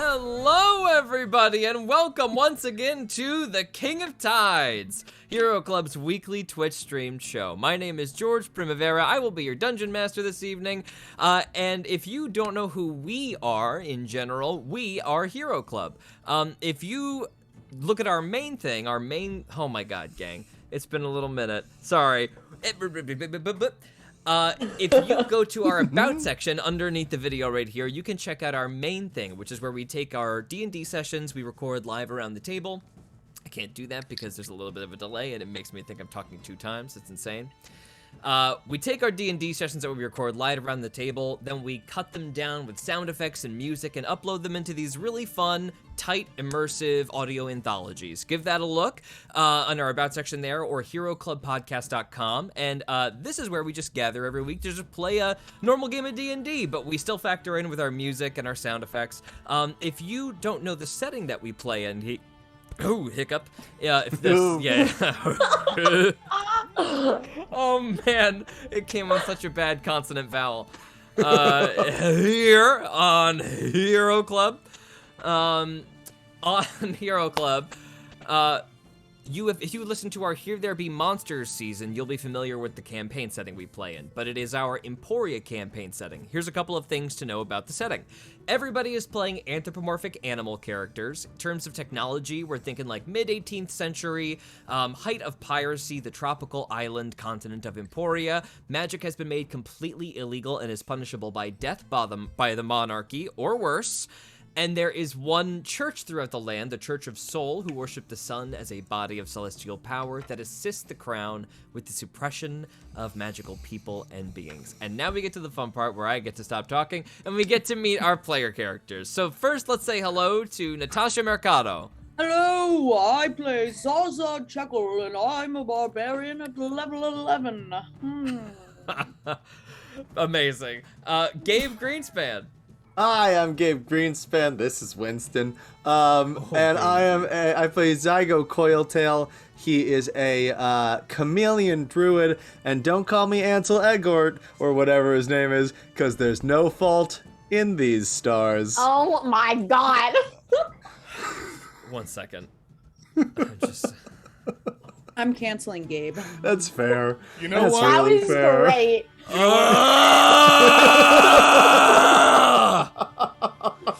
Hello, everybody, and welcome once again to the King of Tides, Hero Club's weekly Twitch streamed show. My name is George Primavera. I will be your dungeon master this evening. And if you don't know who we are in general, we are Hero Club. If you look at our main thing, oh my god, gang, it's been a little minute. Sorry. If you go to our About section underneath the video right here, you can check out our main thing, which is where we take our D&D sessions, we record live around the table. I can't do that because there's a little bit of a delay and it makes me think I'm talking 2 times. It's insane. We take our D&D sessions that we record live around the table, then we cut them down with sound effects and music and upload them into these really fun, tight, immersive audio anthologies. Give that a look on our About section there, or HeroClubPodcast.com. And this is where we just gather every week to just play a normal game of D&D, but we still factor in with our music and our sound effects. If you don't know the setting that we play in, oh, hiccup. Yeah, if this, yeah. Oh man, it came on such a bad consonant vowel. Here on Hero Club, if you listen to our Here There Be Monsters season, you'll be familiar with the campaign setting we play in, but it is our Emporia campaign setting. Here's a couple of things to know about the setting. Everybody is playing anthropomorphic animal characters. In terms of technology, we're thinking like mid-18th century, height of piracy, the tropical island continent of Emporia. Magic has been made completely illegal and is punishable by death by the monarchy, or worse. And there is one church throughout the land, the Church of Sol, who worship the sun as a body of celestial power that assists the crown with the suppression of magical people and beings. And now we get to the fun part where I get to stop talking and we get to meet our player characters. So first, let's say hello to Natasha Mercado. Hello, I play Salsa Chuckle, and I'm a barbarian at level 11. Amazing. Gabe Greenspan. Hi, I'm Gabe Greenspan. This is Winston. I play Zygo Coiltail. He is a chameleon druid, and don't call me Ansel Egort or whatever his name is, because there's no fault in these stars. Oh my god. 1 second. I'm canceling Gabe. That's fair. You know That's what? That really was fair. great.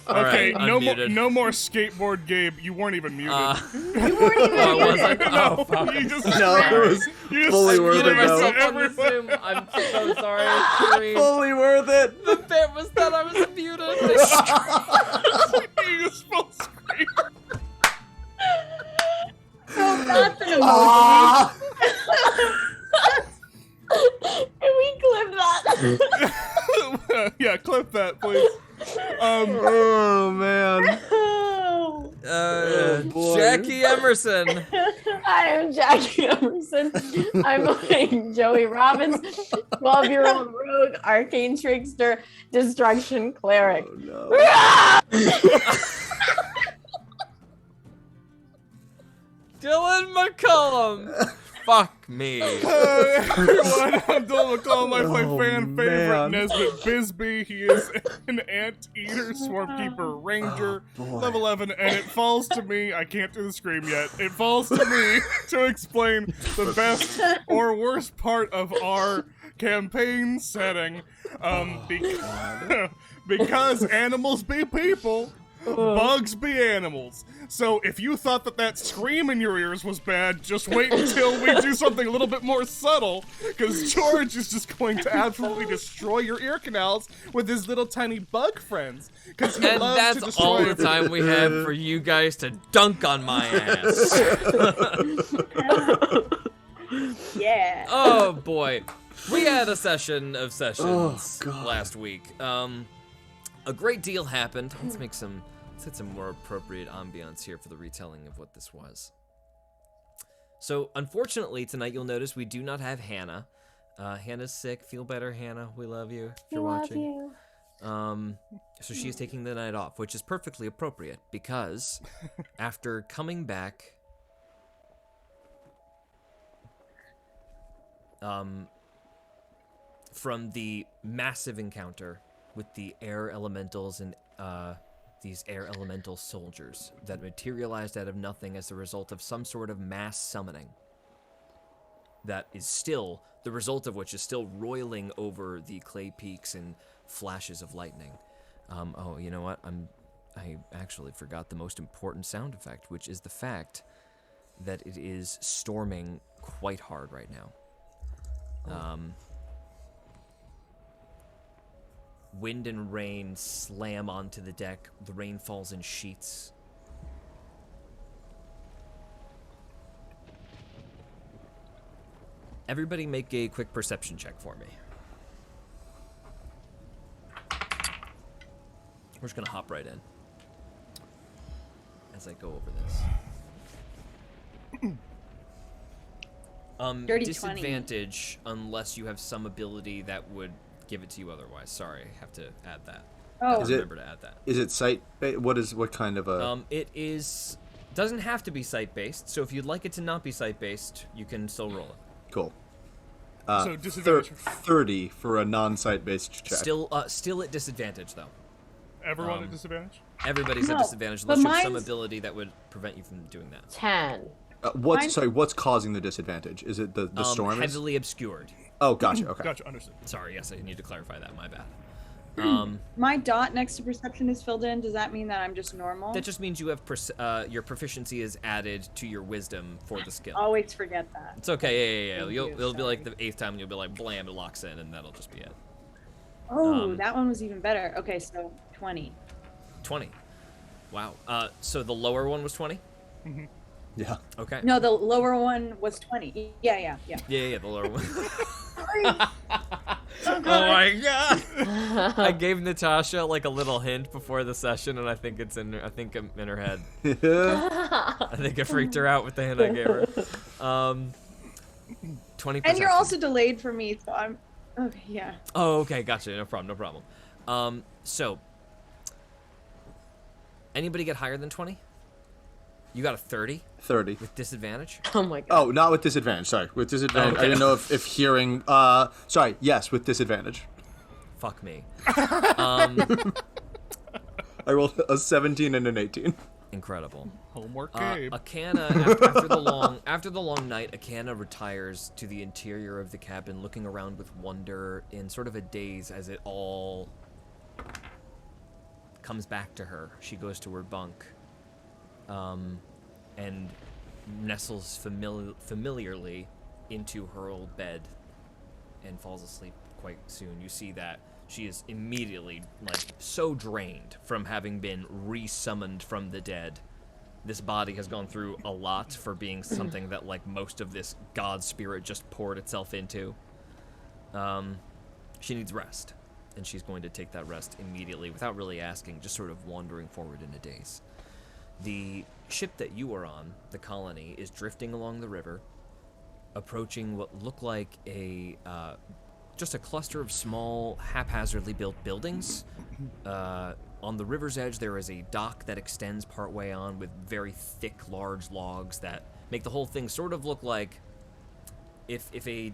Okay, unmuted. no more skateboard Gabe. You weren't even muted. You weren't even Oh, was I? muted. Oh, fuck. You just No, it was you just fully muted worth it, myself though. on the Zoom. I'm so sorry. I screamed. Fully worth it. The bit was that I was muted. you just full screen. So that's an emoji. Ah! Can we clip that? Yeah, clip that, please. Oh, man. Boy. Jackie Emerson. I am Jackie Emerson. I'm playing Joey Robbins, 12-year-old rogue, arcane trickster, destruction cleric. Oh, no. Dylan McCullum. Fuck me. Everyone, I'm Dylan McCollum. I play Oh, fan favorite man. Nesbitt Bisbee. He is an anteater, swarmkeeper, ranger, Oh, boy. level 11, and it falls to me. I can't do the scream yet. It falls to me to explain the best or worst part of our campaign setting. Because animals be people. Bugs be animals. So if you thought that scream in your ears was bad, just wait until we do something a little bit more subtle, because George is just going to absolutely destroy your ear canals with his little tiny bug friends. Because he And loves to that's destroy all the everything. time we have for you guys to dunk on my ass. Yeah. Oh boy. We had a session of sessions God. last week. A great deal happened. Let's hit some more appropriate ambiance here for the retelling of what this was. So, unfortunately, tonight you'll notice we do not have Hannah. Hannah's sick. Feel better, Hannah. We love you if you're watching. So she's taking the night off, which is perfectly appropriate because after coming back from the massive encounter with the air elementals and these air elemental soldiers that materialized out of nothing as a result of some sort of mass summoning. That is still, the result of which is still roiling over the clay peaks in flashes of lightning. Oh, you know what? I actually forgot the most important sound effect, which is the fact that it is storming quite hard right now. Wind and rain slam onto the deck. The rain falls in sheets. Everybody make a quick perception check for me. We're just gonna hop right in as I go over this. Dirty 20. Disadvantage unless you have some ability that would give it to you otherwise. Sorry, I have to add that. Oh. Remember to add that. Is it sight? What kind of a? It doesn't have to be site based. So if you'd like it to not be site based, you can still roll it. Cool. So disadvantage. 30 for a non-sight based check. Still at disadvantage though. Everyone at disadvantage? Everybody's at No, disadvantage but unless you have some mine's- ability that would prevent you from doing that. 10. What's causing the disadvantage? Is it the storm? Heavily obscured. Oh, gotcha. Okay. Gotcha, understood. Sorry, yes, I need to clarify that. My bad. My dot next to perception is filled in. Does that mean that I'm just normal? That just means you have your proficiency is added to your wisdom for the skill. Always forget that. It's okay. Yeah. Thank It'll be like sorry. the 8th time, and you'll be like, blam, it locks in, and that'll just be it. Oh, that one was even better. Okay, so 20. 20. Wow. So the lower one was 20. Yeah. Okay. No, the lower one was 20. Yeah. Yeah, the lower one. Sorry. Oh my god! I gave Natasha like a little hint before the session, and I think it's in. I think I'm in her head. I think I freaked her out with the hint I gave her. 20%. And you're also delayed for me, so I'm. Okay, yeah. Oh, okay, gotcha. No problem. So anybody get higher than 20? You got a 30 30. with disadvantage. Oh my god. Oh, not with disadvantage. Sorry, with disadvantage. Okay. I didn't know if hearing. Sorry. Yes, with disadvantage. Fuck me. I rolled a 17 and an 18. Incredible. Homework, Gabe. Acana, after the long night, Acana retires to the interior of the cabin, looking around with wonder in sort of a daze as it all comes back to her. She goes to her bunk, and nestles familiarly into her old bed and falls asleep quite soon. You see that she is immediately, like, so drained from having been re-summoned from the dead. This body has gone through a lot for being something that, like, most of this god spirit just poured itself into. She needs rest, and she's going to take that rest immediately without really asking, just sort of wandering forward in a daze. The ship that you are on, the Colony, is drifting along the river, approaching what look like just a cluster of small, haphazardly built buildings. On the river's edge, there is a dock that extends partway on with very thick, large logs that make the whole thing sort of look like if a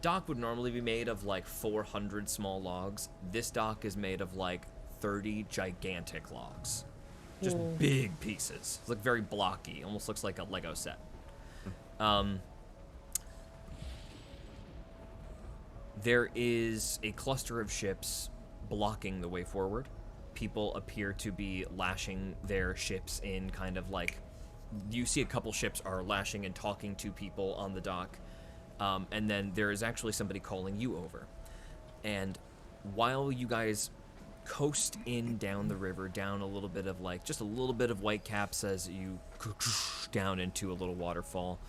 dock would normally be made of like 400 small logs, this dock is made of like 30 gigantic logs. Just big pieces. It's like very blocky. Almost looks like a Lego set. There is a cluster of ships blocking the way forward. People appear to be lashing their ships in kind of like... You see a couple ships are lashing and talking to people on the dock. And then there is actually somebody calling you over. And while you guys coast in down the river, down a little bit of like, just a little bit of Whitecaps as you down into a little waterfall.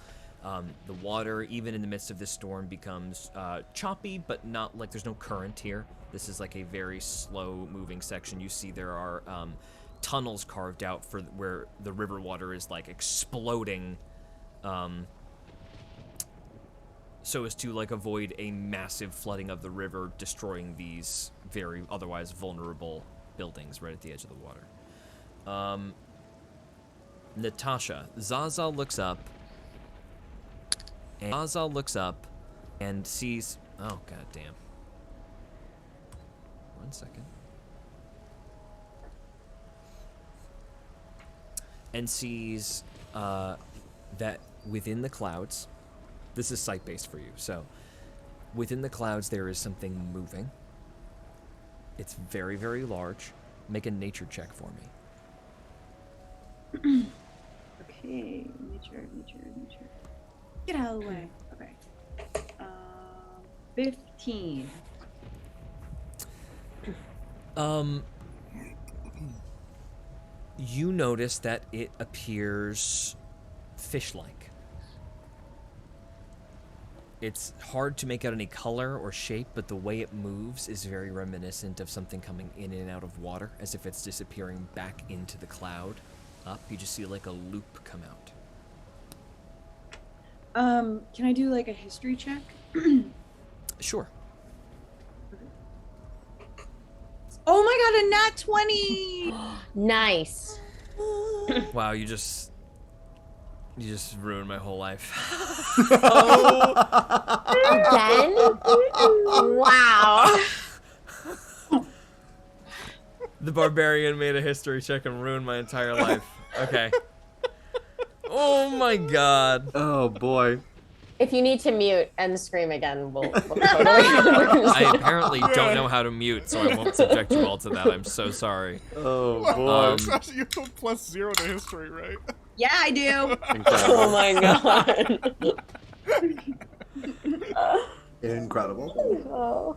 The water, even in the midst of this storm, becomes choppy, but not like there's no current here. This is like a very slow moving section. You see there are tunnels carved out for where the river water is like exploding, so as to like avoid a massive flooding of the river, destroying these very otherwise vulnerable buildings right at the edge of the water. Natasha, Zaza looks up and sees... Oh, goddamn. 1 second. and sees that within the clouds, this is sight-based for you, so within the clouds there is something moving. It's very, very large. Make a nature check for me. Okay, nature. Get out of the way. Okay. 15. You notice that it appears fish-like. It's hard to make out any color or shape, but the way it moves is very reminiscent of something coming in and out of water, as if it's disappearing back into the cloud. Up, you just see like a loop come out. Can I do like a history check? Sure. Oh my god, a nat 20! Nice. Wow, you just ruined my whole life. Again? Wow. The barbarian made a history check and ruined my entire life. Okay. Oh my god. Oh boy. If you need to mute and scream again, we'll totally I apparently don't know how to mute, so I won't subject you all to that. I'm so sorry. Oh boy. Sasha, you have +0 to history, right? Yeah, I do. Oh my god. Incredible. Oh.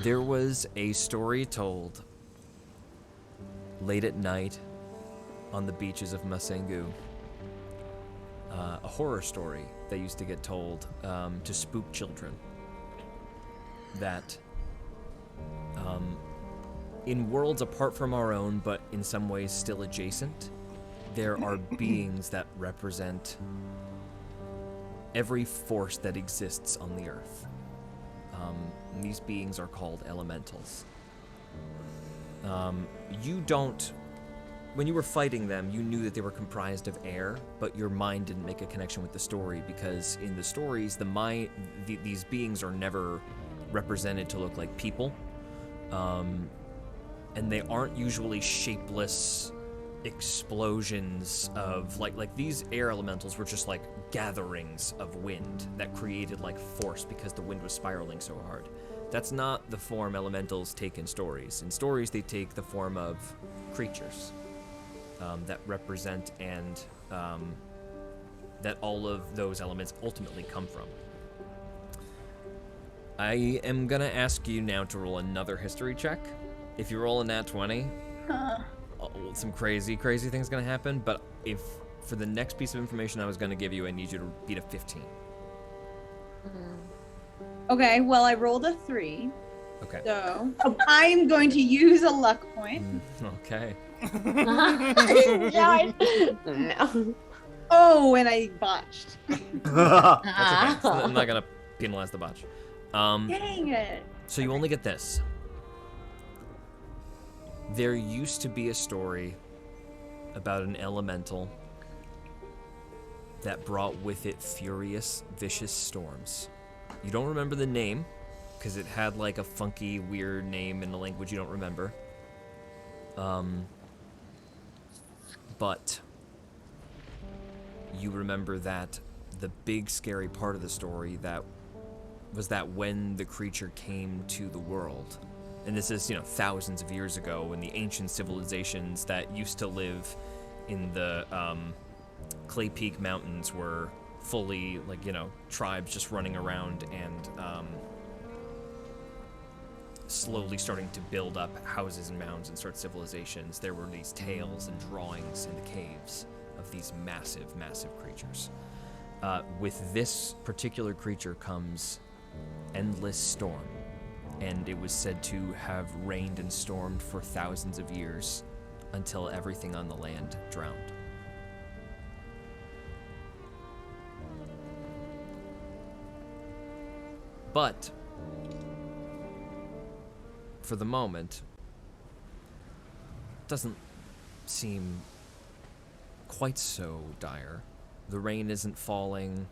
There was a story told late at night on the beaches of Masengu. A horror story that used to get told to spook children. That in worlds apart from our own, but in some ways still adjacent, there are beings that represent every force that exists on the earth. And these beings are called elementals. When you were fighting them, you knew that they were comprised of air, but your mind didn't make a connection with the story, because in the stories, these beings are never represented to look like people. And they aren't usually shapeless explosions of like these air elementals were just like gatherings of wind that created like force because the wind was spiraling so hard. That's not the form elementals take in stories. In stories, they take the form of creatures that represent and that all of those elements ultimately come from. I am gonna ask you now to roll another history check. If you roll a nat 20, some crazy things gonna happen, but if for the next piece of information I was gonna give you, I need you to beat a 15. Okay, well, I rolled a 3. Okay. So I'm going to use a luck point. Okay. No. Oh, and I botched. That's okay. So I'm not gonna penalize the botch. Dang it. So you only get this. There used to be a story about an elemental that brought with it furious, vicious storms. You don't remember the name, because it had like a funky, weird name in a language you don't remember. But you remember that the big scary part of the story that was that when the creature came to the world, and this is, thousands of years ago, when the ancient civilizations that used to live in the Clay Peak Mountains were fully, tribes just running around and slowly starting to build up houses and mounds and start civilizations. There were these tales and drawings in the caves of these massive creatures. With this particular creature comes endless storm, and it was said to have rained and stormed for thousands of years until everything on the land drowned. But for the moment, it doesn't seem quite so dire. The rain isn't falling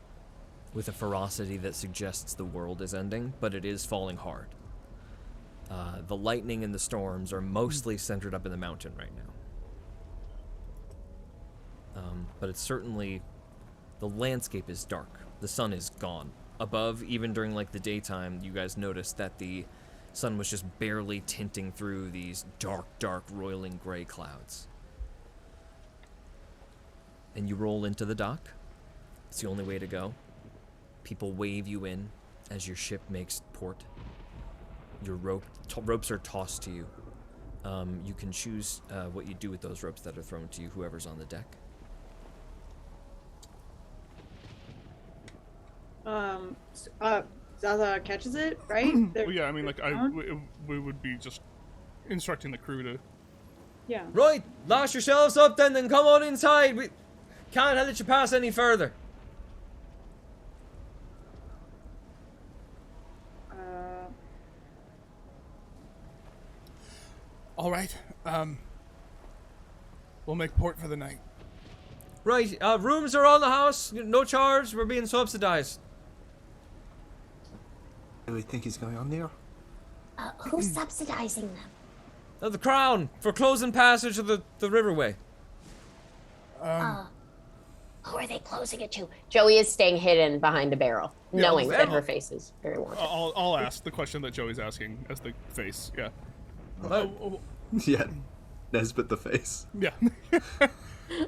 with a ferocity that suggests the world is ending, but it is falling hard. The lightning and the storms are mostly centered up in the mountain right now. But it's certainly, the landscape is dark. The sun is gone. Above, even during like the daytime, you guys noticed that the sun was just barely tinting through these dark, roiling gray clouds. And you roll into the dock. It's the only way to go. People wave you in as your ship makes port. Your ropes are tossed to you. You can choose what you do with those ropes that are thrown to you, whoever's on the deck. Zaza catches it, right? Well, yeah, I mean, like, we would be just instructing the crew to... Yeah. Right, lash yourselves up then come on inside. We can't let you pass any further. All right, we'll make port for the night. Right, rooms are on the house, no charge, we're being subsidized. What do you think is going on there? Who's subsidizing them? The Crown, for closing passage of the riverway. Who are they closing it to? Joey is staying hidden behind a barrel, knowing that her face is very wanted. I'll ask the question that Joey's asking as the face, yeah. Yeah, Nesbit the face. Yeah.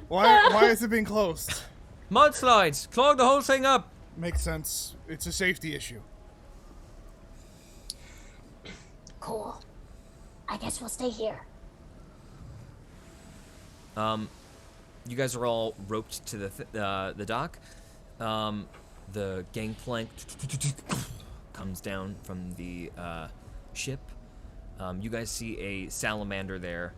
Why is it being closed? Mudslides, clog the whole thing up. Makes sense. It's a safety issue. Cool. I guess we'll stay here. You guys are all roped to the dock. The gangplank comes down from the ship. You guys see a salamander there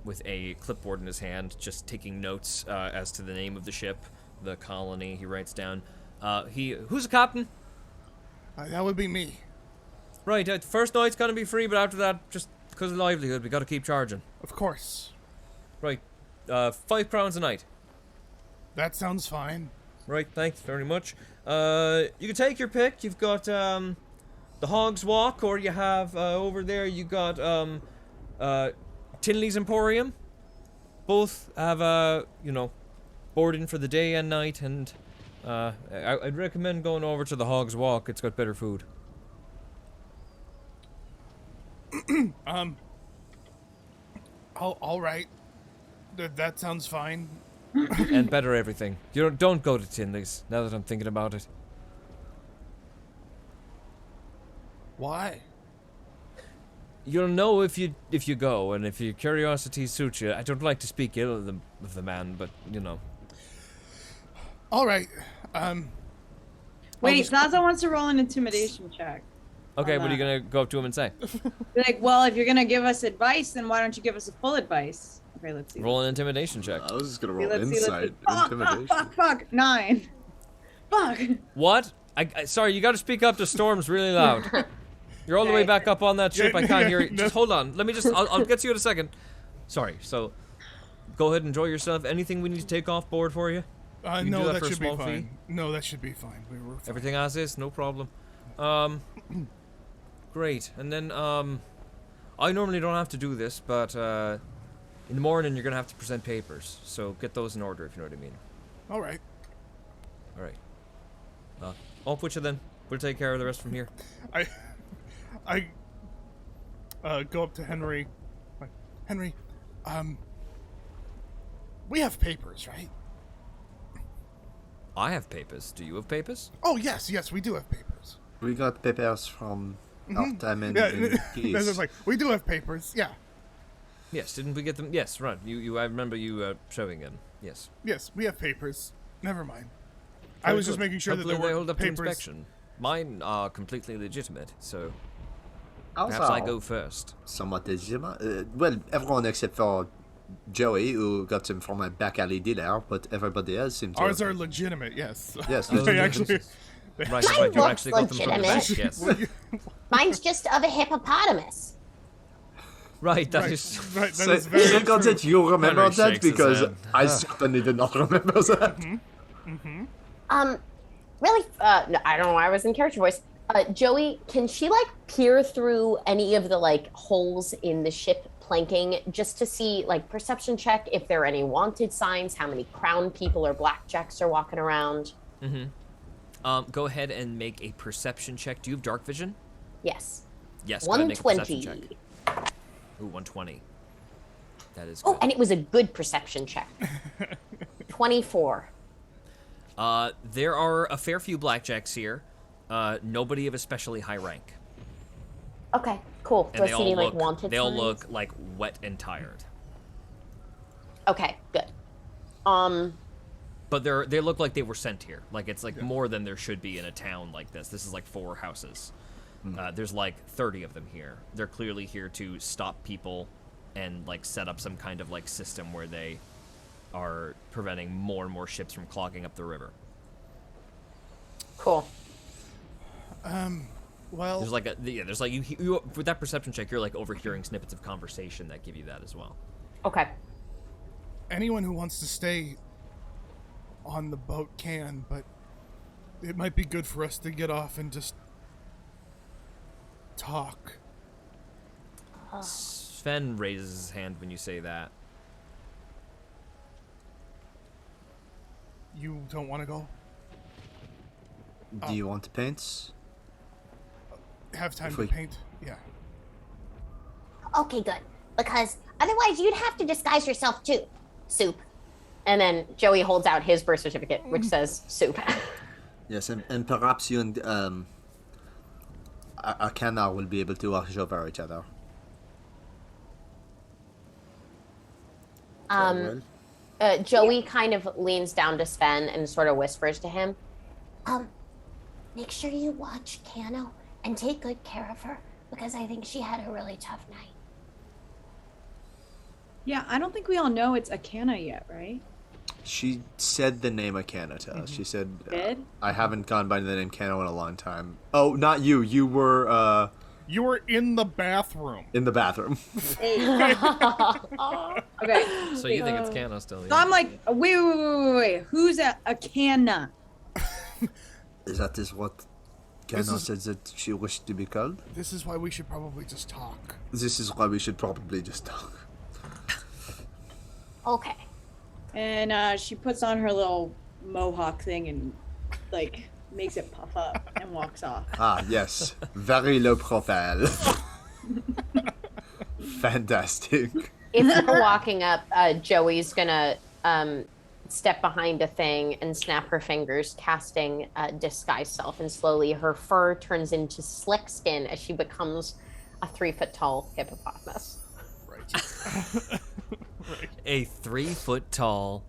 with a clipboard in his hand, just taking notes as to the name of the ship, the colony. He writes down. Who's the captain? That would be me. Right, first night's gonna be free, but after that, just because of livelihood, we gotta keep charging. Of course. Right, 5 crowns a night. That sounds fine. Right, thanks very much. You can take your pick. You've got the Hog's Walk, or you have over there. You got Tinley's Emporium. Both have boarding for the day and night, and I'd recommend going over to the Hog's Walk. It's got better food. All right. That sounds fine. And better everything. You don't go to Tinley's, now that I'm thinking about it. Why? You'll know if you go, and if your curiosity suits you. I don't like to speak ill of the man, but you know. All right. Wait, Zaza wants to roll an intimidation check. Okay, what are you gonna go up to him and say? Like, well, if you're gonna give us advice, then why don't you give us a full advice? Okay, let's see. Roll an intimidation check. I was just gonna roll Let's see. insight. Intimidation. Fuck. 9. Fuck. What? Sorry, you gotta speak up to Storms really loud. You're all the way back up on that ship, I can't hear you. Just hold on, I'll get to you in a second. Sorry, so, go ahead, enjoy yourself. Anything we need to take off board for you? No, that should be fine. No, that should be fine. We're fine. Everything as is, no problem. Great, and then, I normally don't have to do this, but, in the morning you're gonna have to present papers, so get those in order, if you know what I mean. Alright. Alright. Off with you then. We'll take care of the rest from here. I go up to Henry. Like, Henry, we have papers, right? I have papers. Do you have papers? Oh, yes, we do have papers. We got papers from our time in Greece. It's like, we do have papers, yeah. Yes, didn't we get them? Yes, right. I remember you showing them. Yes. Yes, we have papers. Never mind. I was just making sure that there they were hold up to papers. inspection. Mine are completely legitimate, so Ours perhaps I are go first. somewhat legitimate. Well, everyone except for Joey, who got them from a back alley dealer, but everybody else seemed to. Ours are legitimate, yes. Yes, They actually. Right, you looks actually got them from the back, legitimate. yes. Mine's just of a hippopotamus. Right, that is. Right, that So, is very thank God true. that you remember Henry that, shakes his because head. I certainly did not remember that. Really, no, I don't know why I was in character voice. Joey, can she, like, peer through any of the, like, holes in the ship planking just to see, like, perception check if there are any wanted signs, how many crown people or blackjacks are walking around. Go ahead and make a perception check. Do you have dark vision? Yes. Yes, go ahead and make a perception 120. check. Ooh, 120. That is Oh, good. and it was a good perception check. 24. There are a fair few blackjacks here. Nobody of especially high rank. Okay, cool. And Do I they see all any, look, like, wanted they all signs? look like wet and tired. Okay, good. But they look like they were sent here. Like, it's like more than there should be in a town like this. This is like 4 houses. There's like 30 of them here. They're clearly here to stop people and like set up some kind of like system where they are preventing more and more ships from clogging up the river. Cool. Well, There's like there's like you with that perception check, you're like overhearing snippets of conversation that give you that as well. Okay. anyone who wants to stay on the boat can, but it might be good for us to get off and just talk. Sven raises his hand when you say that. You don't want to go? Do you want to paint? Have time If to we- paint? Yeah. Okay, good. Because otherwise you'd have to disguise yourself too. Soup. And then Joey holds out his birth certificate, which says soup. Yes, and perhaps you and Acana will be able to watch over each other. Well, Joey kind of leans down to Sven and sort of whispers to him. Make sure you watch Cano and take good care of her because I think she had a really tough night. Yeah, I don't think we all know it's Acana yet, right? she said the name Acana to us. She said, Did? I haven't gone by the name Cano in a long time. Oh, not you. You were You were in the bathroom. in the bathroom. Okay. So you think it's Cano still? So Yeah. I'm like, wait. Who's Acana? Is that what Cano This is- said that she wished to be called? This is why we should probably just talk. This is why we should probably just talk. Okay. And she puts on her little mohawk thing and like makes it puff up and walks off. Ah, yes. Very low profile. Fantastic. If you're walking up, Joey's gonna step behind a thing and snap her fingers, casting disguise self, and slowly her fur turns into slick skin as she becomes a 3-foot-tall hippopotamus. Right. A 3-foot-tall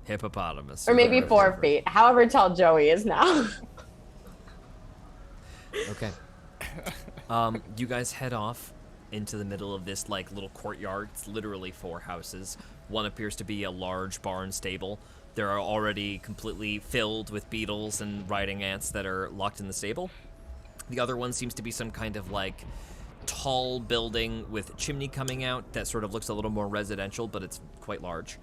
hippopotamus. Or maybe 4 feet, however tall Joey is now. Okay. You guys head off into the middle of this like little courtyard. It's literally 4 houses. One appears to be a large barn stable. There are already completely filled with beetles and riding ants that are locked in the stable. The other one seems to be some kind of like tall building with chimney coming out that sort of looks a little more residential, but it's quite large.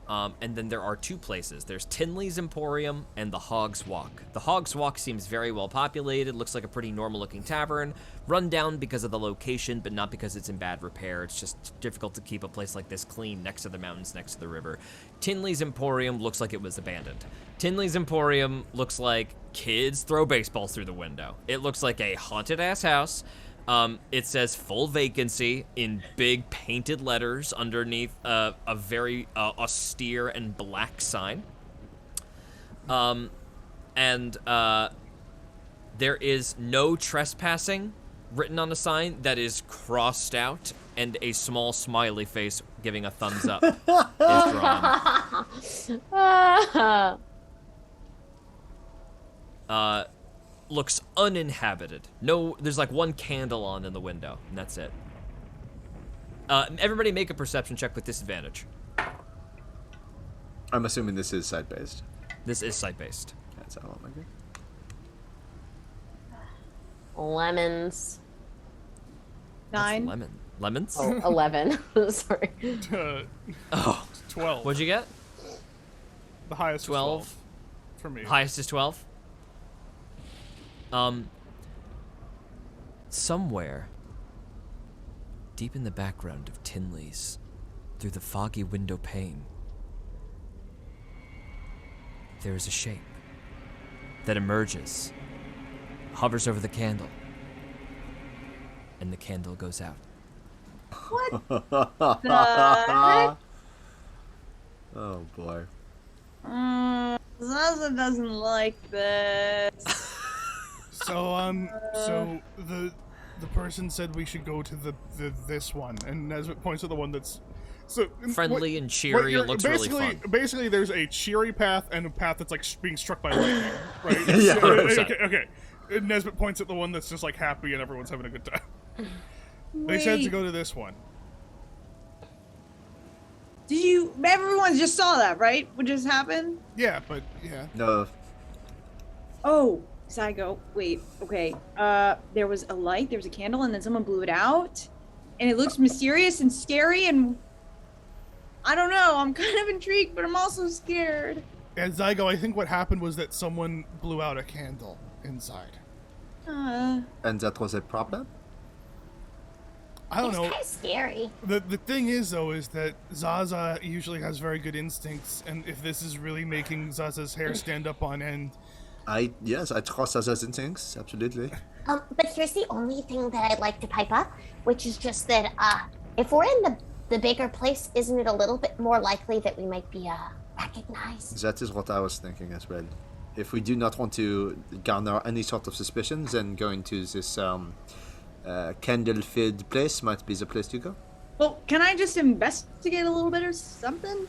And then there are 2 places. There's Tinley's Emporium and the Hog's Walk. The Hog's Walk seems very well populated, looks like a pretty normal-looking tavern, run down because of the location, but not because it's in bad repair. It's just difficult to keep a place like this clean next to the mountains, next to the river. Tinley's Emporium looks like it was abandoned. Tinley's Emporium looks like kids throw baseballs through the window. It looks like a haunted-ass house. It says full vacancy in big painted letters underneath a very austere and black sign. And there is no trespassing written on the sign that is crossed out, and a small smiley face giving a thumbs up is drawn. Looks uninhabited. No, there's like 1 candle on in the window, and that's it. Everybody make a perception check with disadvantage. I'm assuming this is site-based. This is site-based. That's how I'm like Lemons. That's 9. Lemons? Oh, 11. Sorry. 12. What'd you get? The highest 12? was 12 for me. Highest is 12? Somewhere deep in the background of Tinley's, through the foggy window pane, there is a shape that emerges, hovers over the candle, and the candle goes out. What the heck? Oh boy. Zaza doesn't like this. So the person said we should go to this one, and Nesbit points to the one that's Friendly and cheery, it looks really fun. Basically, there's a cheery path and a path that's like being struck by lightning, right? Yeah, 100%. Okay. And Nesbit points at the one that's just like happy and everyone's having a good time. They said to Wait. go to this one. Did you? Everyone just saw that, right? What just happened? Yeah, but yeah. No. Oh, Zygo. Wait. Okay. There was a light. There was a candle, and then someone blew it out, and it looks mysterious and scary. And I don't know. I'm kind of intrigued, but I'm also scared. And Zygo, I think what happened was that someone blew out a candle inside. Uh, And that was a problem? I don't It's know. kind of scary. The thing is, though, is that Zaza usually has very good instincts, and if this is really making Zaza's hair stand up on end, Yes, I trust Zaza's instincts, absolutely. But here's the only thing that I'd like to pipe up, which is just that if we're in the bigger place, isn't it a little bit more likely that we might be recognized? That is what I was thinking as well. If we do not want to garner any sort of suspicions, then going to this candle-filled place might be the place to go. well, can I just investigate a little bit or something?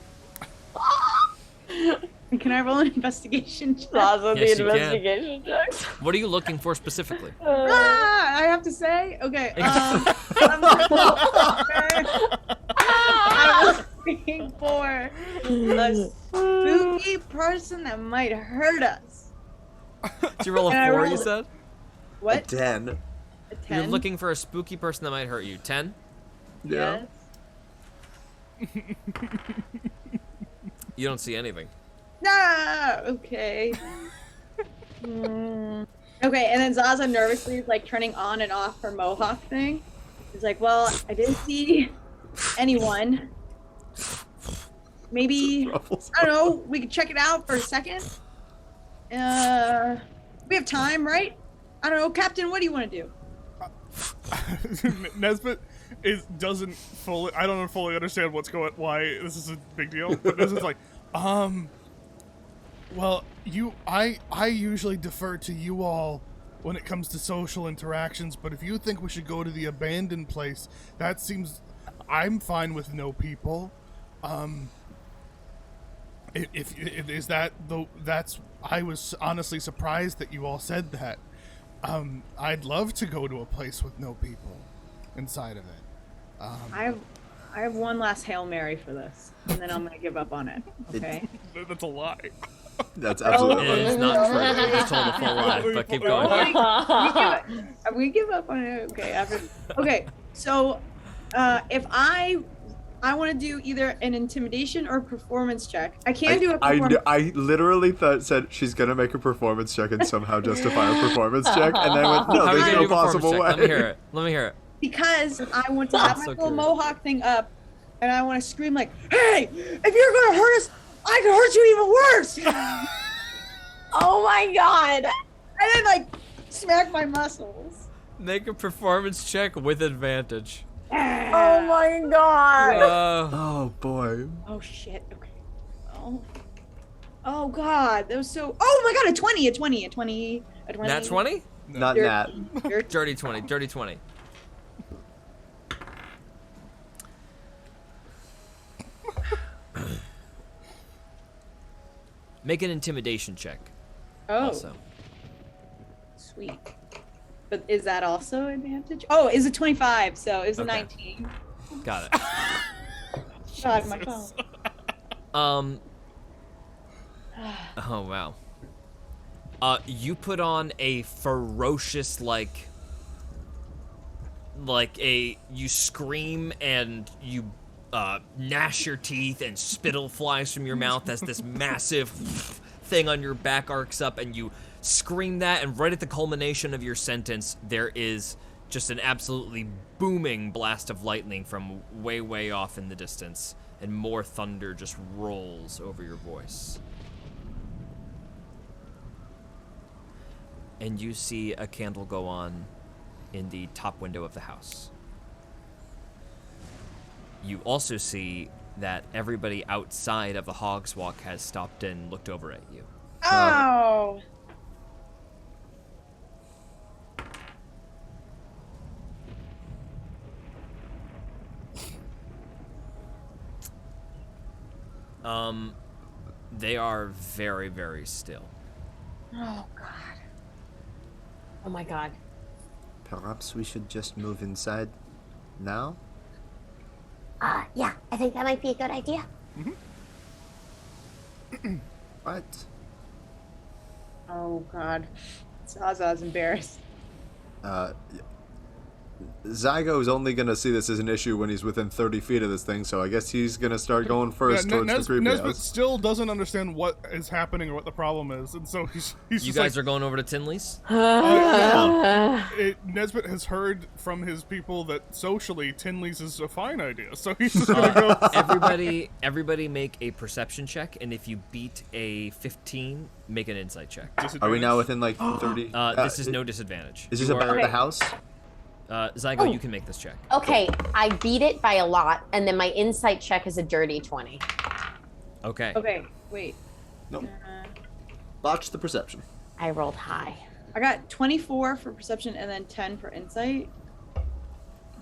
Can I roll an investigation check? Zaza, Yes, the you can. investigation checks. What are you looking for specifically? I have to say? Okay. I'm looking for a spooky person that might hurt us. Did you roll a And I 4, rolled you it. said? What? 10. A 10? You're looking for a spooky person that might hurt you. 10? Yeah. Yes. You don't see anything. No! Okay. Okay, and then Zaza nervously is like turning on and off her mohawk thing. He's like, well, I didn't see anyone. Maybe, I don't know, we could check it out for a second. We have time, right? I don't know, Captain, what do you want to do? Nesbit doesn't fully. I don't fully understand why this is a big deal. But Nesbit's like, well, I usually defer to you all when it comes to social interactions. But if you think we should go to the abandoned place, that seems. I'm fine with no people. If is that though? That's. I was honestly surprised that you all said that. I'd love to go to a place with no people inside of it. I have one last Hail Mary for this, and then I'm gonna give up on it, okay? That's a lie. That's absolutely It is not true. You just told a full lie, but keep going. We give up on it, okay? Okay, so if I want to do either an intimidation or performance check. I can do a performance. I literally said she's gonna make a performance check and somehow justify a performance check, and then went, no, How are you there's gonna no do a performance possible check? way. Let me hear it. Let me hear it. Because I want to have my So little curious. mohawk thing up, and I want to scream like, "Hey, if you're gonna hurt us, I can hurt you even worse!" Oh my god! And then like smack my muscles. Make a performance check with advantage. Oh my god! Oh boy. Oh shit. Okay. Oh. Oh god, that was so. Oh my god, a 20, a 20, a 20, a 20. Nat 20? Not Dirty. that. Dirty. Dirty 20. Dirty 20. Make an intimidation check. Oh, Also. sweet. But is that also advantage? Oh, it's a 25, so it's a Okay. 19. Got it. God, my phone. Oh wow. You put on a ferocious you scream and you gnash your teeth and spittle flies from your mouth as this massive thing on your back arcs up and you scream that, and right at the culmination of your sentence there is just an absolutely booming blast of lightning from way, way off in the distance, and more thunder just rolls over your voice. And you see a candle go on in the top window of the house. You also see that everybody outside of the Hog's Walk has stopped and looked over at you. Oh. They are very, very still. Oh God. Oh my god. Perhaps we should just move inside now? Yeah, I think that might be a good idea. Right. Oh God. Zaza's embarrassed. Zygo's only gonna see this as an issue when he's within 30 feet of this thing, so I guess he's gonna start going first towards the creepy Nesbit house. still doesn't understand what is happening or what the problem is, and so he's You just guys like, are going over to Tinley's? Nesbit has heard from his people that socially Tinley's is a fine idea, so he's just gonna go. Everybody make a perception check, and if you beat a 15, make an insight check. Are we now within like 30? This is no disadvantage. Is this You about are- the house? Zygo, you can make this check. Okay, I beat it by a lot, and then my insight check is a dirty 20. Okay. Okay, wait. Nope. Botch the perception. I rolled high. I got 24 for perception and then 10 for insight.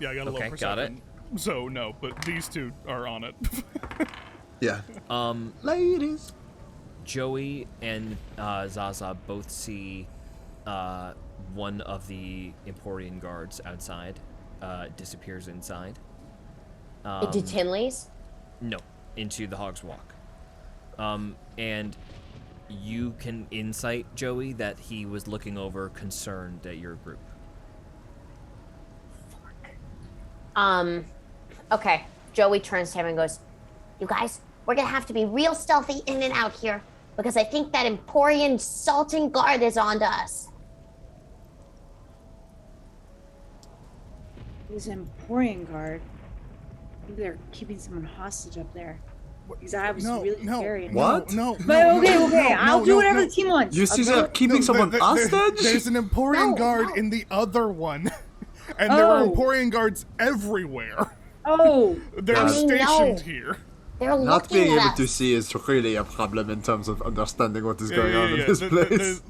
Yeah, I got a Okay, low got perception. So no, but these two are on it. Yeah. Ladies. Joey and Zaza both see one of the Emporian guards outside disappears inside. Into Tinley's? No, into the Hog's Walk. And you can insight, Joey, that he was looking over concerned at your group. Okay. Joey turns to him and goes, You guys, we're gonna have to be real stealthy in and out here because I think that Emporian Sultan guard is onto us. This Emporian guard. Maybe they're keeping someone hostage up there. Because I was really scary. What? No. But okay, I'll do whatever the team wants. You see that keeping someone hostage? There's an Emporian guard in the other one, and there are Emporian guards everywhere. Oh. They're stationed here. They're Not being looking at able us. to see is really a problem in terms of understanding what is going on in this place.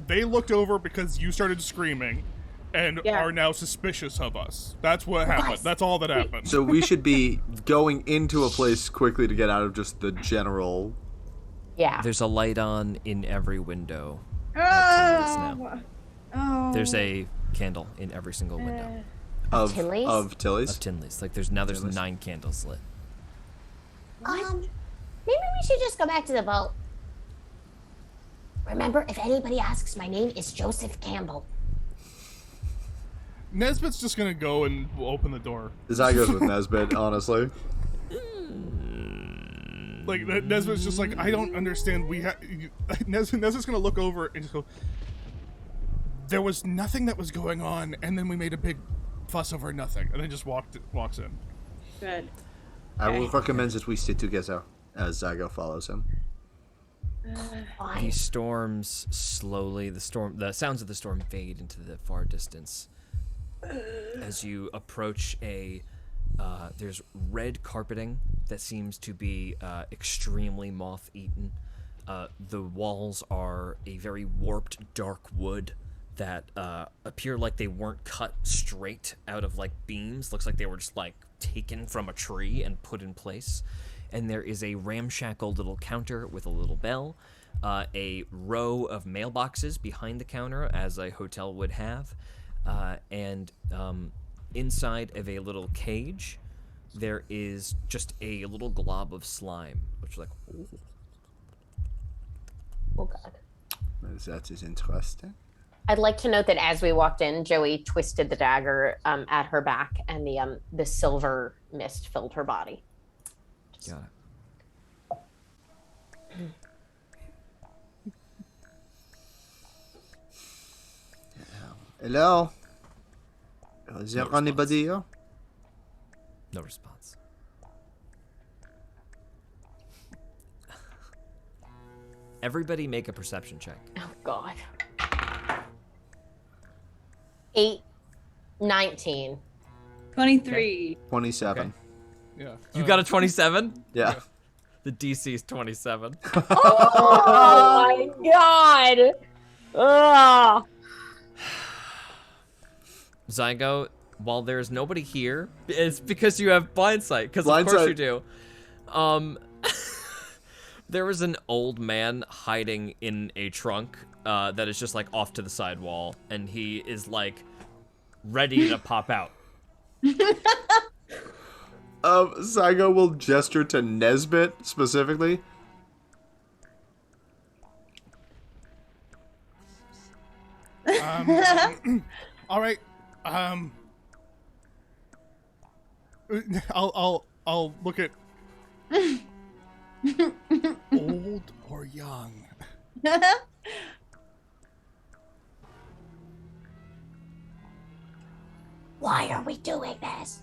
They looked over because you started screaming, and Yeah. are now suspicious of us. That's what happened. That's all that happened. So we should be going into a place quickly to get out of just the general. yeah. There's a light on in every window. Oh. Oh. There's a candle in every single window Of Tilly's? Of Tilly's. of Tinley's. Like there's 9 candles lit. Maybe we should just go back to the boat. Remember, if anybody asks, my name is Joseph Campbell. Nesbit's just gonna go and open the door. Zygo's with Nesbit, honestly. Like Nesbit's just like, I don't understand. Nesbit's gonna look over and just go. There was nothing that was going on, and then we made a big fuss over nothing, and then just walks in. Good. I will recommend that we sit together as Zygo follows him. The storms slowly, the sounds of the storm fade into the far distance. As you approach there's red carpeting that seems to be extremely moth-eaten. The walls are a very warped, dark wood that appear like they weren't cut straight out of like beams. Looks like they were just like taken from a tree and put in place. And there is a ramshackle little counter with a little bell, a row of mailboxes behind the counter, as a hotel would have, and inside of a little cage, there is just a little glob of slime, which is like, ooh. Oh, God. That is interesting. I'd like to note that as we walked in, Joey twisted the dagger at her back, and the silver mist filled her body. Got it. Hello? Is there anybody here? No response. Everybody make a perception check. Oh God. 8, 19. 23. 27. Okay. Yeah. You got a 27? Yeah. The DC is 27. Oh my God. Ugh. Zygo, while there's nobody here, it's because you have blind sight, because of course you do. There was an old man hiding in a trunk that is just like off to the side wall, and he is like ready to pop out. Zygo will gesture to Nesbit specifically. All right. I'll look at old or young. Why are we doing this?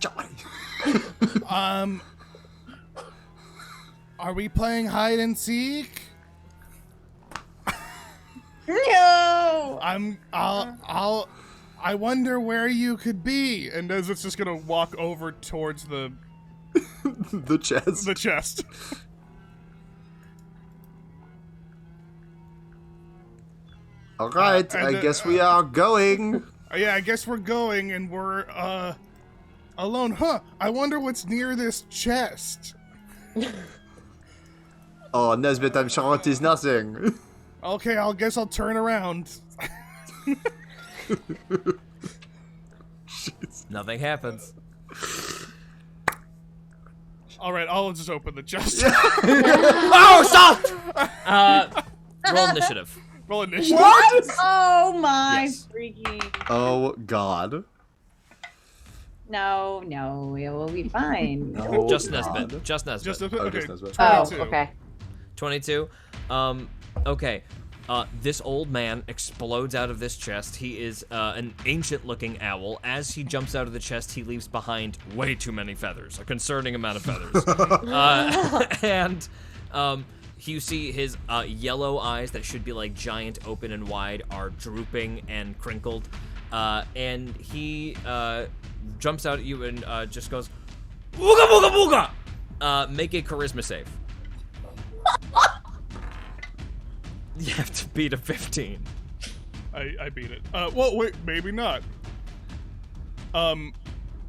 Are we playing hide and seek? No! I wonder where you could be. And as it's just gonna walk over towards the The chest. the chest. All right, and, I guess we are going. Yeah, I guess we're going and we're alone. Huh. I wonder what's near this chest. Oh, Nesbit, I'm sure it is nothing. Okay, guess I'll turn around. Nothing happens. All right, I'll just open the chest. Oh, stop! Roll initiative. Roll initiative. What? Oh my Yes. freaking. Oh, God. No, it will be fine. Oh, Just God. Nesbit. Just Nesbit. Just Oh, okay. just Nesbit. Oh, 22. okay. 22. Okay. This old man explodes out of this chest. He is an ancient-looking owl. As he jumps out of the chest, he leaves behind way too many feathers, a concerning amount of feathers. And you see his yellow eyes that should be like giant, open and wide, are drooping and crinkled. And he jumps out at you and just goes, "Ooga booga booga!" Make a charisma save. You have to beat a 15. I beat it. Well, wait, maybe not.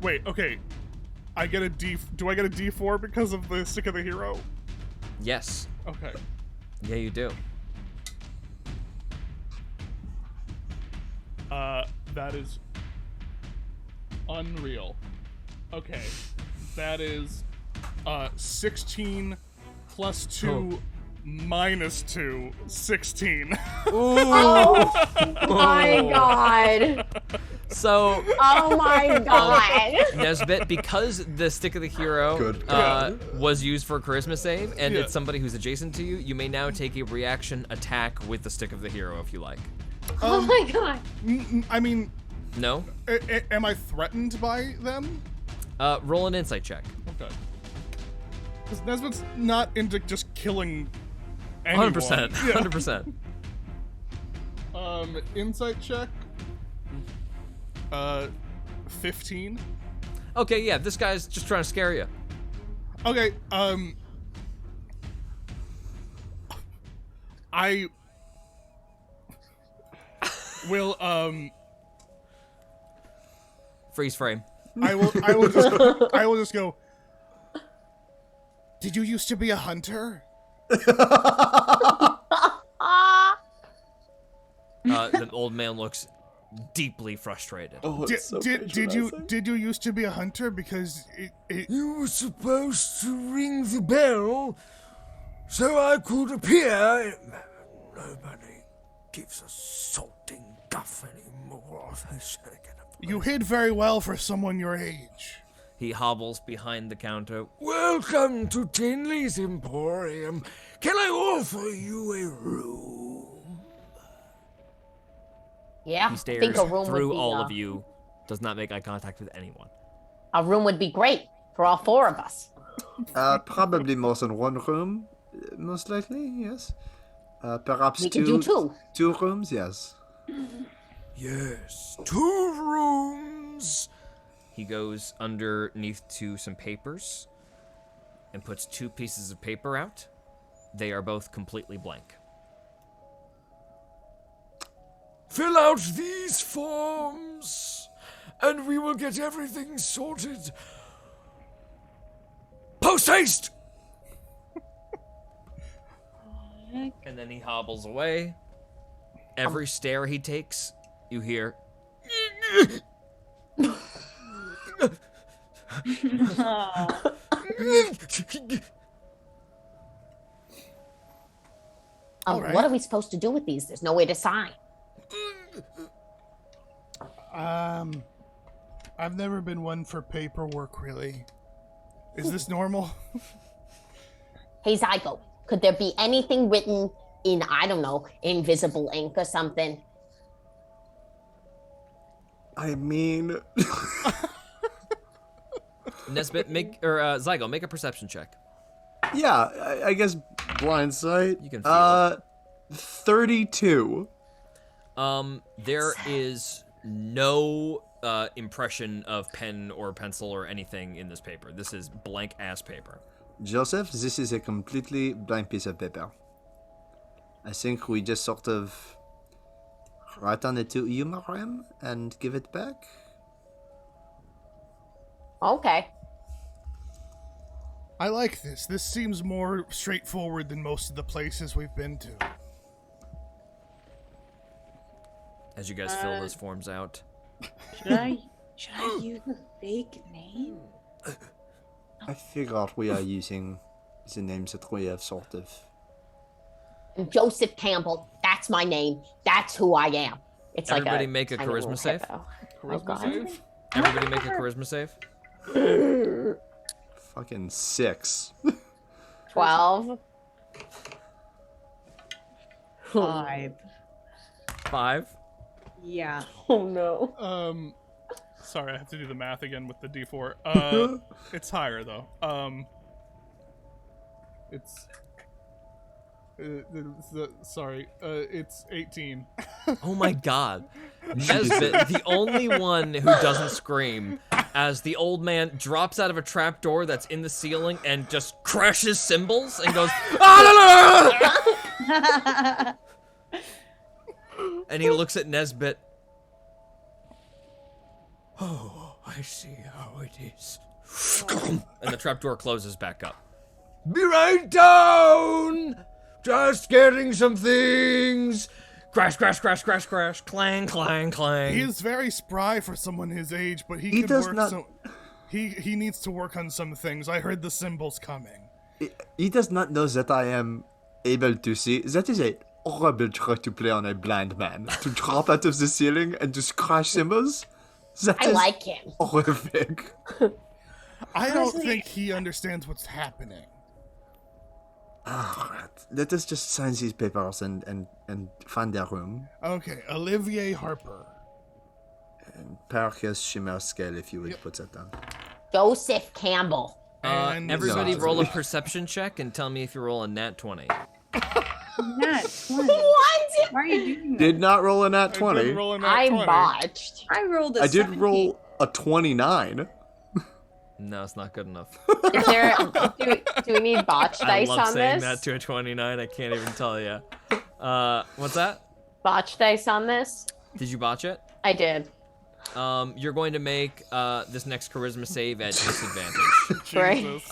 Wait, okay. I get a D. Do I get a D4 because of the stick of the hero? Yes. Okay. Yeah, you do. That is unreal. Okay. That is 16 plus 2 minus 2, 16. Oh my God. So, Oh my God. Nesbit, because the stick of the hero Good. was used for a charisma save, and Yeah. it's somebody who's adjacent to you, you may now take a reaction attack with the stick of the hero if you like. Oh my God. I mean, No? am I threatened by them? Roll an insight check. Okay. Because Nesbit's not into just killing anyone. 100%. Yeah. 100%. Insight check. 15. Okay, yeah, this guy's just trying to scare you. Okay, I will, Freeze frame. I will just go, did you used to be a hunter? The old man looks deeply frustrated. Oh, it's so Did you used to be a hunter? Because it You were supposed to ring the bell so I could appear. Nobody gives a salting guff anymore. you hid very well for someone your age. He hobbles behind the counter. Welcome to Tinley's Emporium. Can I offer you a room? Yeah, He I stares think a room through would be, all of you Does not make eye contact with anyone. A room would be great for all 4 of us. Probably more than one room, most likely, yes. Perhaps We could do 2. 2 rooms, yes. Yes, 2 rooms. He goes underneath to some papers and puts 2 pieces of paper out. They are both completely blank. Fill out these forms, and we will get everything sorted. Post haste! And then he hobbles away. Every stair he takes, you hear. All right. What are we supposed to do with these? There's no way to sign. I've never been one for paperwork, really. Is this normal? Hey, Zygo, could there be anything written in, I don't know, invisible ink or something? I mean... Nesbit, Zygo, make a perception check. yeah, I guess blind sight. You can feel 32. There is no impression of pen or pencil or anything in this paper. This is blank ass paper. Joseph, this is a completely blank piece of paper. I think we just sort of write on it to Umaram and give it back. Okay. I like this. This seems more straightforward than most of the places we've been to. As you guys fill those forms out. Should I use a fake name? I figure we are using the names that we have sort of... And Joseph Campbell, that's my name. That's who I am. It's Everybody like make a tiny charisma little save. hippo. Charisma God. save? Everybody make a charisma save. Fucking 6. 12. 5. 5. Yeah. Oh no. Sorry, I have to do the math again with the D4. It's higher though. It's it's 18. Oh my god. Nesbit, the only one who doesn't scream, as the old man drops out of a trapdoor that's in the ceiling and just crashes cymbals and goes, "Ah!" And he looks at Nesbit. Oh, I see how it is. And the trapdoor closes back up. Be right down! Just getting some things. Crash, crash, crash, crash, crash. Clang, clang, clang. He is very spry for someone his age, but he He could does work not- some. He needs to work on some things. I heard the cymbals coming. He does not know that I am able to see. That is a horrible trick to play on a blind man. To drop out of the ceiling and just crash cymbals. That I is like him. horrific. I don't Honestly- think he understands what's happening. Alright, let us just sign these papers and find their room. Okay, Olivier Harper. And Parker's shimmer scale, if you would put that down. Joseph Campbell. And Everybody No. roll a perception check and tell me if you roll a nat 20. Nat 20. What? Why are you doing that? Did not roll a nat I 20. didn't roll a nat I 20. botched. I rolled a I did 17. roll a 29. No, it's not good enough. Is there? Do we need botch I dice love on saying this? that to a 29. I can't even tell you. What's that? Botch dice on this? Did you botch it? I did. You're going to make this next charisma save at disadvantage. Right. Jesus.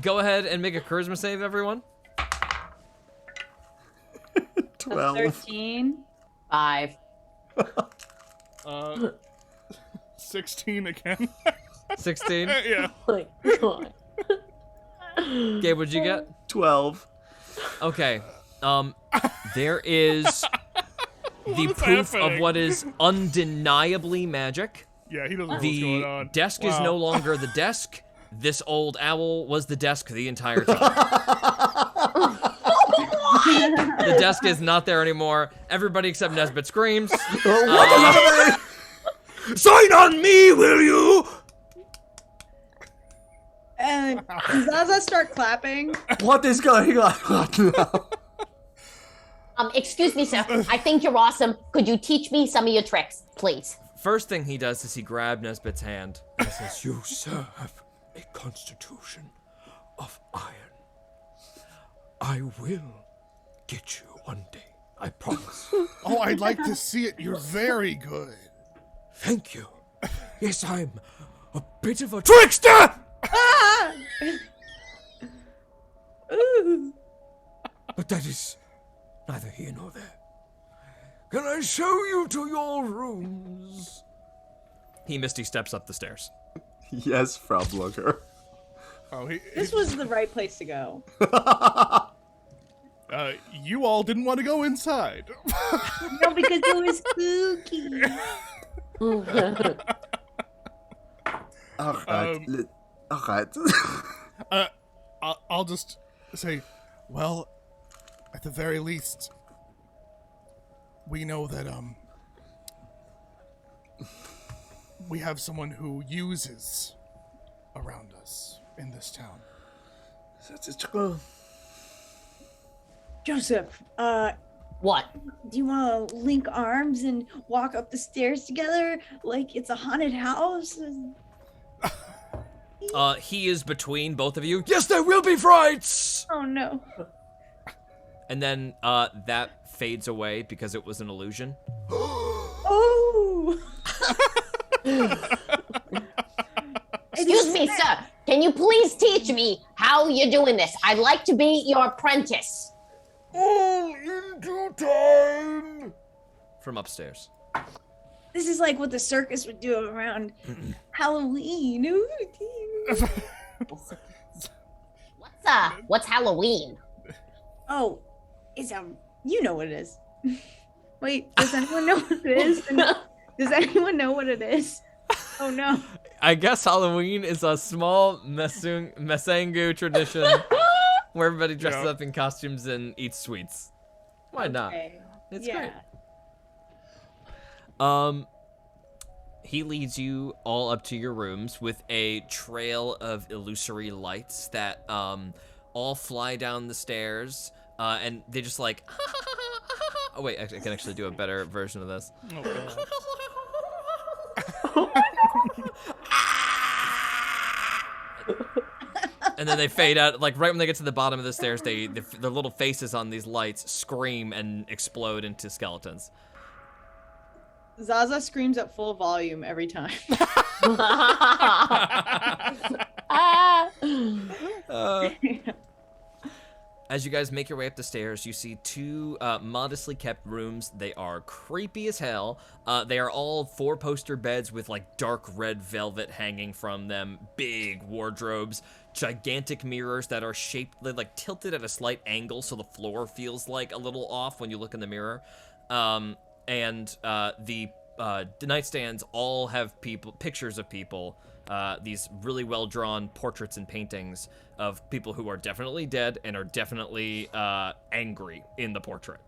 Go ahead and make a charisma save, everyone. 12. 13. 5. 16 again. 16. Yeah. Like, God. Gabe, what'd you get? 12. Okay. There is the is proof of happening? what is undeniably magic. Yeah, he doesn't know what's going The on. desk is Wow. no longer the desk. This old owl was the desk the entire time. The desk is not there anymore. Everybody except Nesbit screams. Sign on me, will you? And Zaza start clapping. What is going on? Excuse me, sir. I think you're awesome. Could you teach me some of your tricks, please? First thing he does is he grabs Nesbit's hand. He says, you, sir, have a constitution of iron. I will get you one day, I promise. Oh, I'd like to see it. You're very good. Thank you. Yes, I'm a bit of a trickster! Ah! Ooh. But that is neither here nor there. Can I show you to your rooms? He misty steps up the stairs. Yes, Frau Blugger. Oh, This was the right place to go. you all didn't want to go inside. No, because it was spooky. Alright. Alright. I'll just say, well, at the very least, we know that, we have someone who uses around us in this town. That's true. Joseph, What? do you want to link arms and walk up the stairs together like it's a haunted house? He is between both of you. Yes, there will be frights! Oh no. And then that fades away because it was an illusion. Oh. Excuse me, sir. Can you please teach me how you're doing this? I'd like to be your apprentice. All in due time! From upstairs. This is like what the circus would do around Halloween. Ooh, What's Halloween? oh, it's you know what it is. Wait, does anyone know what it is? Does anyone know what it is? Oh no. I guess Halloween is a small Masangu tradition where everybody dresses up in costumes and eats sweets. Why not? Okay. It's Yeah. great. He leads you all up to your rooms with a trail of illusory lights that all fly down the stairs, and they just like. Oh wait, I can actually do a better version of this. And then they fade out. Like right when they get to the bottom of the stairs, the little faces on these lights scream and explode into skeletons. Zaza screams at full volume every time. As you guys make your way up the stairs, you see two modestly kept rooms. They are creepy as hell. They are all four-poster beds with like dark red velvet hanging from them, big wardrobes, gigantic mirrors that are shaped like tilted at a slight angle, so the floor feels like a little off when you look in the mirror. And the nightstands all have pictures of people. These really well-drawn portraits and paintings of people who are definitely dead and are definitely angry in the portrait.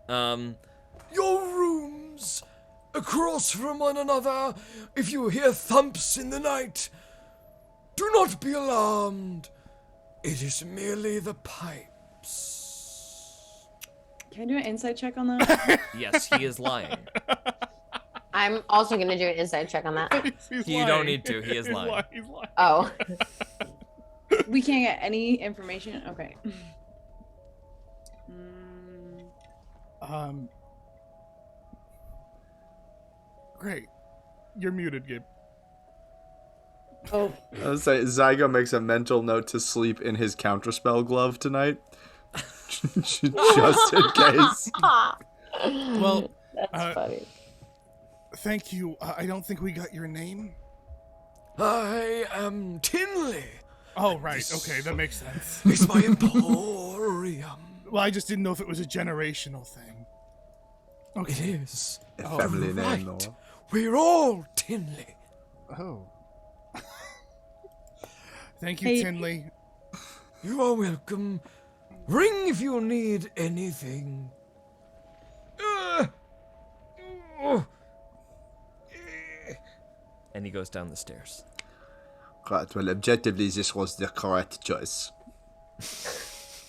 Your rooms, across from one another. If you hear thumps in the night, do not be alarmed. It is merely the pipes. Can I do an insight check on that? Yes, he is lying. I'm also gonna do an inside check on that. He's You lying. don't need to, he is He's lying. He's lying. Oh. We can't get any information. Okay. Great. You're muted, Gabe. Oh, I was say Zygo makes a mental note to sleep in his counterspell glove tonight. Just in case. Well, That's funny. thank you. I don't think we got your name. I am Tinley. Oh, right. Okay, that makes sense. It's my emporium. Well, I just didn't know if it was a generational thing. It is. A family Right. name, though. We're all Tinley. Oh. Thank you, Hey. Tinley. You are welcome. Ring if you need anything. and he goes down the stairs. Right, well, objectively, this was the correct choice.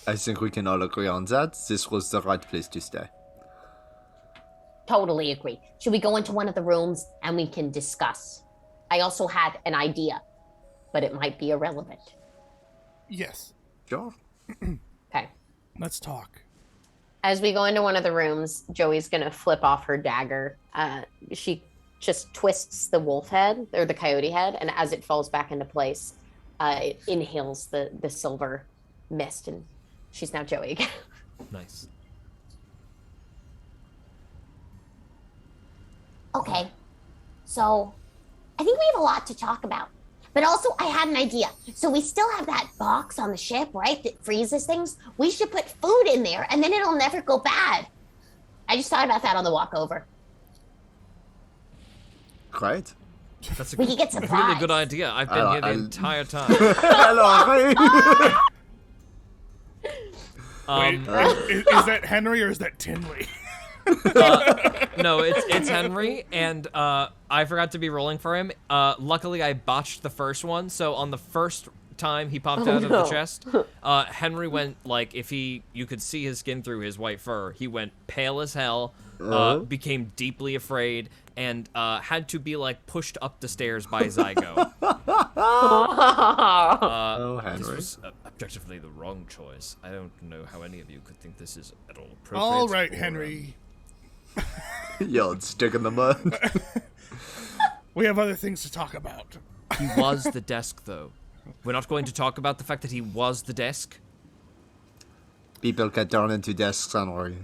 I think we can all agree on that. This was the right place to stay. Totally agree. Should we go into one of the rooms and we can discuss? I also had an idea, but it might be irrelevant. Yes. Sure. Okay. Let's talk. As we go into one of the rooms, Joey's going to flip off her dagger. She just twists the wolf head, or the coyote head, and as it falls back into place, it inhales the silver mist, and she's now Joey again. Nice. Okay, so I think we have a lot to talk about. But also, I had an idea. So we still have that box on the ship, right, that freezes things? We should put food in there, and then it'll never go bad. I just thought about that on the walk over. Great. That's a We could get some really fries. good idea. I've been here the entire time. Hello. Wait, is that Henry or is that Tinley? No, it's Henry, and I forgot to be rolling for him. Luckily, I botched the first one, so on the first time he popped out of the chest, Henry went, like, you could see his skin through his white fur. He went pale as hell, became deeply afraid, and had to be, like, pushed up the stairs by Zygo. Henry. This was objectively the wrong choice. I don't know how any of you could think this is at all appropriate. All right, or, Henry. Yelled, stick in the mud. We have other things to talk about. He was the desk, though. We're not going to talk about the fact that he was the desk. People can turn into desks, Henry.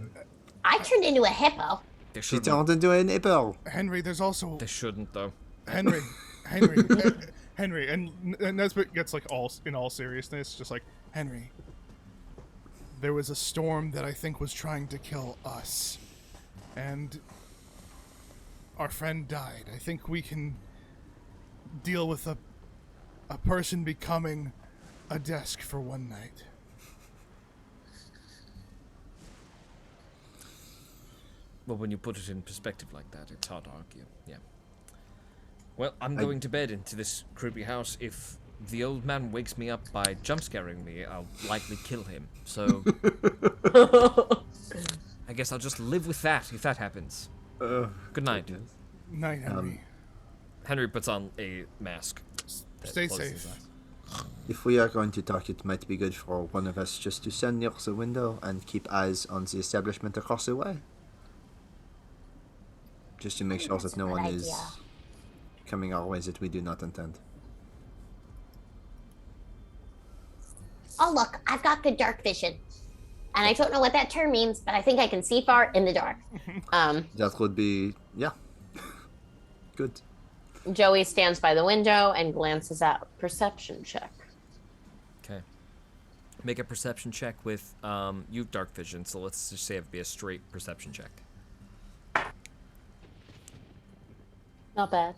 I turned into a hippo. They She shouldn't. turned into an apple. Henry, there's also They shouldn't, though. Henry, Henry, and Nesbit gets like in all seriousness, just like Henry. There was a storm that I think was trying to kill us, and our friend died. I think we can deal with a person becoming a desk for one night. Well, when you put it in perspective like that, it's hard to argue. Yeah. Well, I'm going to bed into this creepy house. If the old man wakes me up by jump scaring me, I'll likely kill him. So I guess I'll just live with that if that happens. Good night. Night, Henry. Henry puts on a mask. that Stay closes safe. his eyes. If we are going to talk, it might be good for one of us just to stand near the window and keep eyes on the establishment across the way. Just to make sure that no a good one is idea. coming our way that we do not intend. Oh, look, I've got good dark vision. And I don't know what that term means, but I think I can see far in the dark. That would be, yeah. Good. Joey stands by the window and glances out. Perception check. Okay. Make a perception check with you've dark vision, so let's just say it'd be a straight perception check. Not bad.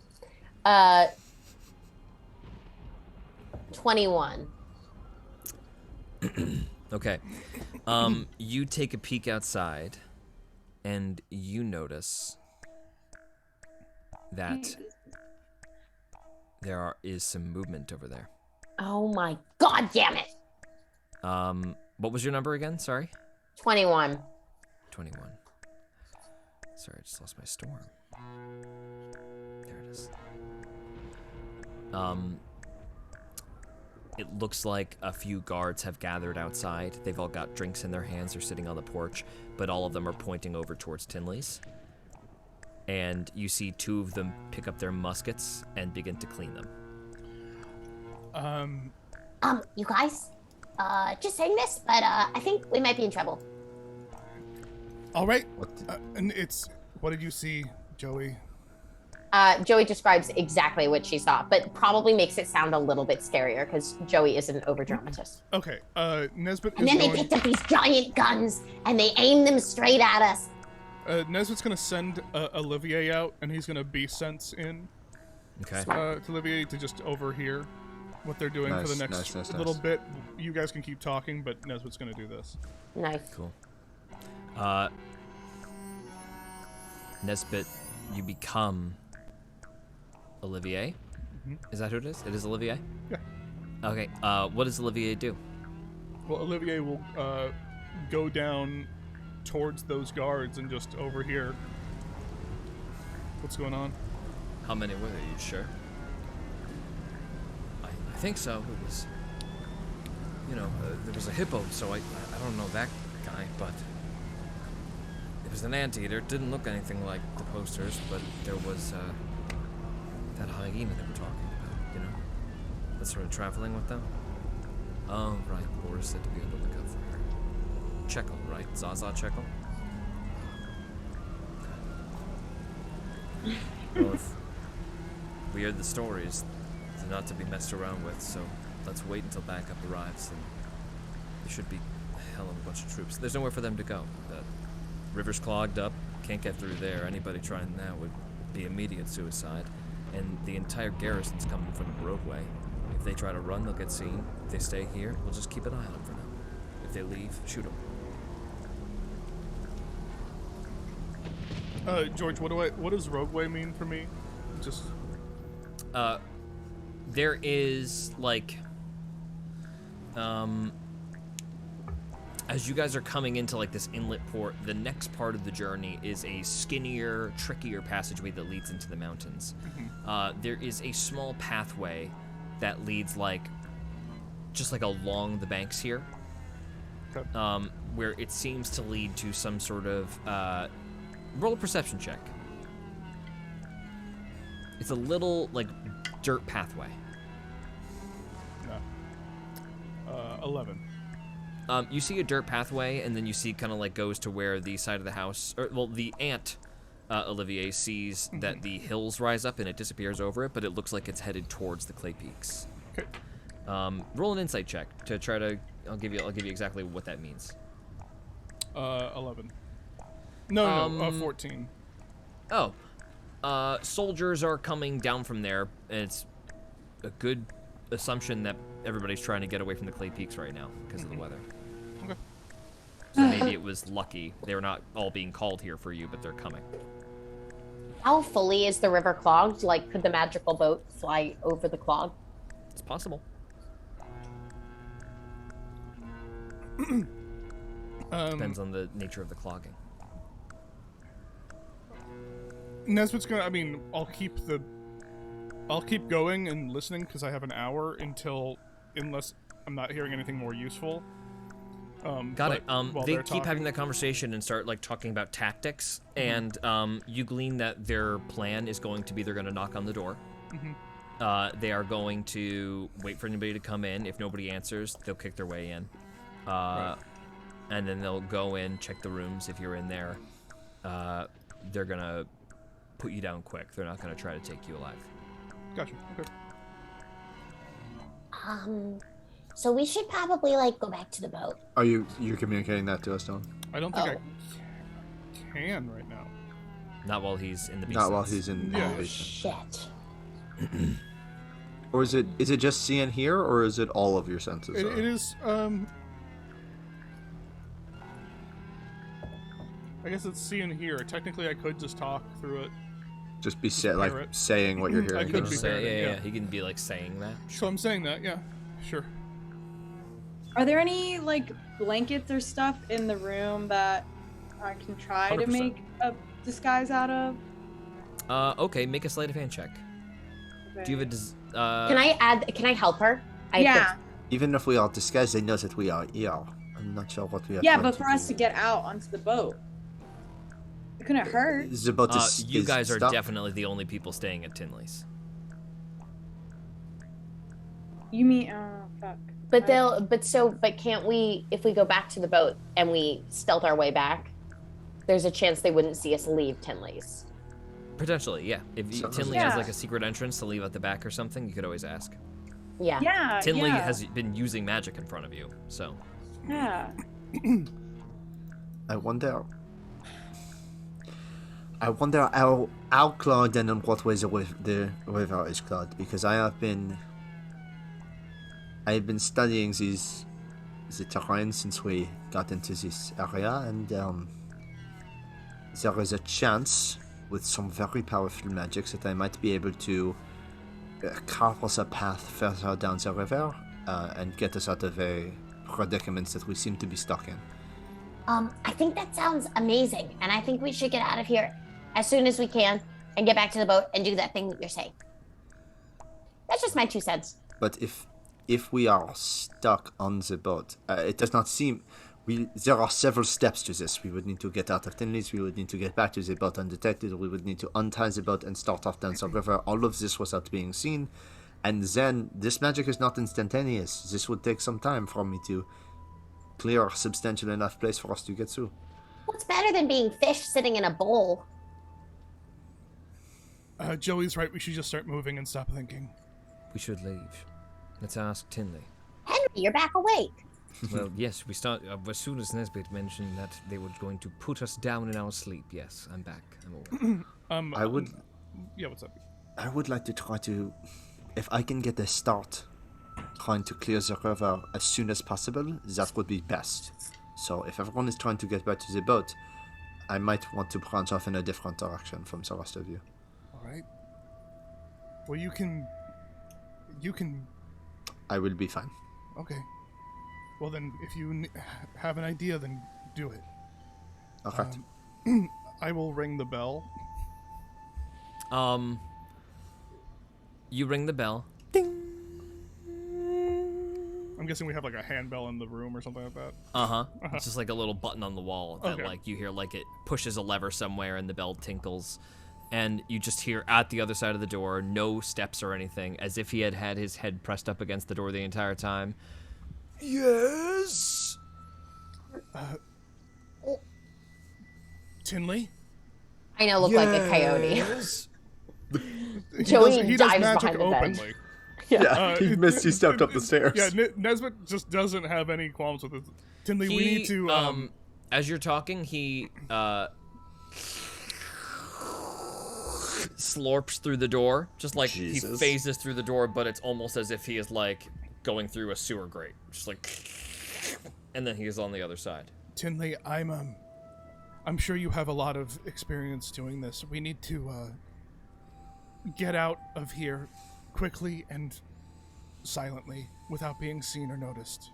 21. Okay. You take a peek outside, and you notice that there is some movement over there. Oh my god damn it. What was your number again? Sorry? 21. 21. Sorry, I just lost my storm. There it is. It looks like a few guards have gathered outside. They've all got drinks in their hands. They're sitting on the porch, but all of them are pointing over towards Tinley's. And you see two of them pick up their muskets and begin to clean them. You guys, just saying this, but I think we might be in trouble. All right. What? And what did you see, Joey? Joey describes exactly what she saw, but probably makes it sound a little bit scarier because Joey is an overdramatist. Okay. Nesbit And is then they going. picked up these giant guns, and they aimed them straight at us. Nesbit's gonna send Olivier out, and he's gonna be sense in Okay. to Olivier to just overhear what they're doing for the Nice, next nice. little bit. You guys can keep talking, but Nesbit's gonna do this. Nice. Cool. Nesbit, you become Olivier? Is that who it is? It is Olivier? Yeah. Okay, what does Olivier do? Well, Olivier will go down towards those guards and just over here. What's going on? How many were there? You sure? I think so. It was, there was a hippo, so I don't know that guy, but it was an anteater. It didn't look anything like the posters, but there was that hyena that we're talking about, that's sort of traveling with them. Oh, right. Boris said to be on the lookout for her. Checkle, right? Zaza Checkle? Well, if we heard the stories, they're not to be messed around with, so let's wait until backup arrives, and there should be a hell of a bunch of troops. There's nowhere for them to go. The river's clogged up, can't get through there. Anybody trying that would be immediate suicide, and the entire garrison's coming from the roadway. If they try to run, they'll get seen. If they stay here, we'll just keep an eye on them for now. If they leave, shoot them. George, what does roadway mean for me? Just There is, as you guys are coming into, this inlet port, the next part of the journey is a skinnier, trickier passageway that leads into the mountains. There is a small pathway that leads, just along the banks here, okay. Where it seems to lead to some sort of, roll a perception check. It's a little, dirt pathway. No. 11. You see a dirt pathway, and then you see kind of goes to where the side of the house, the ant, Olivier, sees that the hills rise up and it disappears over it, but it looks like it's headed towards the clay peaks. Okay. Roll an insight check to try to. I'll give you exactly what that means. 11. No, 14. Oh, soldiers are coming down from there, and it's a good assumption that everybody's trying to get away from the clay peaks right now because of the weather. Okay. So maybe it was lucky they're not all being called here for you, but they're coming. How fully is the river clogged? Could the magical boat fly over the clog? It's possible. Depends on the nature of the clogging. Nesbitt's gonna. I'll keep going and listening because I have an hour unless I'm not hearing anything more useful. Got it. While They they're keep having talking- that conversation and start talking about tactics, and you glean that their plan is going to be they're going to knock on the door. They are going to wait for anybody to come in. If nobody answers, they'll kick their way in, Right. and then they'll go in, check the rooms. If you're in there, they're gonna put you down quick. They're not gonna try to take you alive. Gotcha. Okay. So we should probably go back to the boat. Are you're communicating that to us, Don? I don't think Oh. I can right now. Not while he's in the beast. Not while sense. he's in Yeah. Oh elevation. shit. Or is it just seeing here, or is it all of your senses? It is. I guess it's seeing here. Technically, I could just talk through it. Just be Hear it. saying what you're hearing. I could huh? be Say, fair, yeah, yeah. He can be saying that. So I'm saying that. Yeah. Sure. Are there any blankets or stuff in the room that I can try to 100%. make a disguise out of? Okay, make a sleight of hand check. Okay. Do you have a Can I help her? Yeah, Even if we are disguised, they know that we are ill. I'm not sure what we are. yeah, trying but for us do. to get out onto the boat, it couldn't hurt. The boat is. You is guys are stuck. definitely the only people staying at Tinley's. You mean? Oh fuck. But can't we, if we go back to the boat and we stealth our way back, there's a chance they wouldn't see us leave Tinley's. Potentially, yeah. If So- Tinley Yeah. has a secret entrance to leave at the back or something, you could always ask. Yeah. Yeah. Tinley yeah. has been using magic in front of you, so. Yeah. I wonder how clogged and in what ways the river is clogged, because I have been studying the terrain since we got into this area, and there is a chance with some very powerful magics that I might be able to carve us a path further down the river and get us out of a predicament that we seem to be stuck in. I think that sounds amazing, and I think we should get out of here as soon as we can and get back to the boat and do that thing that you're saying. That's just my 2 cents. But if we are stuck on the boat, it does not seem... There are several steps to this. We would need to get out of Tinley's, we would need to get back to the boat undetected, we would need to untie the boat and start off down the river, all of this without being seen. And then, this magic is not instantaneous. This would take some time for me to clear a substantial enough place for us to get through. What's better than being fish sitting in a bowl? Joey's right. We should just start moving and stop thinking. We should leave. Let's ask Tinley. Henry, you're back awake. Well, yes, we start as soon as Nesbit mentioned that they were going to put us down in our sleep. Yes, I'm back. I'm awake. Yeah, what's up? I would like to try to... If I can get a start trying to clear the river as soon as possible, that would be best. So if everyone is trying to get back to the boat, I might want to branch off in a different direction from the rest of you. All right. Well, you can... I will be fine. Okay. Well, then, if you have an idea, then do it. Okay. I will ring the bell. You ring the bell. I'm guessing we have like a handbell in the room or something like that. It's just like a little button on the wall that Okay. like you hear like it pushes a lever somewhere and the bell tinkles. And you just hear at the other side of the door, no steps or anything, as if he had had his head pressed up against the door the entire time. Yes? Tinley? I now look like a coyote. Yes? Joey He does dives magic behind the bed. openly. Yeah, he stepped up the stairs. Yeah, Nesbit just doesn't have any qualms with it. Tinley, we need to... As you're talking, he slurps through the door, just like Jesus. he phases through the door, but it's almost as if he is like going through a sewer grate, just like, and then he is on the other side. Tinley, I'm sure you have a lot of experience doing this. We need to get out of here quickly and silently without being seen or noticed.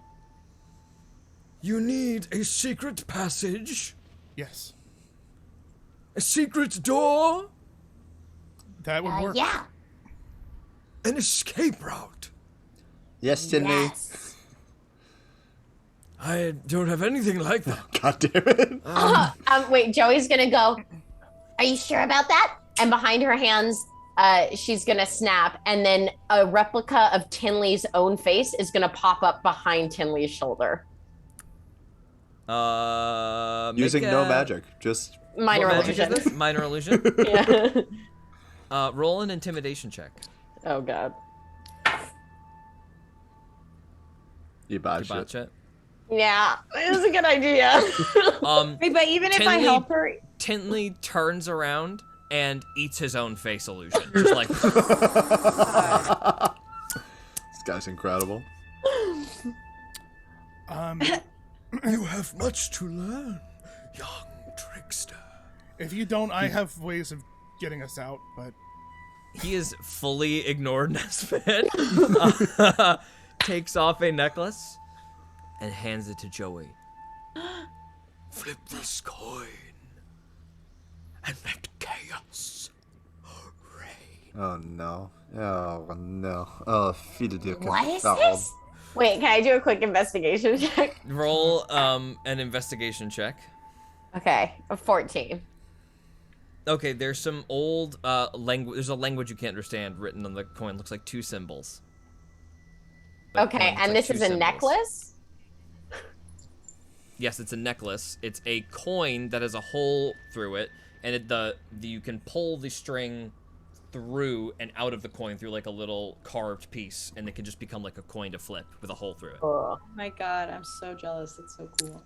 You need a secret passage? Yes, A secret door? that would work. Yeah. An escape route? Yes, Tinley. Yes. I don't have anything like that. God damn it. Wait, Joey's gonna go, Are you sure about that? and behind her hands, she's gonna snap, and then a replica of Tinley's own face is gonna pop up behind Tinley's shoulder. Using make no a- magic, just... Minor What magic is illusion. this? Minor illusion. Yeah. Roll an intimidation check. Oh god. You botched Botch it. it. Yeah, it was a good idea. Wait, but even if I Tinley- help her, Tinley turns around and eats his own face illusion, just like. This guy's incredible. You have much to learn, young trickster. If you don't, I have ways of getting us out, but He is fully ignored Nesbit. Takes off a necklace and hands it to Joey. Flip this coin and let chaos reign. Oh no. Oh no. Oh, Fiddle What is this? Wait, can I do a quick investigation check? Roll an investigation check. Okay, a 14. Okay, there's some old language. There's a language you can't understand written on the coin. Looks like 2 symbols. The Okay, coin looks and like this 2 is a symbols. necklace? Yes, it's a necklace. It's a coin that has a hole through it, and you can pull the string through and out of the coin through like a little carved piece, and it can just become like a coin to flip with a hole through it. Oh. my God, I'm so jealous. That's so cool.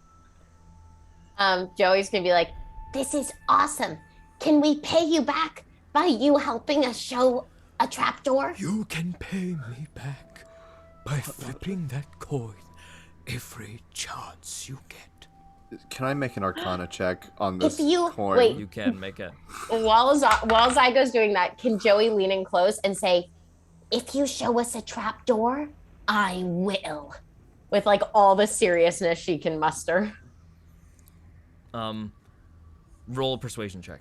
Joey's gonna be like, This is awesome. Can we pay you back by you helping us show a trapdoor? You can pay me back by flipping that coin every chance you get. Can I make an Arcana check on this If you- coin? wait. You can make it. while Zygo's doing that, can Joey lean in close and say, if you show us a trap door, I will. With like all the seriousness she can muster. Roll a persuasion check.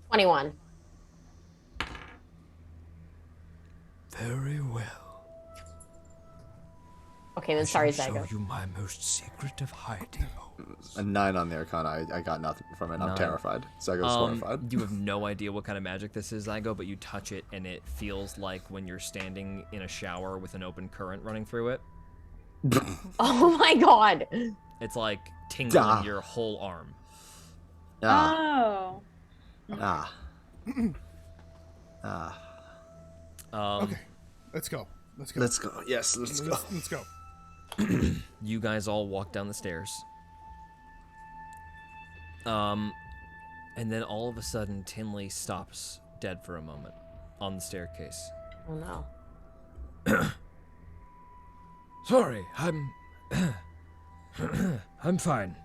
21. Very well. Okay, then I sorry, shall show Zygo. you my most secret of hiding holes. A 9 on the Arcana. I got nothing from it. I'm 9. terrified. Zygo's horrified. You have no idea what kind of magic this is, Zygo, but you touch it and it feels like when you're standing in a shower with an open current running through it. Oh my god. It's like tingling Duh. your whole arm. Ah. Oh. Ah. Ah. Okay, let's go. Let's go. Let's go. Yes, let's go. Let's go. You guys all walk down the stairs. And then all of a sudden, Tinley stops dead for a moment on the staircase. Oh no. Sorry, I'm... I'm fine.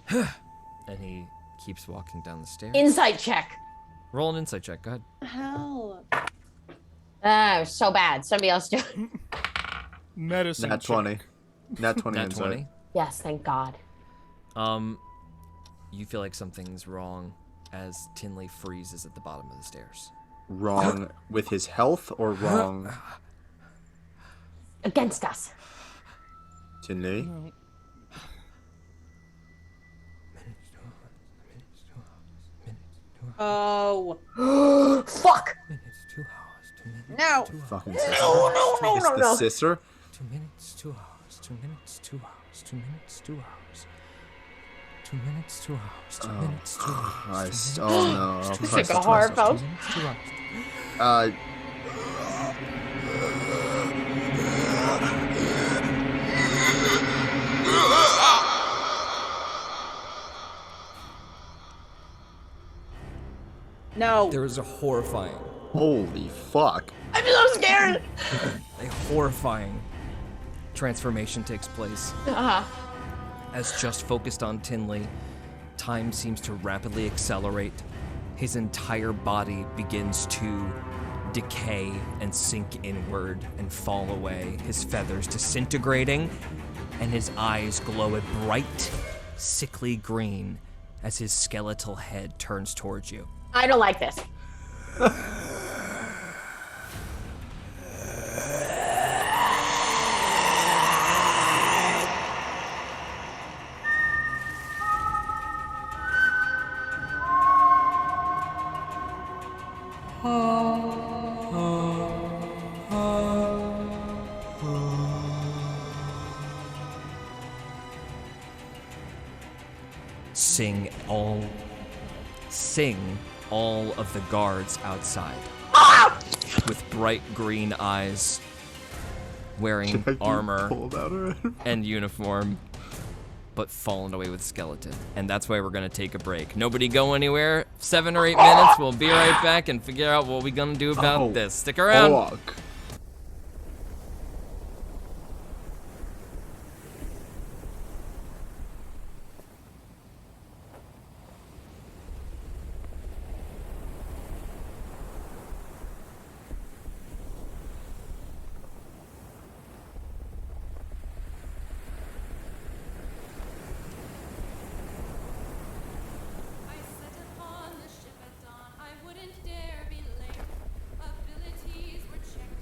And he keeps walking down the stairs. Insight check. Roll an insight check. Go ahead. Hell. Oh, so bad. Somebody else do it. Medicine. Nat 20. Nat 20 Nat insight. 20. Yes, thank God. You feel like something's wrong as Tinley freezes at the bottom of the stairs. Wrong with his health or wrong? Against us. Tinley? Oh. Fuck! Minutes, 2 hours, 2 minutes. No. Fucking No, no, no, It's no, the no. sister? 2 minutes, 2 hours, 2 minutes, 2 hours, 2 minutes, 2 hours. 2 minutes, 2 hours, 2 minutes, 2 hours. Christ. Oh no. Oh, It's Christ. like a horror film. 2 minutes, 2 hours. No. There is a horrifying, Holy fuck. I'm so scared! a horrifying transformation takes place. Uh-huh. As just focused on Tinley, time seems to rapidly accelerate. His entire body begins to decay and sink inward and fall away, his feathers disintegrating, and his eyes glow a bright, sickly green as his skeletal head turns towards you. I don't like this. Sing all of the guards outside with bright green eyes, wearing armor Pulled out her. and uniform, but fallen away with skeleton. And that's why we're gonna take a break. Nobody go anywhere. 7 or 8 minutes. We'll be right back and figure out what we're gonna do about Oh, this. Stick around. Fuck. I set upon the ship at dawn. I wouldn't dare be late. Abilities were checked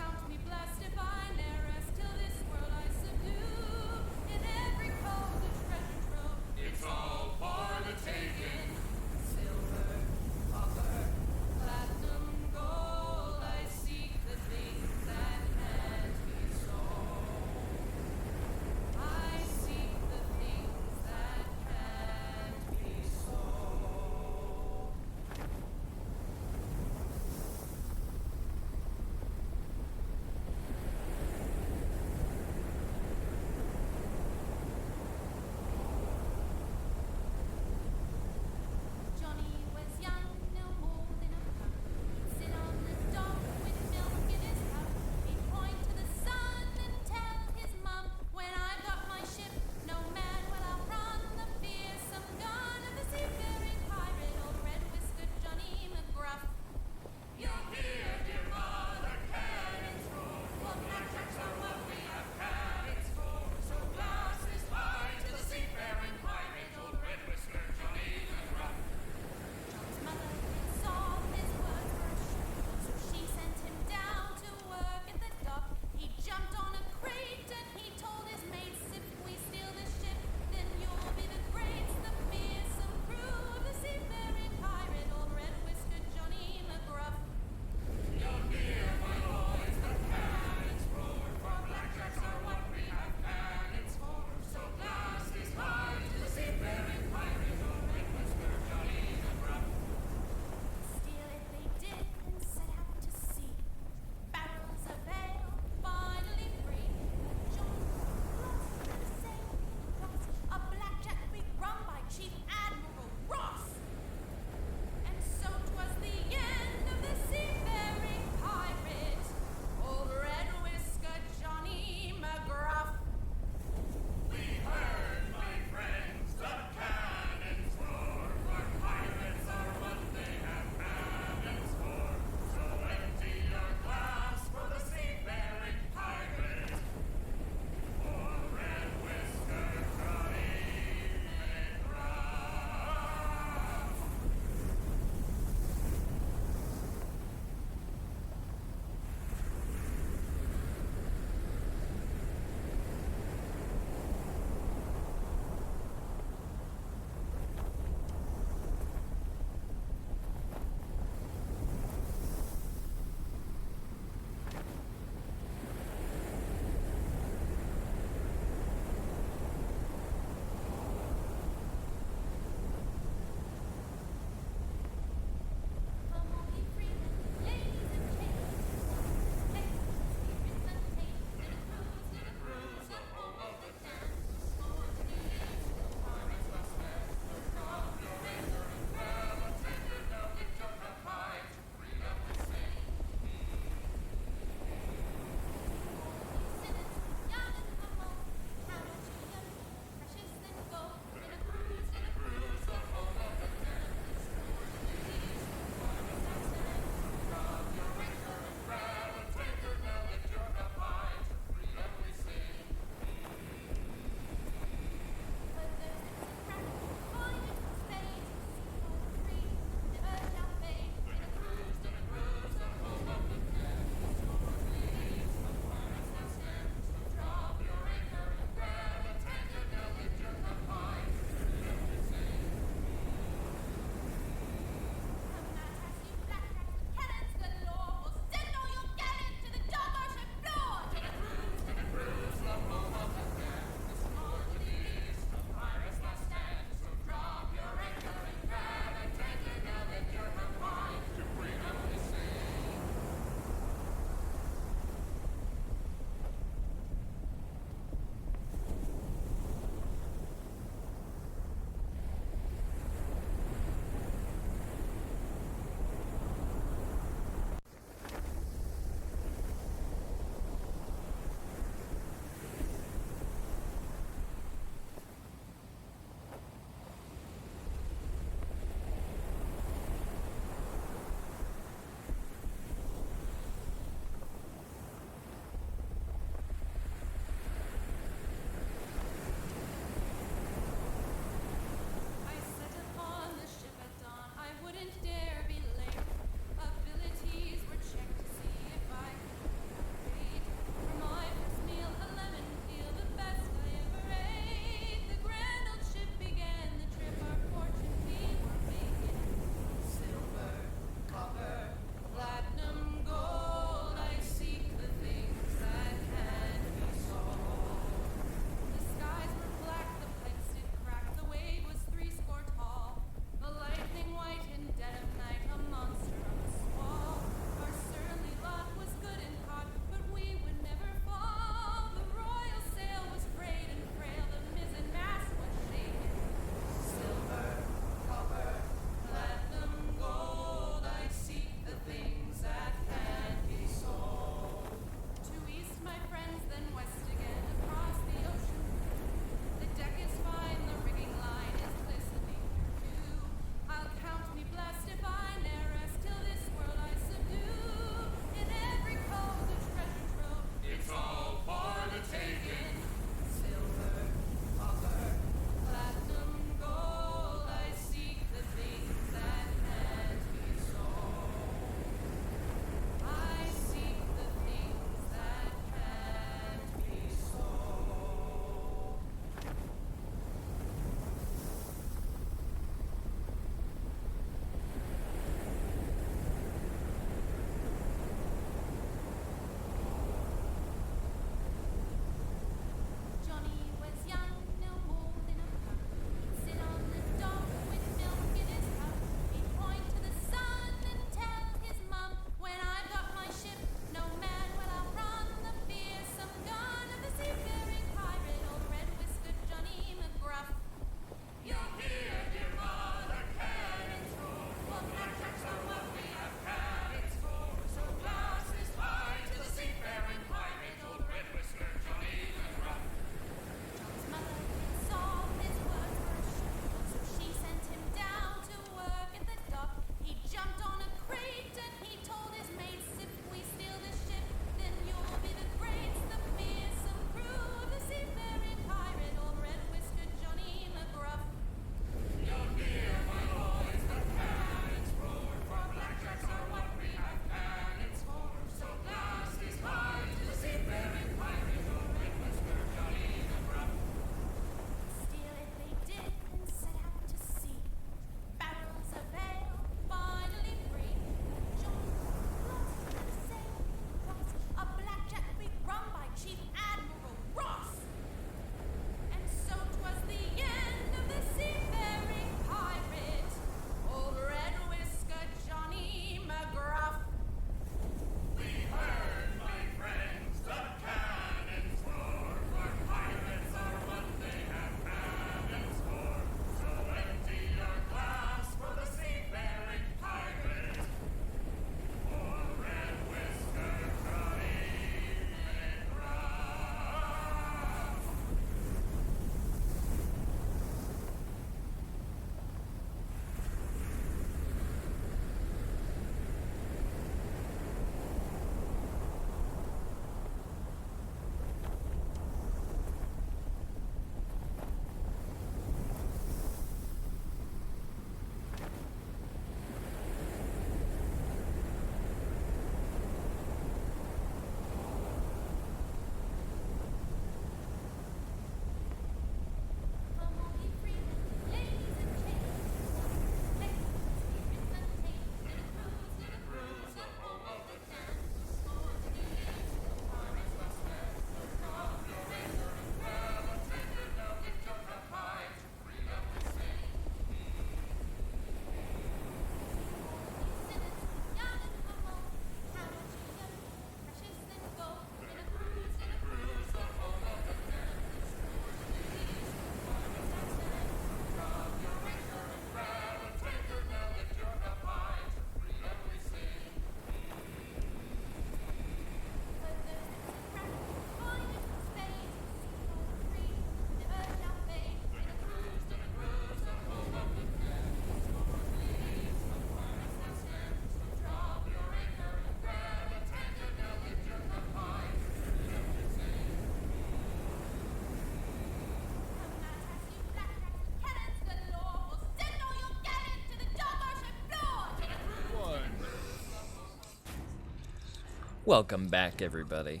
Welcome back, everybody.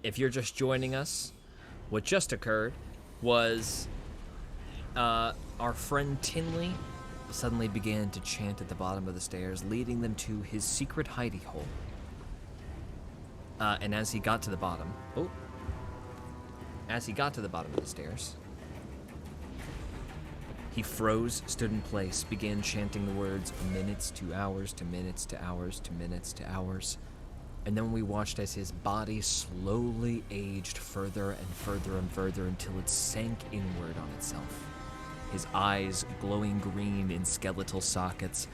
If you're just joining us, what just occurred was our friend Tinley suddenly began to chant at the bottom of the stairs, leading them to his secret hidey hole. And as he got to the bottom, of the stairs, he froze, stood in place, began chanting the words minutes to hours to minutes to hours to minutes to hours. And then we watched as his body slowly aged further and further and further until it sank inward on itself. His eyes glowing green in skeletal sockets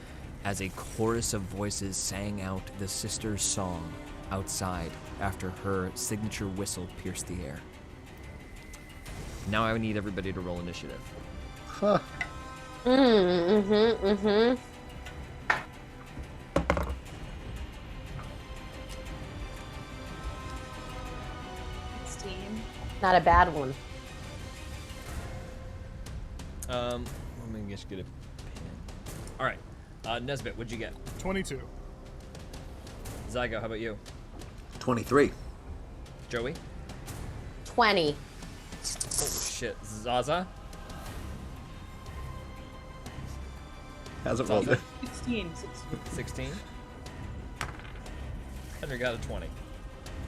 as a chorus of voices sang out the sister's song outside after her signature whistle pierced the air. Now I need everybody to roll initiative. Huh. Mm-hmm. 16. Not a bad one. Let me just get a pen. All right, Nesbit, what'd you get? 22. Zygo, how about you? 23. Joey? 20. Oh shit, Zaza? Hasn't rolled it. 16. 16? Henry got a 20.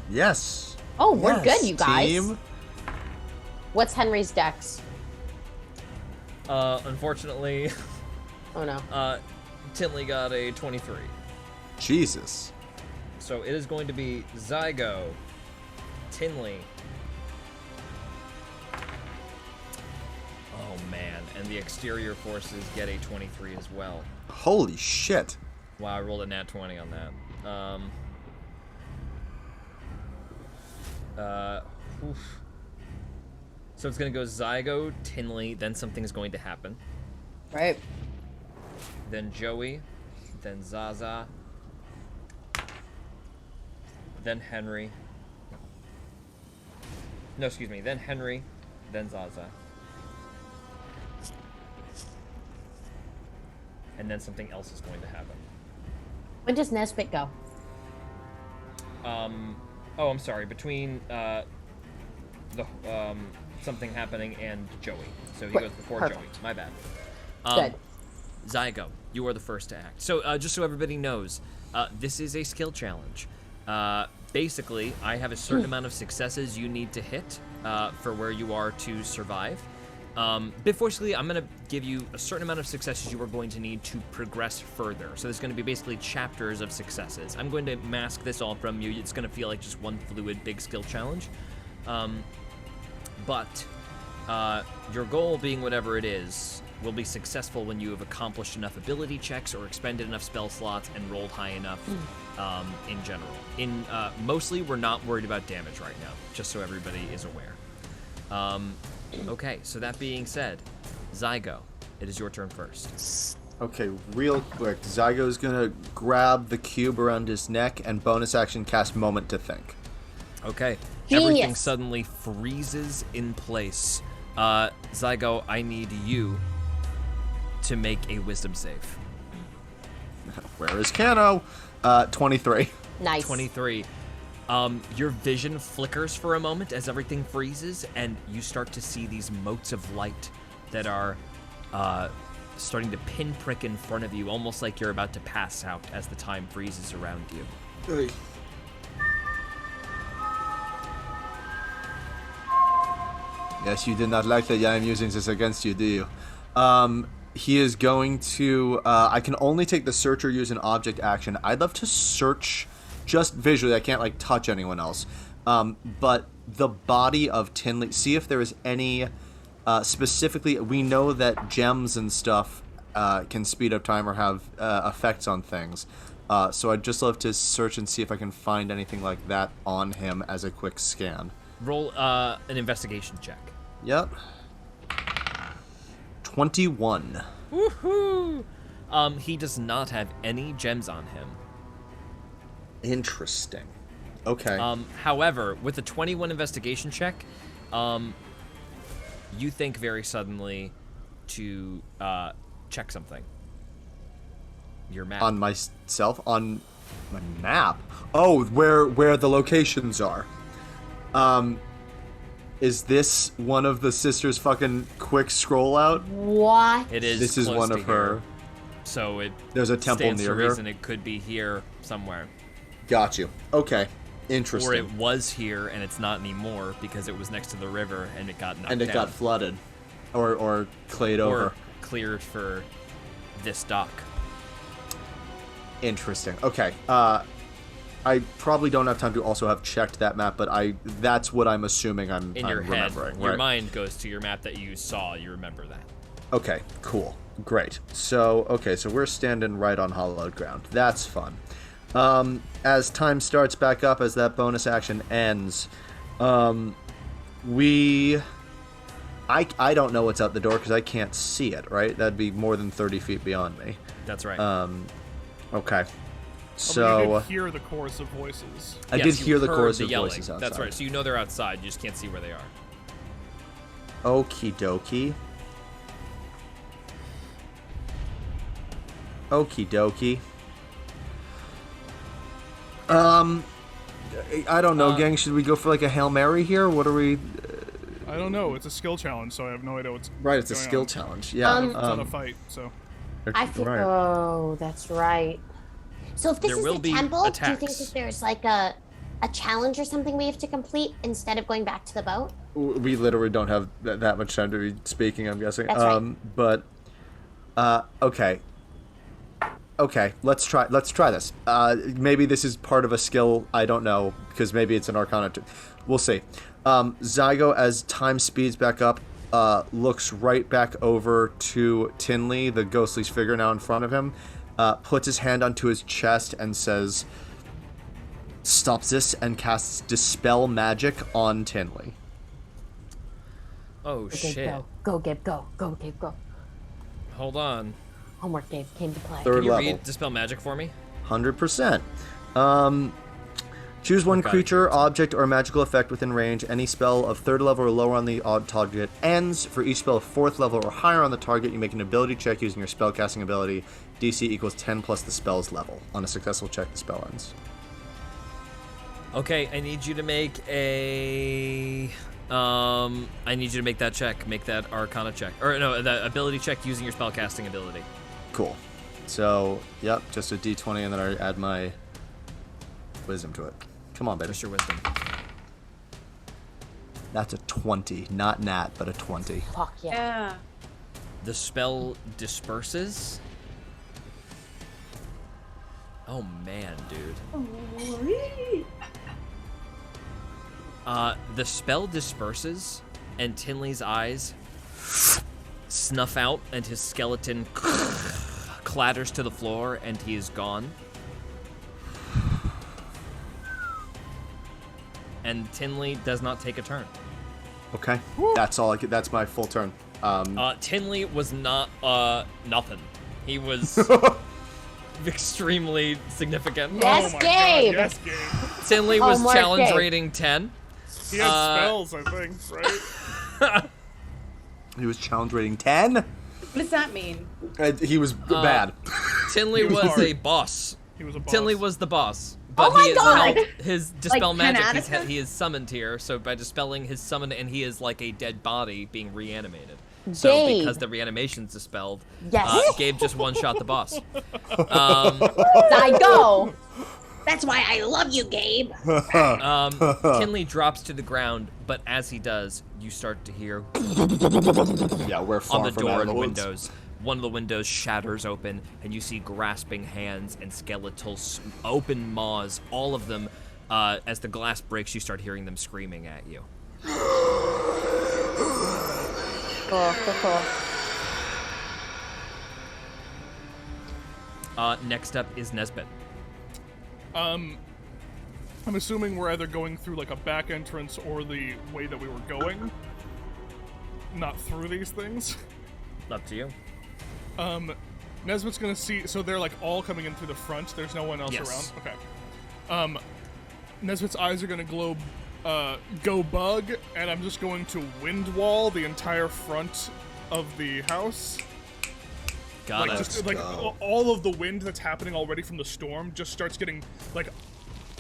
Yes. Oh, we're Yes, good, you guys. Team. What's Henry's dex? Unfortunately, Oh no. Tinley got a 23. Jesus. So it is going to be Zygo, Tinley. Oh man, and the exterior forces get a 23 as well. Holy shit. Wow, I rolled a nat 20 on that. Oof. So it's gonna go Zygo, Tinley, then something's going to happen. Right. Then Joey, then Zaza, then Henry. No, excuse me, then Henry, then Zaza. And then something else is going to happen. When does Nesbit go? Oh, I'm sorry, between, something happening and Joey. So he goes before Perfect. Joey. My bad. Good. Zygo, you are the first to act. So, just so everybody knows, this is a skill challenge. Basically, I have a certain amount of successes you need to hit for where you are to survive. Basically, I'm going to give you a certain amount of successes you are going to need to progress further. So there's going to be basically chapters of successes. I'm going to mask this all from you. It's going to feel like just one fluid big skill challenge. But your goal, being whatever it is, will be successful when you have accomplished enough ability checks or expended enough spell slots and rolled high enough in general. Mostly, we're not worried about damage right now, just so everybody is aware. Okay, so that being said, Zygo, it is your turn first. Okay, real quick. Zygo's gonna grab the cube around his neck and bonus action cast Moment to Think. Okay, Genius. everything suddenly freezes in place. Zygo, I need you to make a wisdom save. Where is Cano? 23. Nice. 23. Your vision flickers for a moment as everything freezes, and you start to see these motes of light that are starting to pinprick in front of you, almost like you're about to pass out as the time freezes around you. Yes, you did not like that I am using this against you, do you? He is going to... I can only take the search or use an object action. I'd love to search just visually. I can't, like, touch anyone else. But the body of Tinley... See if there is any... specifically, we know that gems and stuff can speed up time or have effects on things. So I'd just love to search and see if I can find anything like that on him as a quick scan. Roll an investigation check. Yep. 21. Woohoo! He does not have any gems on him. Interesting. Okay. However, with a 21 investigation check, you think very suddenly to check something. Your map. On myself? On A map? Oh, where the locations are. Is this one of the sisters' fucking quick scroll out? What? It is. This is close one to of her. here, so it. There's a temple stands near to her. reason it could be here somewhere. Got you. Okay. Or Interesting. it was here and it's not anymore because it was next to the river and it got knocked And it down. got flooded. Or clayed over. Or cleared for this dock. Interesting. Okay. I probably don't have time to also have checked that map, but that's what I'm assuming I'm Your head, remembering. your right? mind goes to your map that you saw. You remember that. Okay, cool. Great. So we're standing right on hollowed ground. That's fun. As time starts back up, as that bonus action ends, I don't know what's out the door because I can't see it, right? That'd be more than 30 feet beyond me. That's right. Okay. But So you did hear the chorus of voices. I Yes, did you hear the heard chorus the of yelling. voices outside. That's right. So you know they're outside. You just can't see where they are. Okie dokie. Okie dokie. I don't know, gang. Should we go for like a Hail Mary here? What are we? I don't know. It's a skill challenge, so I have no idea what's Right, it's a going skill on. challenge. Yeah. It's not a fight, so. I feel. right. Oh, that's right. So if this There is will the be temple, do you think attacks. that there's like a challenge or something we have to complete instead of going back to the boat? We literally don't have that much time to be speaking, I'm guessing. That's right. But okay. Okay, let's try this. Maybe this is part of a skill, I don't know, because maybe it's an Arcana. We'll see. Zygo, as time speeds back up, looks right back over to Tinley, the ghostly figure now in front of him, puts his hand onto his chest and says, stops this, and casts Dispel Magic on Tinley. Oh, Okay, shit. go, Gabe, go, Gabe, go. Hold on. Homework, Gabe, came to play. Third Can you level. read Dispel Magic for me? 100%. Choose one Forgot creature, it. object, or magical effect within range. Any spell of 3rd level or lower on the target ends. For each spell of 4th level or higher on the target, you make an ability check using your spellcasting ability. DC equals 10 plus the spell's level. On a successful check, the spell ends. Okay, I need you to make a... I need you to make that check. Make that Arcana check. Or, no, the ability check using your spellcasting ability. Cool. So, yep, just a d20, and then I add my wisdom to it. Come on, baby. Just your wisdom. That's a 20. Not nat, but a 20. Fuck yeah. Yeah. The spell disperses. Oh, man, dude. The spell disperses, and Tinley's eyes snuff out, and his skeleton clatters to the floor, and he is gone. And Tinley does not take a turn. Okay. That's all I could. That's my full turn. Tinley was not, nothing. He was extremely significant. Yes, Oh my Gabe. God, yes, Gabe. Tinley was Homework, challenge Gabe. rating 10. He had spells, I think, right? He was challenge rating 10. What does that mean? He was bad. Tinley was was hard. a boss. He was a boss. Tinley was the boss. But Oh my he is God! held his dispel Like magic. Canatica? He is summoned here, so by dispelling his summon, and he is like a dead body being reanimated. So Gabe. because the reanimation's dispelled, Yes. Gabe just one-shot the boss. I go. That's why I love you, Gabe. Tinley drops to the ground, but as he does, you start to hear Yeah, we're far on the from door out of and the woods. windows. One of the windows shatters open, and you see grasping hands and skeletal open maws, all of them. As the glass breaks, you start hearing them screaming at you. Cool. Next up is Nesbit. I'm assuming we're either going through like a back entrance or the way that we were going. Not through these things. Up to you. Nesbitt's gonna see, so they're like all coming in through the front. There's no one else Yes. around. Okay. Nesbitt's eyes are gonna go bug, and I'm just going to wind wall the entire front of the house. Got it. Just like all of the wind that's happening already from the storm just starts getting like,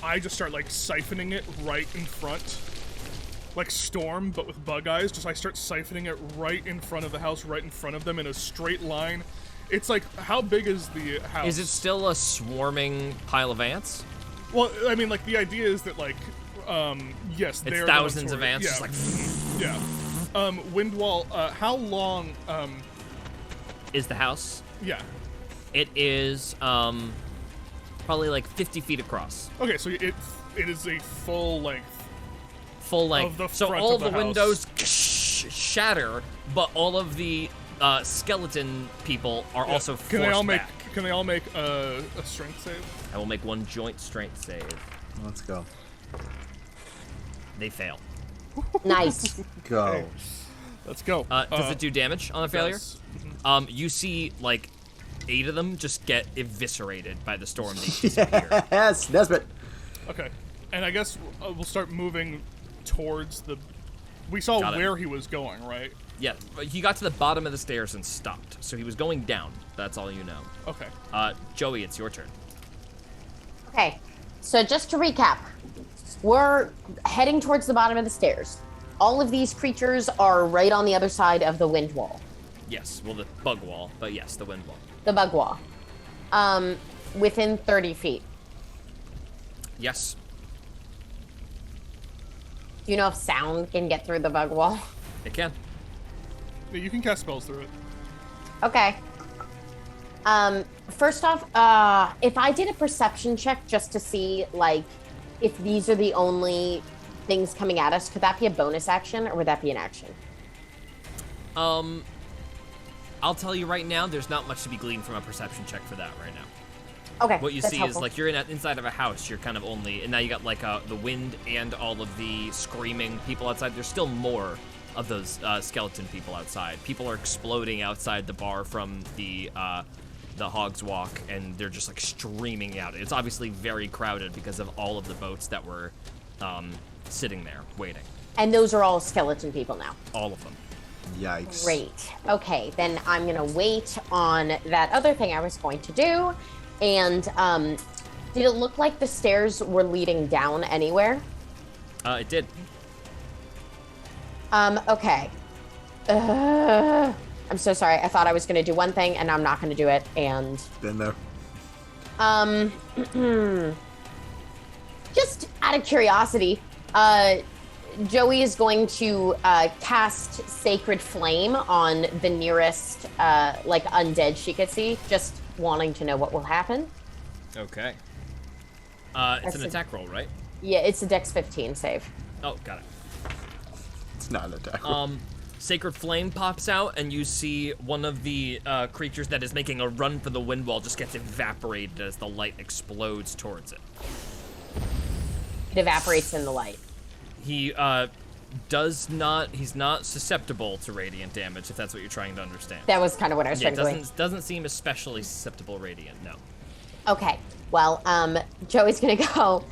I just start like siphoning it right in front, like Storm but with bug eyes. Just I start siphoning it right in front of the house, right in front of them in a straight line. It's like, how big is the house? Is it still a swarming pile of ants? Well, I mean, like the idea is that like, yes, It's they're thousands of going ants. toward- Just like yeah. Windwall. How long? is the house? Yeah. It is probably like 50 feet across. Okay, so it is a full length. Full length. Of the So front all of the the house. windows shatter, but all of the skeleton people are also forced Can they all make? back. Can they all make a strength save? I will make one joint strength save. Let's go. They fail. Nice. Go. Let's go. Does it do damage on a failure? Yes. You see like 8 of them just get eviscerated by the storm. They disappear. Yes, Nesbit. Okay, and I guess we'll start moving towards the. We saw Got it. where he was going, right? Yeah, but he got to the bottom of the stairs and stopped. So he was going down. That's all you know. Okay. Joey, it's your turn. Okay, so just to recap, we're heading towards the bottom of the stairs. All of these creatures are right on the other side of the wind wall, Yes, well, the bug wall, but yes, the wind wall. the bug wall, within 30 feet. Yes. Do you know if sound can get through the bug wall? It can. Yeah, you can cast spells through it. Okay. First off, if I did a perception check just to see, like, if these are the only things coming at us, could that be a bonus action or would that be an action? I'll tell you right now, there's not much to be gleaned from a perception check for that right now. Okay. What you that's see helpful. is like you're inside of a house. You're kind of only, and now you got like the wind and all of the screaming people outside. There's still more of those skeleton people outside. People are exploding outside the bar from the Hog's Walk, and they're just like streaming out. It's obviously very crowded because of all of the boats that were sitting there waiting. And those are all skeleton people now. All of them. Yikes. Great. Okay, then I'm gonna wait on that other thing I was going to do. And did it look like the stairs were leading down anywhere? It did. Okay. I'm so sorry. I thought I was gonna do one thing and I'm not gonna do it. And Been there. just out of curiosity, Joey is going to cast Sacred Flame on the nearest, like, undead she could see, just wanting to know what will happen. Okay. It's That's an attack roll, right? Yeah, it's a Dex 15 save. Oh, got it. It's not an attack. Sacred Flame pops out, and you see one of the creatures that is making a run for the wind wall just gets evaporated as the light explodes towards it. It evaporates in the light. He he's not susceptible to radiant damage, if that's what you're trying to understand. That was kind of what I was Yeah, trying to doesn't seem especially susceptible radiant, no. Okay, well, Joey's gonna go,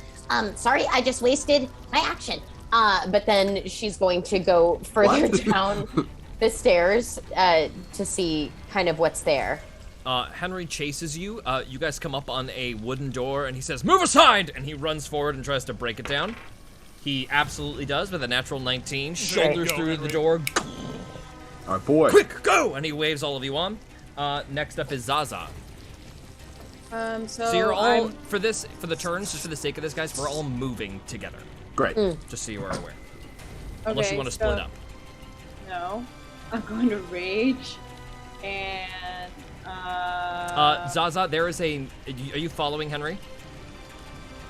sorry, I just wasted my action. But then she's going to go further down the stairs to see kind of what's there. Henry chases you. You guys come up on a wooden door, and he says, "Move aside!" And he runs forward and tries to break it down. He absolutely does with a natural 19. Shoulders Go, through Henry. the door. Our boy. Quick, go! And he waves all of you on. Next up is Zaza. So So you're all, I'm, for the turns, just for the sake of this, guys, we're all moving together. Great. Just so you are aware. okay, Unless you want to split up. No, I'm going to rage, and Zaza, there is a. Are you following Henry?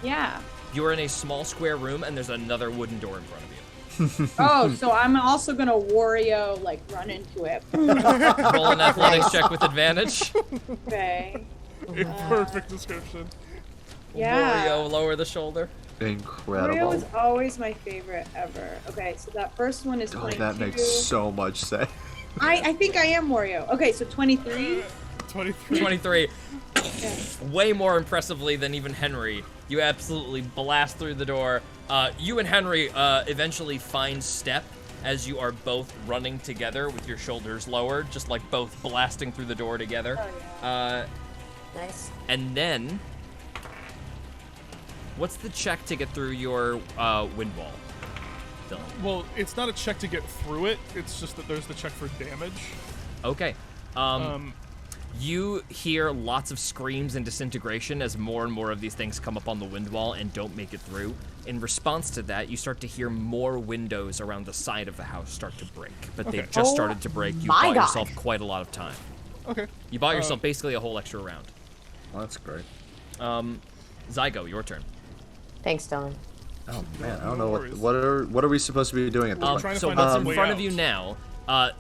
yeah. You are in a small square room, and there's another wooden door in front of you. Oh, so I'm also gonna Wario like run into it. Roll an athletics check with advantage. Okay. A perfect description. Yeah. Wario, lower the shoulder. Incredible. Wario is always my favorite ever. Okay, so that first one is Oh, 22. that makes so much sense. I think I am Wario. Okay, so 23. 23. 23. Yeah. Way more impressively than even Henry. You absolutely blast through the door. You and Henry eventually find step as you are both running together with your shoulders lowered, just like both blasting through the door together. Nice. And then, what's the check to get through your wind wall, Dylan? Well, it's not a check to get through it. It's just that there's the check for damage. Okay. You hear lots of screams and disintegration as more and more of these things come up on the wind wall and don't make it through. In response to that, you start to hear more windows around the side of the house start to break. But they've just started to break. You bought yourself quite a lot of time. Okay. You bought yourself basically a whole extra round. Well, that's great. Zygo, your turn. Thanks, Dylan. Oh man, I don't know what are we supposed to be doing at this point? trying to So find what's a in way front out. of you now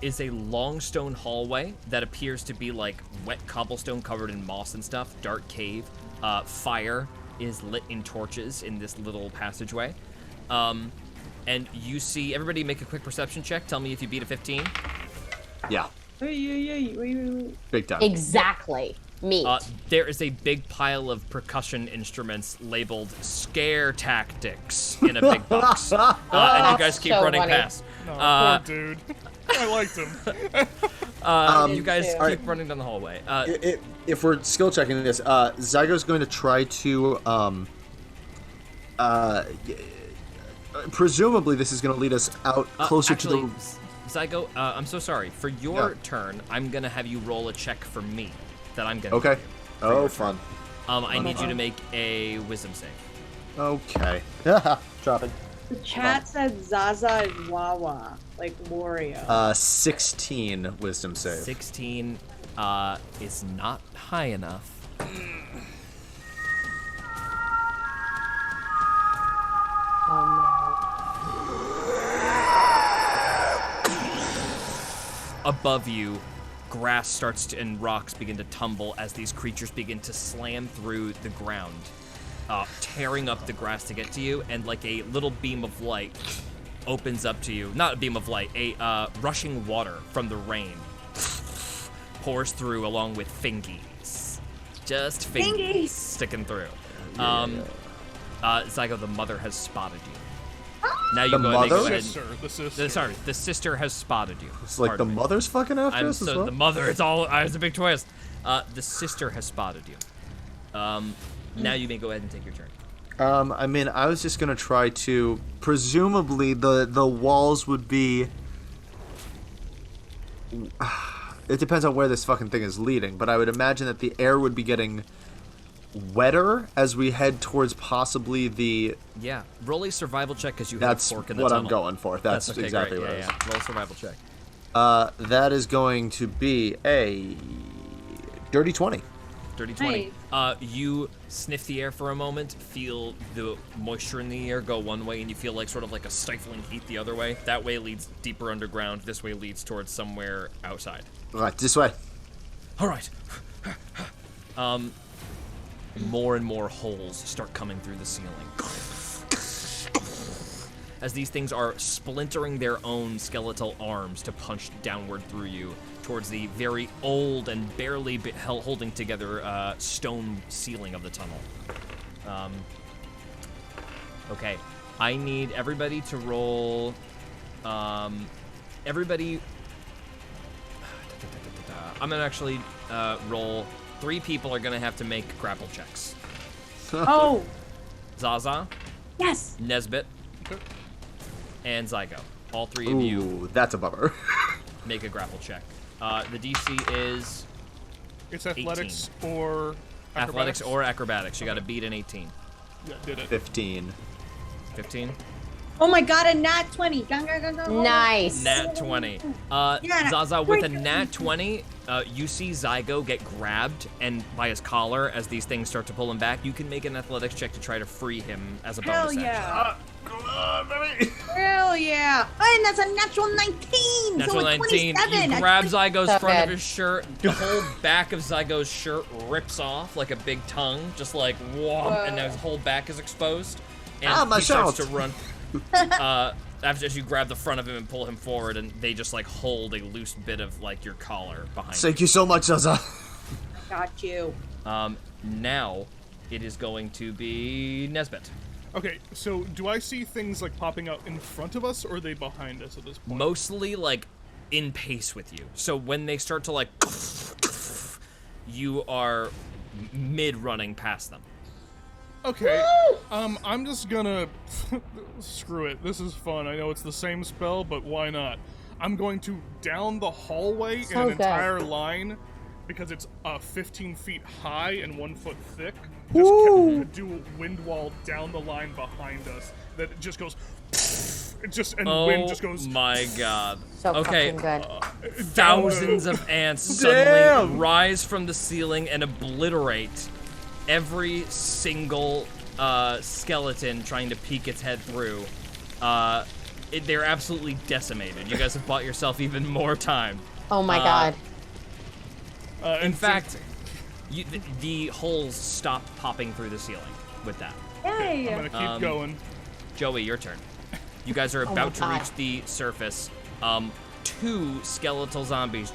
is a long stone hallway that appears to be like wet cobblestone covered in moss and stuff. Dark cave. Fire is lit in torches in this little passageway. And you see everybody make a quick perception check. Tell me if you beat a 15. Yeah, Wait. big time. Exactly. Meat. There is a big pile of percussion instruments labeled scare tactics in a big box. And you guys keep so running funny. past. No, poor dude. I liked him. You guys too. keep running down the hallway. If we're skill checking this, Zygo's going to try to presumably this is going to lead us out closer actually, to the. Zygo, I'm so sorry. For your turn, I'm gonna have you roll a check for me that I'm gonna. Okay. give you for your Oh, turn. fun. I need you to make a wisdom save. Okay. Drop it. The chat said Zaza is Wawa, like Wario. 16 wisdom save. 16 is not high enough. Above you, grass starts to, and rocks begin to tumble as these creatures begin to slam through the ground, tearing up the grass to get to you, and like a little beam of light opens up to you. Not a beam of light, a rushing water from the rain pours through along with fingies. Just fingies sticking through. Zygo, the mother has spotted you. Now you The go ahead and mother? go ahead. The sister. Sorry, the sister has spotted you. It's like the Pardon me. mother's fucking after us as So well? the mother, it's a big twist. The sister has spotted you. Now you may go ahead and take your turn. I mean, I was just gonna try to. Presumably, the walls would be. It depends on where this fucking thing is leading, but I would imagine that the air would be getting wetter as we head towards possibly the. Yeah, roll a survival check because you That's have a fork in the what tunnel. I'm going for. That's okay, exactly great. what it is. Yeah. Roll a survival check. That is going to be a dirty 20. Dirty 20. You sniff the air for a moment, feel the moisture in the air go one way, and you feel like sort of like a stifling heat the other way. That way leads deeper underground. This way leads towards somewhere outside. Right, this way. All right. More and more holes start coming through the ceiling. As these things are splintering their own skeletal arms to punch downward through you towards the very old and barely holding together stone ceiling of the tunnel. Okay, I need everybody to roll. Everybody. I'm gonna actually roll. 3 people are gonna have to make grapple checks. Oh, Zaza, yes. Nesbit, and Zygo. All 3 of you Ooh, that's a bummer. make a grapple check. The DC is It's athletics or acrobatics. athletics or acrobatics. You got to beat an 18. Yeah, did it. 15. 15? Oh my god, a nat 20. Go. Nice. Nat 20. Yeah, Zaza, with a great. nat 20, you see Zygo get grabbed and by his collar as these things start to pull him back. You can make an athletics check to try to free him as a Hell bonus yeah. action. Hell yeah. And that's a natural 19. Natural so 19. 27. You grab Zygo's So front of good. his shirt. The whole back of Zygo's shirt rips off like a big tongue, just like whoa, and now his whole back is exposed. And my he starts to shirt. run. As you grab the front of him and pull him forward, and they just like hold a loose bit of like your collar behind. Thank you so much, Zaza. Got you. Now it is going to be Nesbit. Okay, so do I see things like popping out in front of us, or are they behind us at this point? Mostly like in pace with you. So when they start to like, you are mid-running past them. Okay, I'm just gonna screw it. This is fun. I know it's the same spell, but why not? I'm going to down the hallway in an good. entire line because it's 15 feet high and 1 foot thick. Just do a wind wall down the line behind us that just goes. Wind just goes. Oh my god. So Okay. fucking good. Thousands of ants suddenly rise from the ceiling and obliterate every single skeleton trying to peek its head through. They're absolutely decimated. You guys have bought yourself even more time. Oh my god. In fact, the holes stop popping through the ceiling with that. Yay! I'm gonna keep going. Joey, your turn. You guys are my about to God. reach the surface. 2 skeletal zombies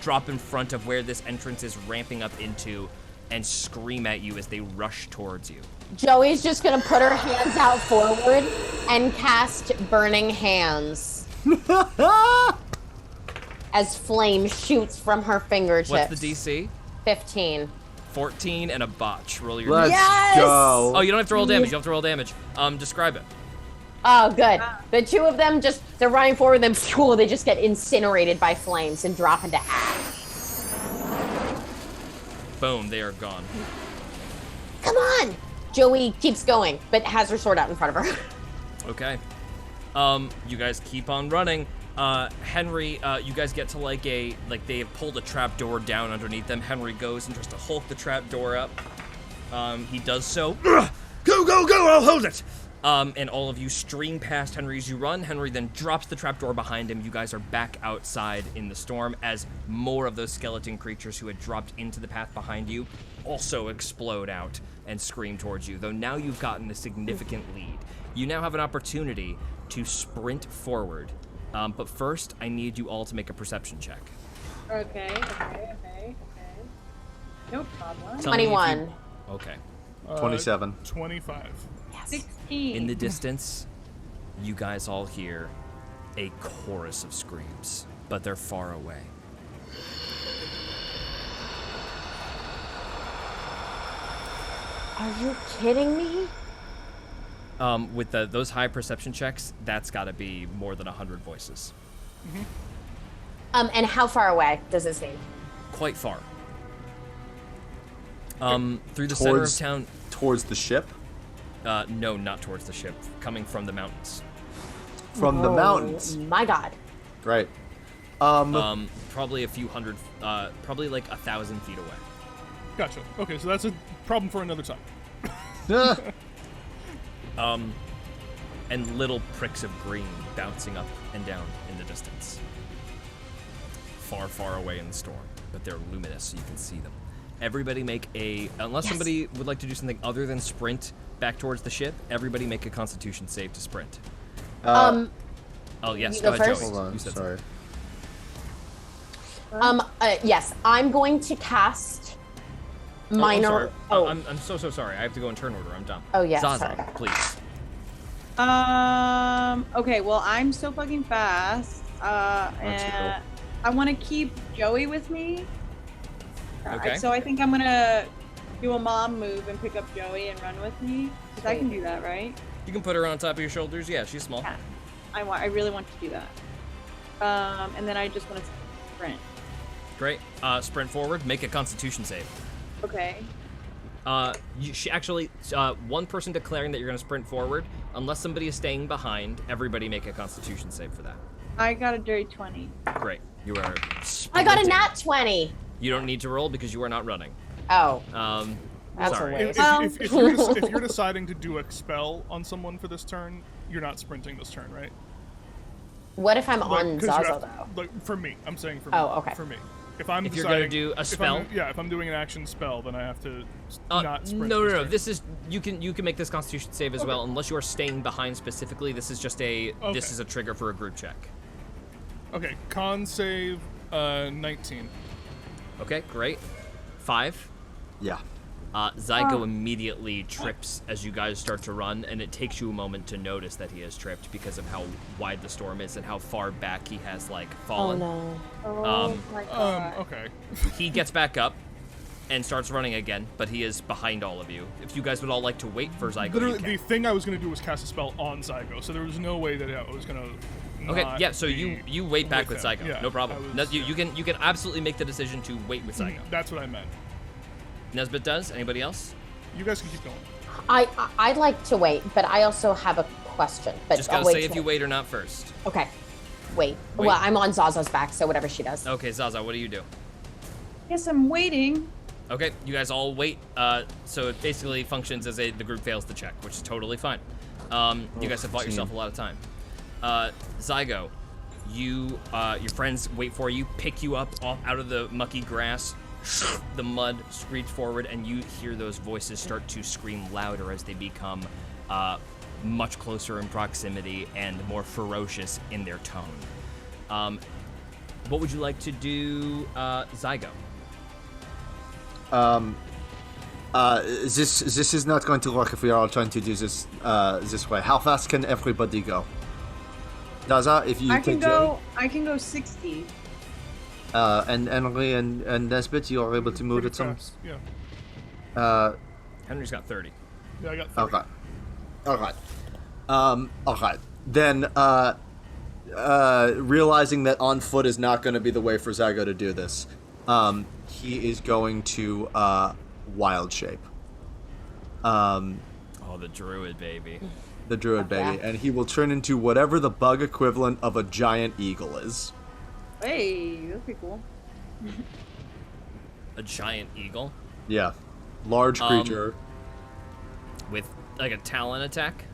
drop in front of where this entrance is ramping up into and scream at you as they rush towards you. Joey's just gonna put her hands out forward and cast Burning Hands. As flame shoots from her fingertips. What's the DC? 15. 14 and a botch. Roll your Let's Yes! go. Oh, you don't have to roll damage. You don't have to roll damage. Describe it. Oh, good. The 2 of them they're running forward, then they just get incinerated by flames and drop into ash. Boom, they are gone. Come on! Joey keeps going, but has her sword out in front of her. Okay. You guys keep on running. Henry, you guys get to they have pulled a trap door down underneath them. Henry goes and tries to hulk the trap door up. He does so. Go, go, go, I'll hold it! And all of you stream past Henry as you run. Henry then drops the trapdoor behind him. You guys are back outside in the storm as more of those skeleton creatures who had dropped into the path behind you also explode out and scream towards you, though now you've gotten a significant lead. You now have an opportunity to sprint forward. But first, I need you all to make a perception check. Okay. No problem. Tell me if you- 21. Okay. 27. 25. 16. In the distance, you guys all hear a chorus of screams, but they're far away. Are you kidding me? With those high perception checks, that's got to be more than 100 voices. And how far away does it seem? Quite far. Through the center of Towards- town. Towards the ship? No, not towards the ship. Coming from the mountains. From the mountains. My god. Right. Probably a few hundred, probably like 1,000 feet away. Gotcha. Okay, so that's a problem for another time. And little pricks of green bouncing up and down in the distance. Far, far away in the storm, but they're luminous so you can see them. Everybody make unless somebody would like to do something other than sprint back towards the ship, everybody make a constitution save to sprint. Oh, yes, You go go ahead, first? Joey. Hold on, You said sorry. Yes, I'm going to cast something. minor. Oh, I'm so sorry. I have to go in turn order. I'm dumb. Oh, yeah, Zaza, sorry. please. Okay, well, I'm so fucking fast. And I want to keep Joey with me. Okay. So I think I'm gonna do a mom move and pick up Joey and run with me. 'Cause I can do that, right? You can put her on top of your shoulders. Yeah, she's small. Yeah. I really want to do that. And then I just want to sprint. Great. Sprint forward. Make a constitution save. Okay. One person declaring that you're going to sprint forward. Unless somebody is staying behind, everybody make a constitution save for that. I got a dirty 20. Great. You are I got a sprinting. nat 20. You don't need to roll because you are not running. Oh, that's Sorry. a waste. If you're deciding to do a spell on someone for this turn, you're not sprinting this turn, right? What if I'm on 'Cause you Zaza have- though? Like, for me, I'm saying for me. Oh, okay. For me. If I'm If you're deciding, gonna do a if spell? if I'm doing an action spell, then I have to not sprint. No. this turn. This is you can make this constitution save as well. Unless you are staying behind specifically, this is just this is a trigger for a group check. Okay, con save 19. Okay, great. 5. Yeah. Zygo immediately trips as you guys start to run, and it takes you a moment to notice that he has tripped because of how wide the storm is and how far back he has, like, fallen. Oh no. Oh my god. Okay. He gets back up and starts running again, but he is behind all of you. If you guys would all like to wait for Zygo, Literally, you can. the thing I was gonna do was cast a spell on Zygo, so there was no way that I was gonna. Okay, not yeah, so be you wait back with him. Zygo. Yeah, No problem. I was- No, you can absolutely make the decision to wait with Zygo. That's what I meant. Nesbit does. Anybody else? You guys can keep going. I'd like to wait, but I also have a question. But Just I'll gotta wait say if till- you wait or not first. Okay. Wait. Wait. Well, I'm on Zaza's back, so whatever she does. Okay, Zaza, what do you do? Guess I'm waiting. Okay, you guys all wait. So it basically functions as the group fails the check, which is totally fine. You guys have bought yourself a lot of time. Zygo, your friends wait for you, pick you up out of the mucky grass, the mud, screech forward, and you hear those voices start to scream louder as they become much closer in proximity and more ferocious in their tone. What would you like to do, Zygo? This is not going to work if we are all trying to do this this way. How fast can everybody go? Daza, if you I can take Joey, go 60. and Henry and Nesbit, you are able to move Pretty at some. fast, Yeah. Henry's got 30. Yeah, I got 30. Okay. Alright. Then, realizing that on foot is not going to be the way for Zygo to do this, he is going to, wild shape. Oh, the druid baby. The druid baby. Yeah. And he will turn into whatever the bug equivalent of a giant eagle is. Hey, that'd be cool. A giant eagle Yeah. Large creature. with like a talon attack.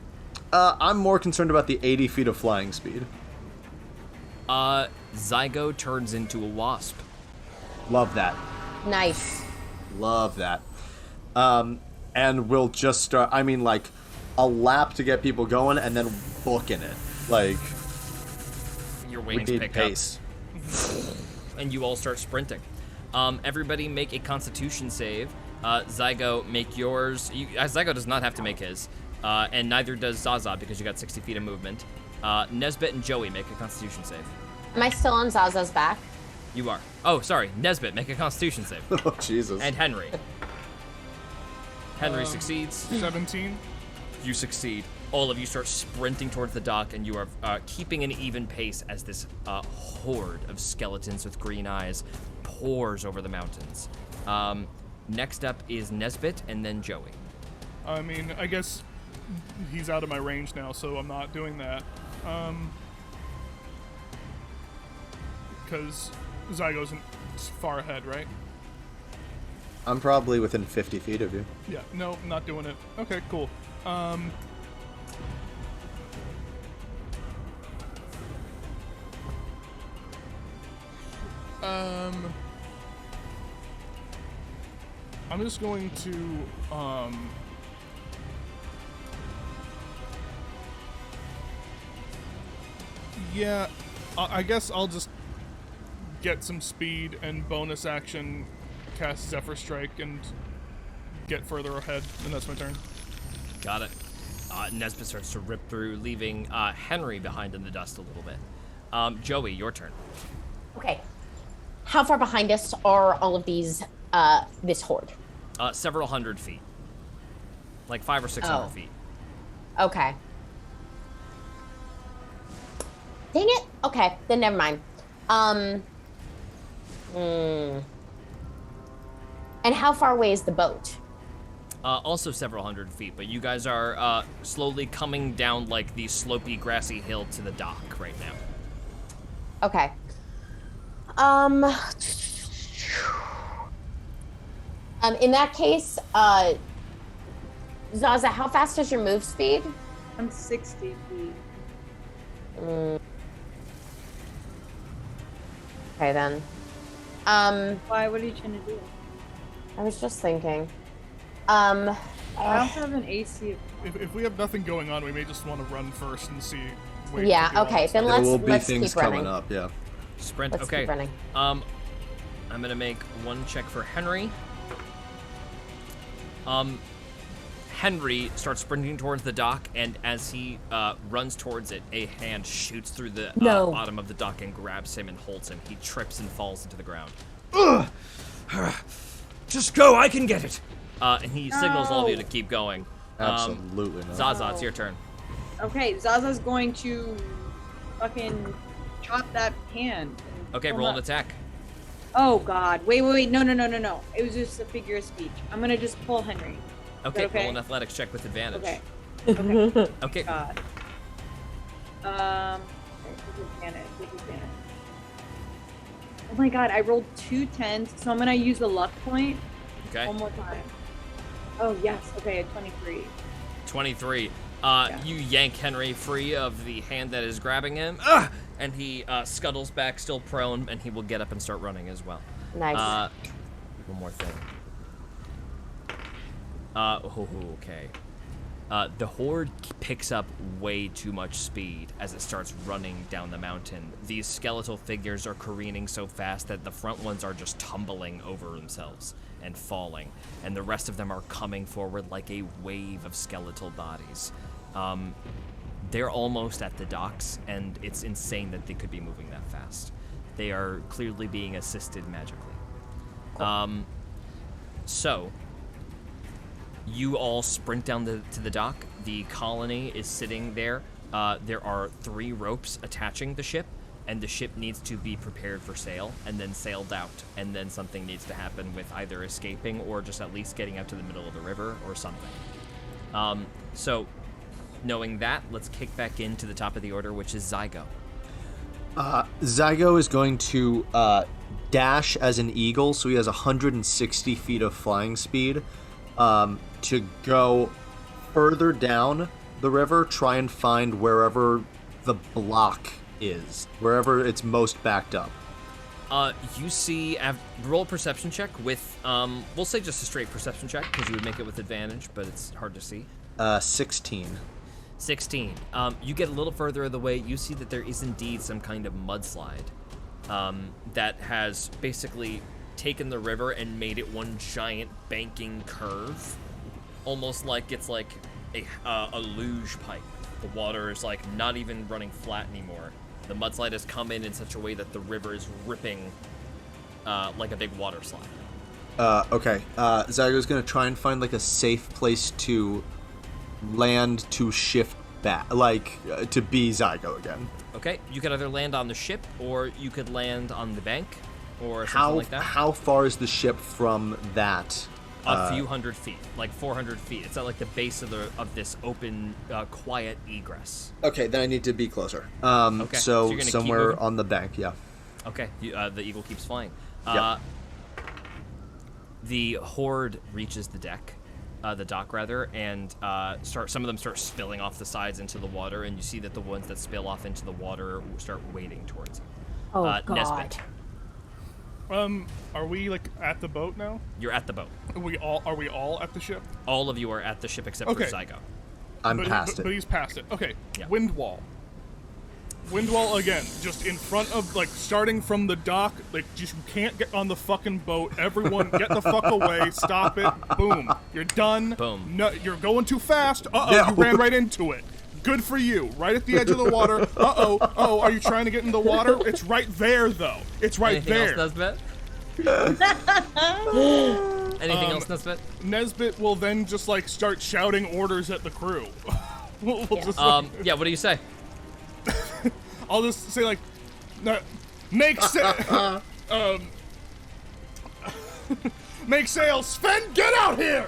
I'm more concerned about the 80 feet of flying speed. Zygo turns into a wasp. Love that. Nice. Love that. And we'll just start, I mean, like, a lap to get people going and then booking it. Like, Your we wings need pick pace. up, and you all start sprinting. Everybody make a Constitution save. Zygo, make yours. Zygo does not have to make his, and neither does Zaza because you got 60 feet of movement. Nesbit and Joey make a Constitution save. Am I still on Zaza's back? You are. Oh, sorry. Nesbit, make a Constitution save. Oh, Jesus. And Henry. Henry succeeds. 17. You succeed. All of you start sprinting towards the dock, and you are keeping an even pace as this horde of skeletons with green eyes pours over the mountains. Next up is Nesbit, and then Joey. I mean, I guess he's out of my range now, so I'm not doing that. Because Zygo's far ahead, right? I'm probably within 50 feet of you. Yeah, no, not doing it. Okay, cool. I'm just going to, yeah, I guess I'll just get some speed and bonus action, cast Zephyr Strike, and get further ahead, and that's my turn. Got it. Nesbit starts to rip through, leaving Henry behind in the dust a little bit. Joey, your turn. Okay. How far behind us are all of these, this horde? Several hundred feet. Like 500 or 600 Oh. feet. Okay. Dang it. Okay, then never mind. And how far away is the boat? Also several hundred feet, but you guys are slowly coming down like the slopey, grassy hill to the dock right now. Okay. In that case, Zaza, how fast is your move speed? I'm 60 feet. Okay then. Why? What are you trying to do? I was just thinking. I also have an AC. If we have nothing going on, we may just want to run first and see. wait Yeah. for the Okay. odds. Then There will let's be things keep running. coming up, yeah. Sprint. Let's okay. keep running. I'm gonna make one check for Henry. Henry starts sprinting towards the dock, and as he runs towards it, a hand shoots through the bottom of the dock and grabs him and holds him. He trips and falls into the ground. Ugh. Just go, I can get it. And he signals all of you to keep going. Absolutely not. Zaza, it's your turn. Okay, Zaza's going to fucking chop that hand. Okay, roll an attack. Oh god. Wait. No. It was just a figure of speech. I'm gonna just pull Henry. Okay, okay? roll an athletics check with advantage. Okay. Okay. Okay. God. With advantage. Oh my god, I rolled 2 10s, so I'm gonna use the luck point. Okay. One more time. Oh yes. Okay, a 23. 23. You yank Henry free of the hand that is grabbing him, and he scuttles back, still prone, and he will get up and start running as well. Nice. One more thing. Okay. The horde picks up way too much speed as it starts running down the mountain. These skeletal figures are careening so fast that the front ones are just tumbling over themselves and falling, and the rest of them are coming forward like a wave of skeletal bodies. They're almost at the docks, and it's insane that they could be moving that fast. They are clearly being assisted magically. So, you all sprint down to the dock. The colony is sitting there. There are 3 ropes attaching the ship, and the ship needs to be prepared for sail and then sailed out. And then something needs to happen with either escaping or just at least getting out to the middle of the river or something. So, knowing that, let's kick back into the top of the order, which is Zygo. Zygo is going to dash as an eagle, so he has 160 feet of flying speed. To go further down the river, try and find wherever the block is, wherever it's most backed up. You see, roll a perception check with, we'll say just a straight perception check, because you would make it with advantage, but it's hard to see. 16. 16. You get a little further of the way, you see that there is indeed some kind of mudslide that has basically taken the river and made it one giant banking curve, almost like it's like a luge pipe. The water is like not even running flat anymore. The mudslide has come in such a way that the river is ripping like a big water slide. Okay. Zygo's gonna try and find like a safe place to land to shift back, like to be Zygo again. Okay, you could either land on the ship or you could land on the bank or something like that. How far is the ship from that? A few hundred feet, like 400 feet. It's at like the base of this open, quiet egress. Okay, then I need to be closer. Okay, so so you're gonna somewhere keep on the bank, yeah. Okay, the eagle keeps flying. Yep. The horde reaches the deck, the dock rather, and some of them start spilling off the sides into the water, and you see that the ones that spill off into the water start wading towards you. Oh, God. Nesbit, Are we like at the boat now? you're at the boat. Are we all at the ship? All of you are at the ship except for Okay. Zygo. I'm past it. But he's past it. Okay. Yeah. Wind wall again, just in front of, like, starting from the dock. Like, just you can't get on the fucking boat. Everyone, get the fuck away. Stop it. Boom. You're done. Boom. No, you're going too fast. Uh-oh, No. you ran right into it. Good for you. Right at the edge of the water. Uh-oh. Oh, are you trying to get in the water? It's right there, though. It's right Anything there. else, Nesbit? Anything else, Nesbit? Nesbit will then just, like, start shouting orders at the crew. we'll just, Yeah, what do you say? I'll just say, like, make sail. Make sail. Sven, get out here!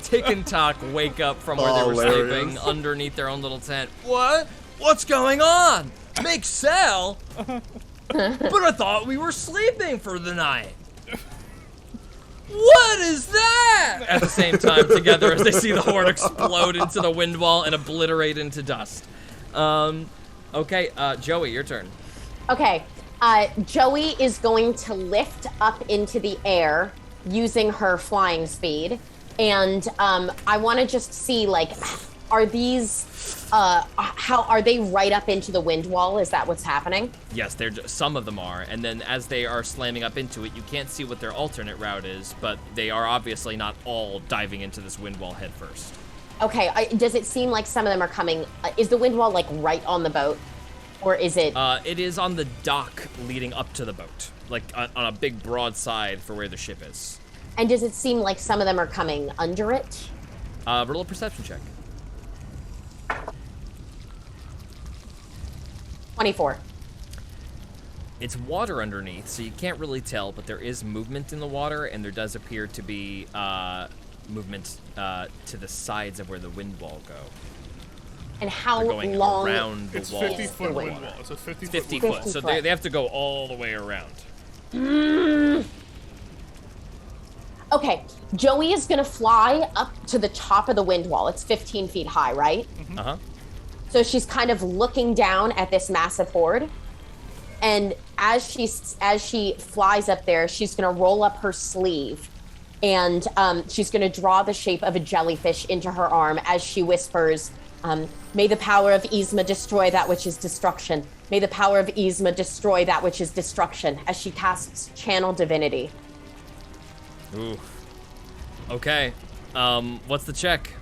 Tick and Tock wake up from where they were Hilarious. sleeping underneath their own little tent. What? What's going on? Make sail? But I thought we were sleeping for the night. What is that? At the same time, together, as they see the horde explode into the wind wall and obliterate into dust. Okay, Joey, your turn. Okay, Joey is going to lift up into the air using her flying speed, and I want to just see, like, Are these, how are they right up into the wind wall? Is that what's happening? Yes, some of them are, and then as they are slamming up into it, you can't see what their alternate route is, but they are obviously not all diving into this wind wall head first. Okay, does it seem like some of them are coming, is the wind wall like right on the boat? Or is it? It is on the dock leading up to the boat, like on a big broad side for where the ship is. And does it seem like some of them are coming under it? Roll a perception check. 24. It's water underneath, so you can't really tell, but there is movement in the water, and there does appear to be movement to the sides of where the wind wall go. And how They're going long? around the It's wall. 50-foot wind wall. It's a 50-foot 50 wind foot, wall. so they have to go all the way around. Okay, Joey is gonna fly up to the top of the wind wall. It's 15 feet high, right? Uh-huh. So she's kind of looking down at this massive horde. And as she flies up there, she's gonna roll up her sleeve and she's gonna draw the shape of a jellyfish into her arm as she whispers, may the power of Yzma destroy that which is destruction. May the power of Yzma destroy that which is destruction, as she casts Channel Divinity. Ooh. Okay. What's the check?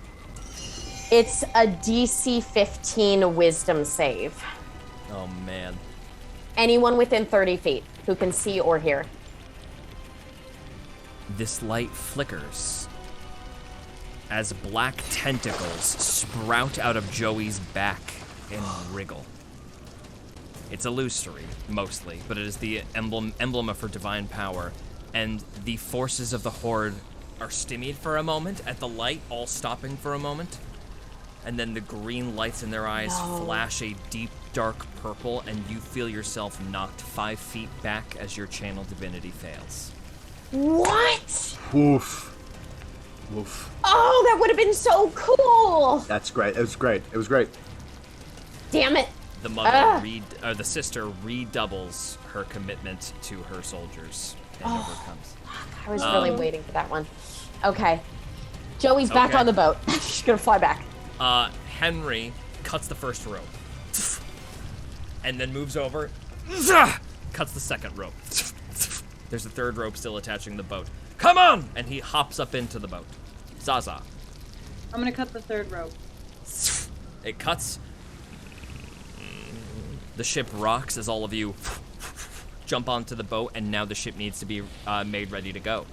It's a DC 15 Wisdom save. Oh, man. Anyone within 30 feet who can see or hear. This light flickers as black tentacles sprout out of Joey's back and wriggle. It's illusory, mostly, but it is the emblem of her divine power, and the forces of the Horde are stymied for a moment at the light, all stopping for a moment, and then the green lights in their eyes flash a deep, dark purple, and you feel yourself knocked 5 feet back as your channel divinity fails. What? Oof. Oof. Oh, that would have been so cool. That's great. It was great. It was great. Damn it. The mother, the sister redoubles her commitment to her soldiers and overcomes. I was really waiting for that one. Okay. Joey's back on the boat. She's gonna fly back. Henry cuts the first rope and then moves over, cuts the second rope. There's a third rope still attaching the boat. Come on! And he hops up into the boat. Zaza. I'm gonna cut the third rope. It cuts. The ship rocks as all of you jump onto the boat, and now the ship needs to be made ready to go,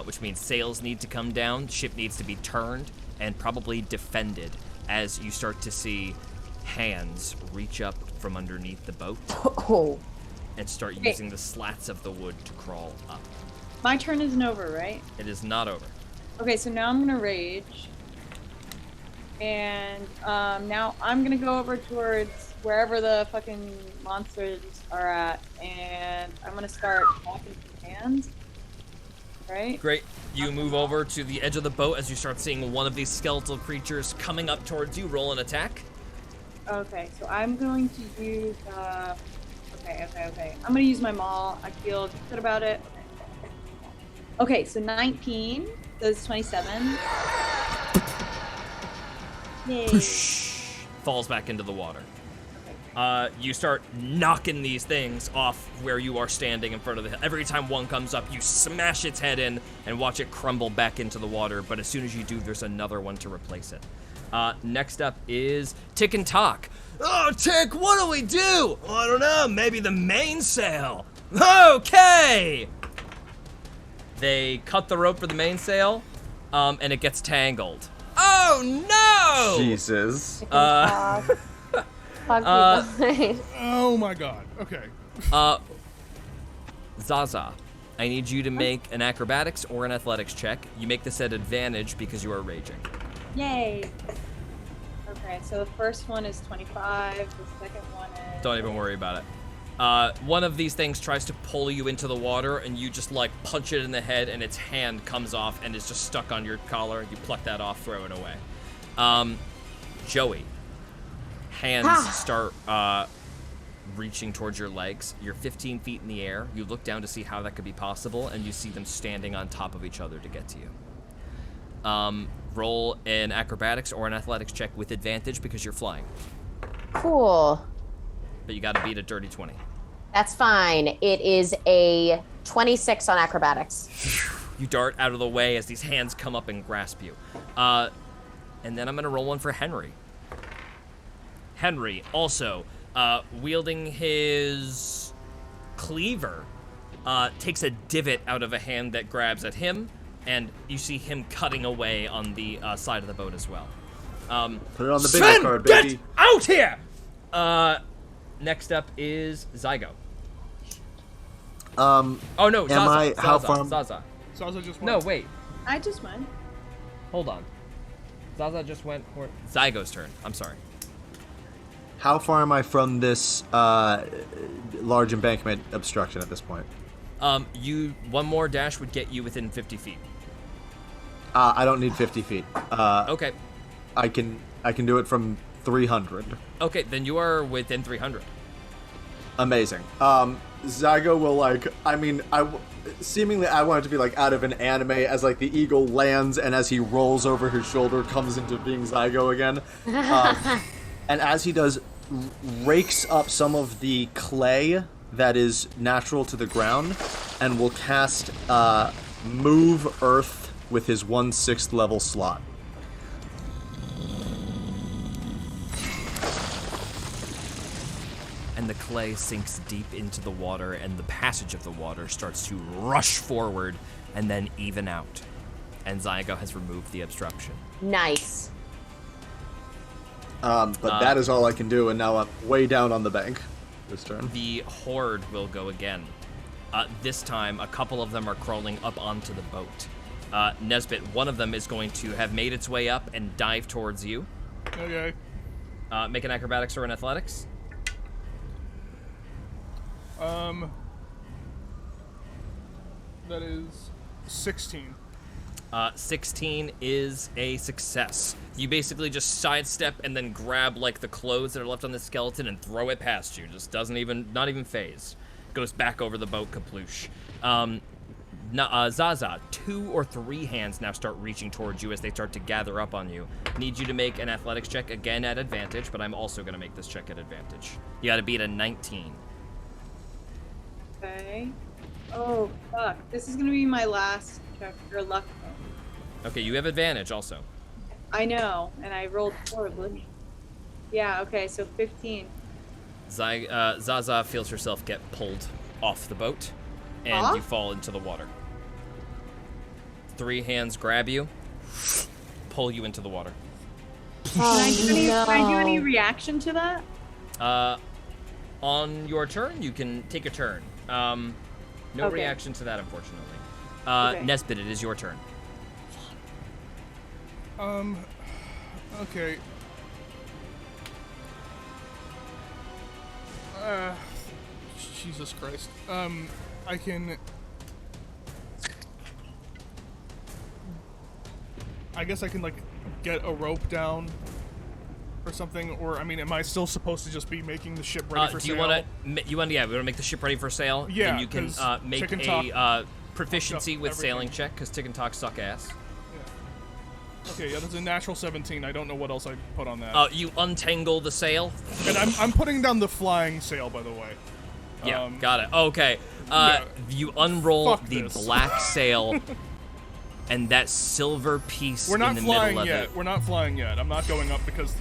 which means sails need to come down, ship needs to be turned, and probably defended as you start to see hands reach up from underneath the boat and start using the slats of the wood to crawl up. My turn isn't over, right? It is not over. Okay, so now I'm gonna rage. And now I'm gonna go over towards wherever the fucking monsters are at, and I'm gonna start walking some hands. Right? Great. You move over to the edge of the boat as you start seeing one of these skeletal creatures coming up towards you. Roll an attack. Okay, so I'm going to use, okay. I'm gonna use my maul. I feel good about it. Okay, so 19, so it's 27. Yay. Falls back into the water. You start knocking these things off where you are standing in front of the. Every time one comes up, you smash its head in and watch it crumble back into the water. But as soon as you do, there's another one to replace it. Next up is Tick and Talk. Oh, Tick, what do we do? I don't know. Maybe the mainsail. Okay. They cut the rope for the mainsail, and it gets tangled. Oh no! Jesus. Oh my god. Okay. Zaza, I need you to make an acrobatics or an athletics check. You make this at advantage because you are raging. Yay. Okay, so the first one is 25, the second one is... Don't even worry about it. One of these things tries to pull you into the water, and you just like punch it in the head, and its hand comes off and is just stuck on your collar. You pluck that off, throw it away. Joey, hands start reaching towards your legs. You're 15 feet in the air. You look down to see how that could be possible, and you see them standing on top of each other to get to you. Roll an acrobatics or an athletics check with advantage because you're flying. Cool. But you gotta beat a dirty 20. That's fine. It is a 26 on acrobatics. You dart out of the way as these hands come up and grasp you. And then I'm gonna roll one for Henry. Henry, also, wielding his cleaver, takes a divot out of a hand that grabs at him, and you see him cutting away on the side of the boat as well. Put it on the bingo Sven, card, get baby. out here! Next up is Zygo. Oh no, Zaza. how Zaza, far? Zaza. Zaza just went. No, wait. I just went. Hold on. Zaza just went for Zygo's turn. I'm sorry. How far am I from this large embankment obstruction at this point? You one more dash would get you within 50 feet. I don't need 50 feet. Okay. I can do it from 300. Okay, then you are within 300. Amazing. Zygo will seemingly I want it to be like out of an anime as like the eagle lands and as he rolls over his shoulder comes into being Zygo again. And as he does, rakes up some of the clay that is natural to the ground and will cast Move Earth with his 1/6 level slot. And the clay sinks deep into the water, and the passage of the water starts to rush forward and then even out. And Zygo has removed the obstruction. Nice. But that is all I can do, and now I'm way down on the bank this turn. The horde will go again. This time, a couple of them are crawling up onto the boat. Nesbit, one of them is going to have made its way up and dive towards you. Okay. Make an acrobatics or an athletics. That is 16. 16 is a success. You basically just sidestep and then grab like the clothes that are left on the skeleton and throw it past you. Just not even phased. Goes back over the boat kaploosh. Zaza, 2 or 3 hands now start reaching towards you as they start to gather up on you. Need you to make an athletics check again at advantage, but I'm also going to make this check at advantage. You got to beat a 19. Okay. Oh, fuck. This is gonna be my last check for luck. Okay, you have advantage also. I know, and I rolled horribly. Yeah, okay, so 15. Zaza feels herself get pulled off the boat, and you fall into the water. 3 hands grab you, pull you into the water. Can I do any reaction to that? On your turn, you can take a turn. No Okay. reaction to that, unfortunately. Okay. Nesbit, it is your turn. Okay. Jesus Christ. I can... I guess I can, like, get a rope down or something, or, I mean, am I still supposed to just be making the ship ready for do sail? you want to, we want to make the ship ready for sail? Yeah, Then you can 'cause make Tick and a Talk proficiency fucked up with everything. sailing check, because Tick and Talk suck ass. Okay, yeah, that's a natural 17. I don't know what else I put on that. You untangle the sail. And I'm putting down the flying sail, by the way. Yeah, got it. Okay. Yeah. You unroll Fuck the this. black sail, and that silver piece We're not in the flying middle of yet. it. We're not flying yet. I'm not going up because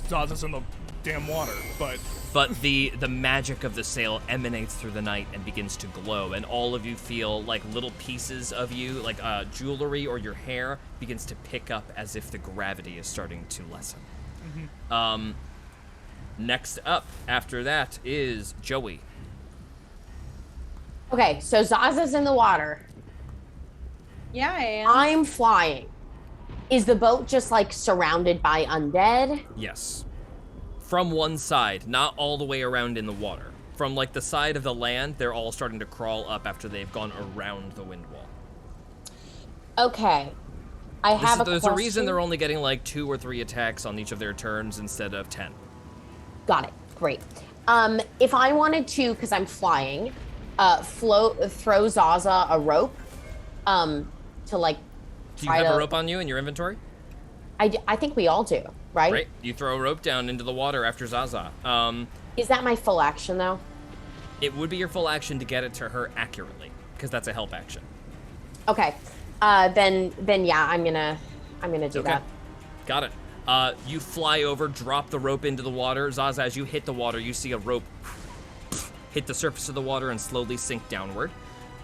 Zaza's in the damn water, but... But the magic of the sail emanates through the night and begins to glow, and all of you feel like little pieces of you, like jewelry or your hair, begins to pick up as if the gravity is starting to lessen. Mm-hmm. Next up, after that, is Joey. Okay, so Zaza's in the water. Yeah, I am. I'm flying. Is the boat just like surrounded by undead? Yes. From one side, not all the way around in the water. From like the side of the land, they're all starting to crawl up after they've gone around the wind wall. Okay. There's a reason they're only getting like 2 or 3 attacks on each of their turns instead of 10. Got it. Great. If I wanted to, because I'm flying, throw Zaza a rope, to like Do you have a rope on you in your inventory? I think we all do, right? Right. You throw a rope down into the water after Zaza. Is that my full action though? It would be your full action to get it to her accurately, because that's a help action. Okay. Then yeah, I'm gonna do that. Got it. You fly over, drop the rope into the water. Zaza, as you hit the water, you see a rope hit the surface of the water and slowly sink downward.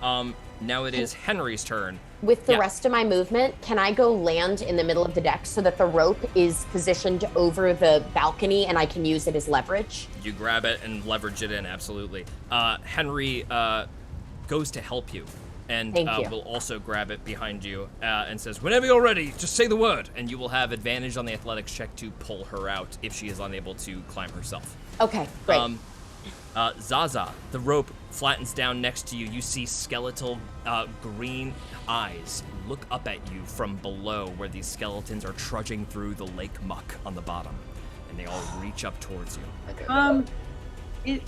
Now it is Henry's turn. With the rest of my movement, can I go land in the middle of the deck so that the rope is positioned over the balcony and I can use it as leverage? You grab it and leverage it in, absolutely. Henry goes to help you and will also grab it behind you and says, whenever you're ready, just say the word, and you will have advantage on the athletics check to pull her out if she is unable to climb herself. Okay, great. Zaza, the rope flattens down next to you. You see skeletal green eyes look up at you from below where these skeletons are trudging through the lake muck on the bottom, and they all reach up towards you.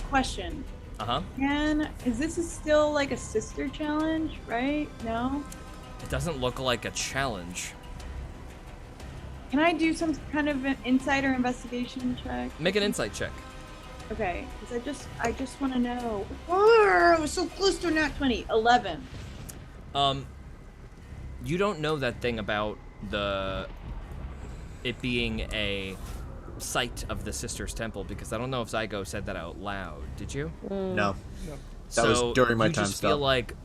Question. Uh-huh. Is this still like a sister challenge, right? No? It doesn't look like a challenge. Can I do some kind of an insight or investigation check? Make an insight check. Okay, because I just want to know. Oh, I was so close to a nat 20. 11. You don't know that thing about it being a site of the Sisters Temple, because I don't know if Zygo said that out loud. Did you? No. That was during my time just stuff. feel like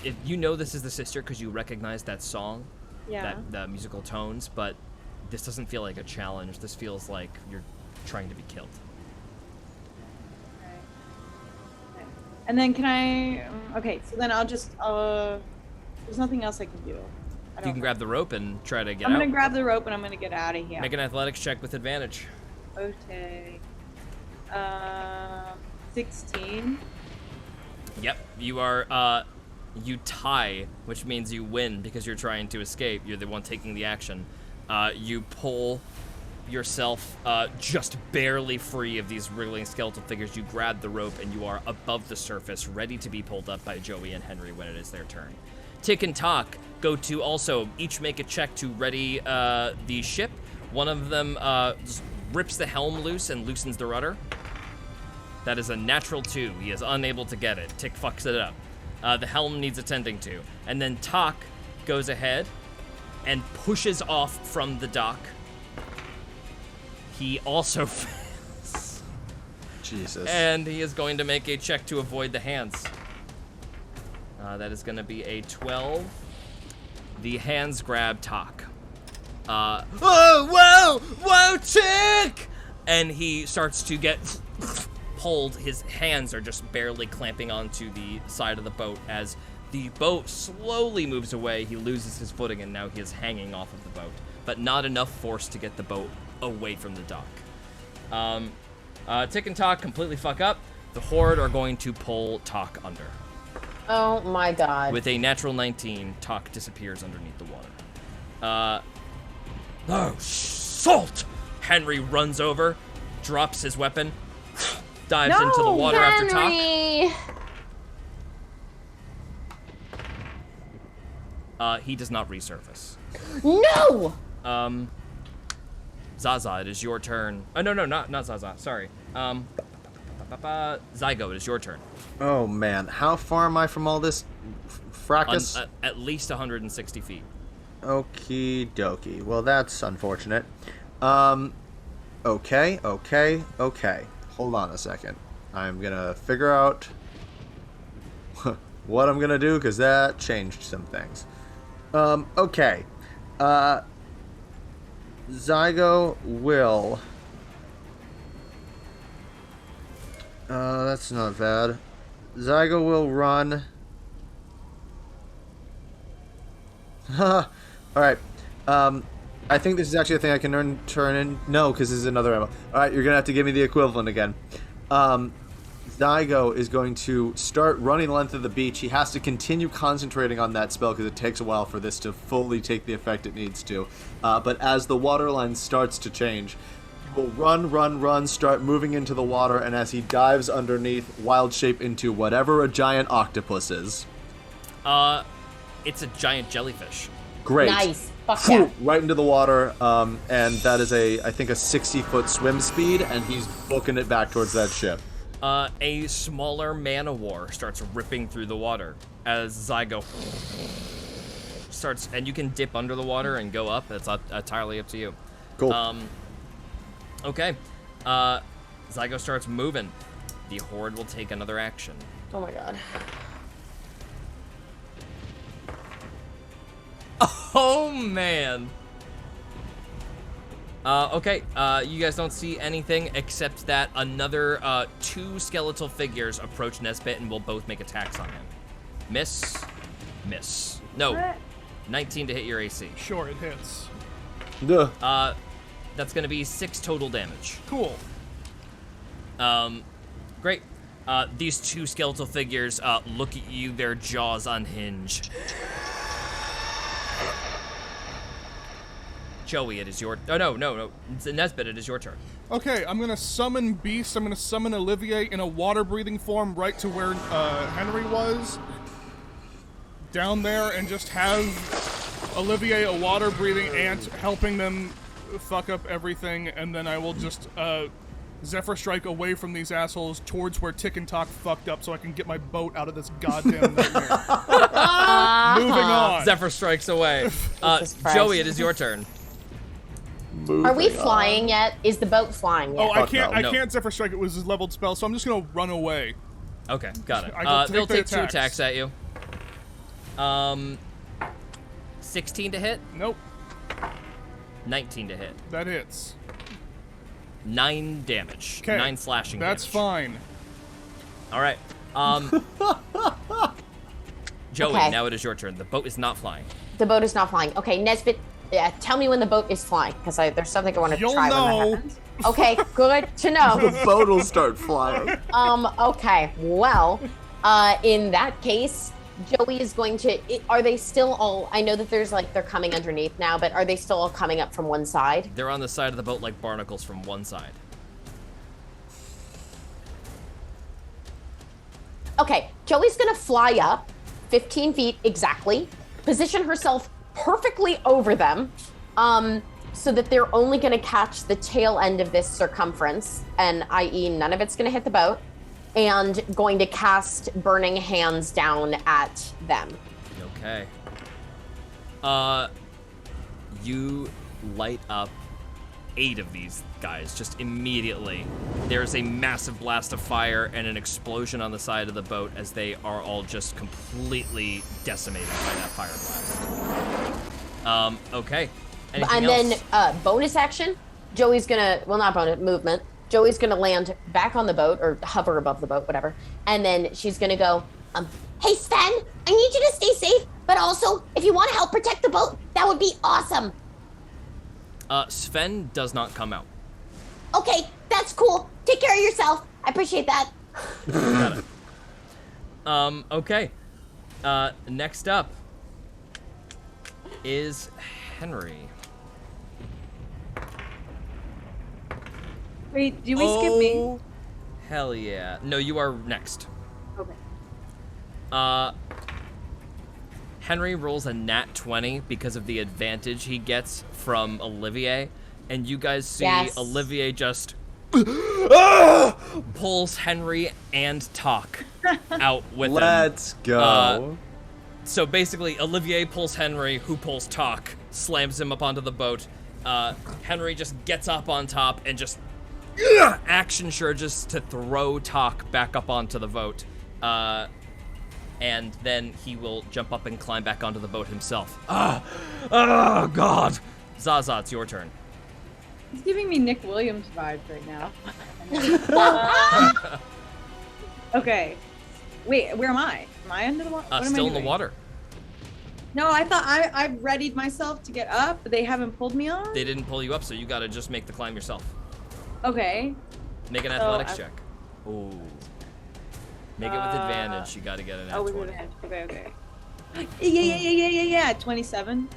if you know this is the sister because you recognize that song, Yeah. the musical tones, but this doesn't feel like a challenge. This feels like you're trying to be killed. And then can I? Okay, so then I'll just. There's nothing else I can do. You can grab the rope and try to get out. I'm gonna grab the rope and I'm gonna get out of here. Make an athletics check with advantage. Okay. 16. Yep, you are. You tie, which means you win because you're trying to escape. You're the one taking the action. You pull yourself just barely free of these wriggling skeletal figures. You grab the rope and you are above the surface, ready to be pulled up by Joey and Henry when it is their turn. Tick and Talk go to also each make a check to ready the ship. One of them just rips the helm loose and loosens the rudder. That is a natural 2. He is unable to get it. Tick fucks it up. The helm needs attending to. And then Talk goes ahead and pushes off from the dock. He also fails. Jesus. And he is going to make a check to avoid the hands. That is going to be a 12. The hands grab Talk. Whoa, Tick! And he starts to get pulled. His hands are just barely clamping onto the side of the boat as the boat slowly moves away. He loses his footing and now he is hanging off of the boat, but not enough force to get the boat away from the dock. Tick and Talk completely fuck up. The Horde are going to pull Talk under. Oh my god. With a natural 19, Talk disappears underneath the water. Oh, salt! Henry runs over, drops his weapon, dives into the water after Talk. He does not resurface. No! Zaza, it is your turn. Oh, no, not Zaza, sorry. Zygo, it is your turn. Oh, man. How far am I from all this fracas? At least 160 feet. Okie dokie. Well, that's unfortunate. Okay. Hold on a second. I'm gonna figure out what I'm gonna do, because that changed some things. Okay. Zygo will... that's not bad. Zygo will run... Alright. I think this is actually a thing I can turn in... No, because this is another ammo. Alright, you're gonna have to give me the equivalent again. Zygo is going to start running the length of the beach. He has to continue concentrating on that spell because it takes a while for this to fully take the effect it needs to. But as the water line starts to change, he will run, start moving into the water, and as he dives underneath, wild shape into whatever a giant octopus is. It's a giant jellyfish. Great. Nice. Fuck yeah. Right into the water, and that is I think a 60-foot swim speed, and he's booking it back towards that ship. A smaller man-o-war starts ripping through the water as Zygo starts, and you can dip under the water and go up. It's entirely up to you. Cool. Okay. Zygo starts moving. The Horde will take another action. Oh my god. Oh, man. Okay, you guys don't see anything except that another 2 skeletal figures approach Nesbit and will both make attacks on him. Miss. Miss. No. What? 19 to hit your AC. Sure, it hits. Duh. That's gonna be 6 total damage. Cool. Great. These 2 skeletal figures look at you, their jaws unhinged. Joey, it is your... Oh, no. Nesbit, it is your turn. Okay, I'm gonna summon Beast. I'm gonna summon Olivier in a water-breathing form right to where Henry was. Down there, and just have Olivier, a water-breathing ant, helping them fuck up everything, and then I will just Zephyr Strike away from these assholes towards where Tick and Talk fucked up so I can get my boat out of this goddamn nightmare. Moving on. Zephyr strikes away. Joey, it is your turn. Are we flying yet? Is the boat flying yet? Oh, I can't. no. I can't Zephyr Strike. It was his leveled spell, so I'm just gonna run away. Okay, got it. I can They'll take take the 2 attacks. attacks at you. 16 to hit, Nope, 19 to hit. that hits. 9 damage. Okay, 9 slashing That's damage. fine. All right. Joey, Okay. now it is your turn. The boat is not flying. The boat is not flying. Okay, Nesbit, tell me when the boat is flying, because there's something I want to You'll try when know. that happens. Okay, good to know. The boat will start flying. Okay, well, in that case, Joey is going to... Are they still all... I know that there's, like, they're coming underneath now, but are they still all coming up from one side? They're on the side of the boat like barnacles from one side. Okay, Joey's gonna fly up 15 feet exactly, position herself perfectly over them, so that they're only gonna catch the tail end of this circumference, and i.e. none of it's gonna hit the boat, and going to cast Burning Hands down at them. Okay. You light up 8 of these guys just immediately. There's a massive blast of fire and an explosion on the side of the boat as they are all just completely decimated by that fire blast. Okay. Anything And else? then bonus action, Joey's gonna, well, not bonus, movement. Joey's gonna land back on the boat, or hover above the boat, whatever. And then she's gonna go, hey Sven, I need you to stay safe, but also, if you want to help protect the boat, that would be awesome. Sven does not come out. Okay, that's cool. Take care of yourself. I appreciate that. Got it. Okay. Next up is Henry. Wait, do we skip me? Oh, hell yeah. No, you are next. Okay. Henry rolls a nat 20 because of the advantage he gets from Olivier, and you guys see Yes. Olivier just pulls Henry and Talk out with him. Let's go. So basically, Olivier pulls Henry, who pulls Talk, slams him up onto the boat. Henry just gets up on top and just action surges to throw Talk back up onto the boat. And then he will jump up and climb back onto the boat himself. Oh, God. Zaza, it's your turn. He's giving me Nick Williams vibes right now. Okay. Wait, where am I? Am I under the water? Still in the water. No, I thought I readied myself to get up, but they haven't pulled me on. They didn't pull you up, so you gotta just make the climb yourself. Okay. Make an So athletics I- check. Ooh. Make it with advantage. You gotta get an Oh, nat with 20. advantage. Okay. Yeah. 27.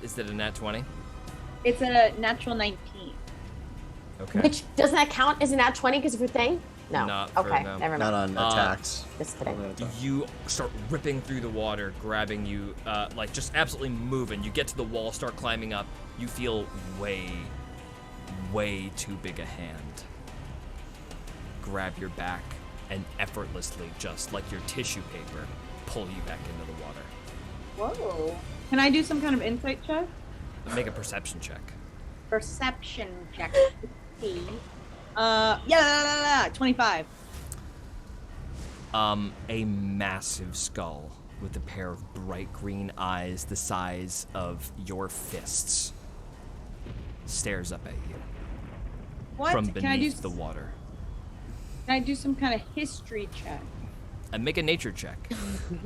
Is it a nat 20? It's a natural 19. Okay. Which, doesn't that count as a nat 20 because of your thing? No. Not for- okay, no. never Not mind. on attacks. Just kidding. Only on attacks. You start ripping through the water, grabbing you, like just absolutely moving. You get to the wall, start climbing up. You feel way, way too big a hand. Grab your back and effortlessly, just like your tissue paper, pull you back into the water. Whoa. Can I do some kind of insight check? Make a perception check. Perception check. See. 25. A massive skull with a pair of bright green eyes the size of your fists stares up at you What? from Can I do beneath the water. Can I do some kind of history check? And make a nature check.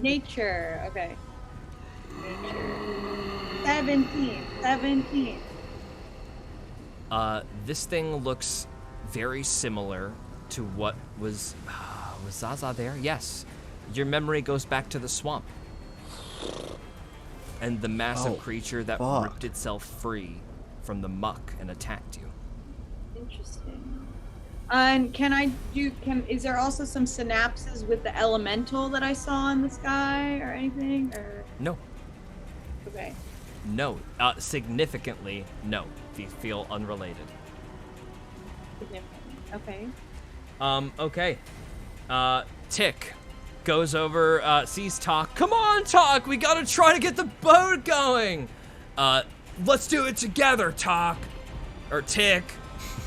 Nature. Okay. Nature. 17. This thing looks very similar to what was Zaza there? Yes. Your memory goes back to the swamp. And the massive creature that fuck. ripped itself free from the muck and attacked you. Interesting. And is there also some synapses with the elemental that I saw in the sky or anything? Or No. okay. No. Significantly, no. These feel unrelated. Okay. Okay. Tick goes over, sees Talk. Come on, Talk! We gotta try to get the boat going! Let's do it together, Talk! Or Tick.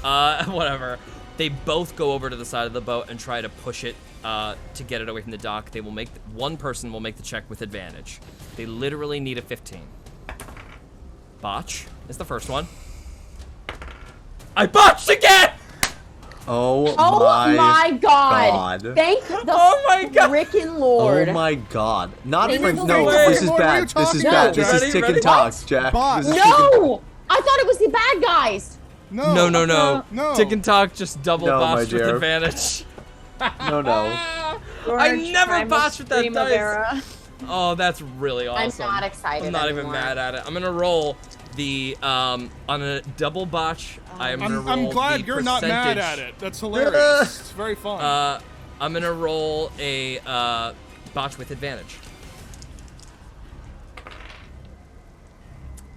Whatever. They both go over to the side of the boat and try to push it, to get it away from the dock. They will make, one person will make the check with advantage. They literally need a 15. Botch is the first one. I botched again! Oh my god. Thank the Oh my God. frickin' Lord. Oh my god. Not Thank for the no, Lord. this is What are you bad. This is talking bad. about, This Ready? is tick Ready? and talk, Jack. Bot. This is tick and- No! I thought it was the bad guys. No. No. Tick and Talk just double No, my botched with dear. advantage. No. I never Primal botched with that dice. Primavera. Oh, that's really I'm awesome. not excited I'm not even anymore. mad at it. I'm gonna roll the on a double botch. I'm gonna roll I'm glad the you're not mad percentage. at it. That's hilarious. It's very fun. I'm gonna roll a botch with advantage.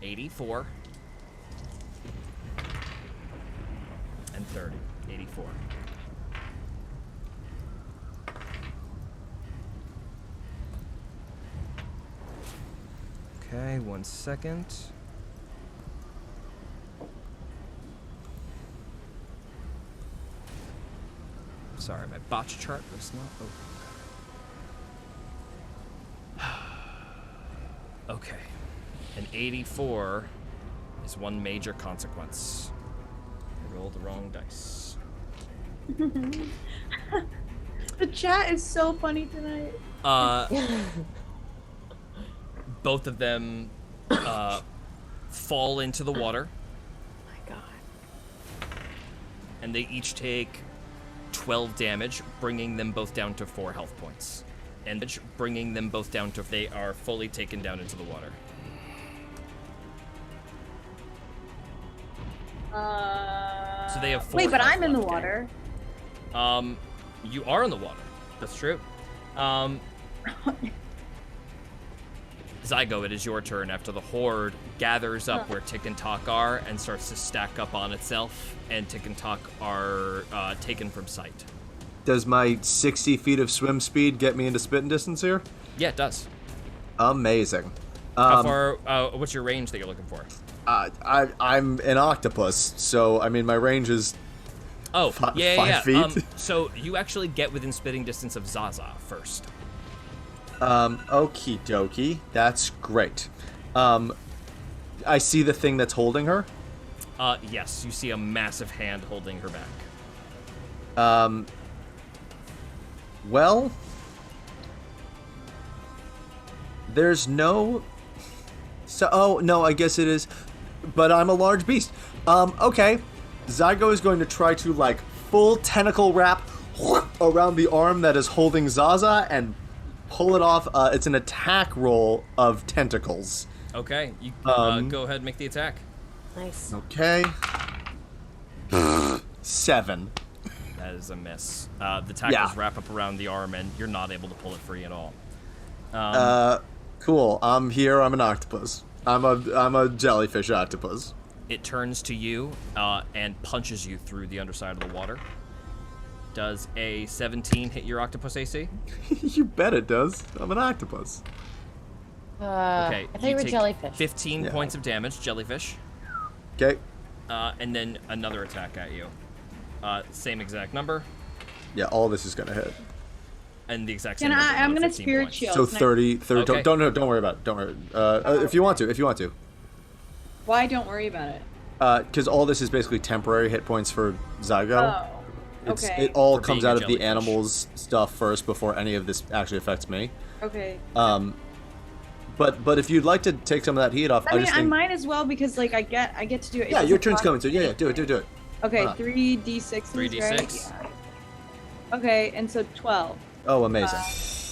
84 and 30. 84. Okay, 1 second. Sorry, my botch chart was not open. Okay. An 84 is one major consequence. I rolled the wrong dice. The chat is so funny tonight. Both of them fall into the water. Oh my god. And they each take 12 damage, bringing them both down to 4 health points. And bringing them both down to, they are fully taken down into the water. So they have 4 Wait, but health I'm in the left. water. You are in the water. That's true. Zygo, it is your turn after the horde gathers up where Tick and Talk are and starts to stack up on itself, and Tick and Talk are taken from sight. Does my 60 feet of swim speed get me into spitting distance here? Yeah, it does. Amazing. How far? What's your range that you're looking for? I'm an octopus, so I mean my range is Oh, yeah, 5 feet? So you actually get within spitting distance of Zaza first. okie dokie. That's great. I see the thing that's holding her. Yes, you see a massive hand holding her back. Well, there's no. So, oh no, I guess it is, but I'm a large beast. Okay, Zygo is going to try to like full tentacle wrap around the arm that is holding Zaza and pull it off. It's an attack roll of tentacles. Okay, you go ahead and make the attack. Nice. Okay. 7. That as a miss. The tackles wrap up around the arm, and you're not able to pull it free at all. Cool. I'm here. I'm an octopus. I'm a jellyfish octopus. It turns to you and punches you through the underside of the water. Does a 17 hit your octopus AC? You bet it does. I'm an octopus. Okay, I thought you were take jellyfish. 15 points of damage, jellyfish. Okay. And then another attack at you. Same exact number. Yeah, all this is gonna hit. And the exact same Can number. I'm gonna 15 spirit points. shield. So Can I- 30. Okay. Don't worry about it. Don't worry. If you want to. Why don't worry about it? Because all this is basically temporary hit points for Zygo. Oh, okay. It all For comes being a out of the jellyfish. animals stuff first before any of this actually affects me. Okay. But if you'd like to take some of that heat off, I mean, just I think. might as well because like I get to do it. Yeah, It your doesn't turn's cost coming. So yeah, me. do it. Okay, Why not? 3d6. 3d6. Right? Yeah. Okay, and so 12. Oh, amazing.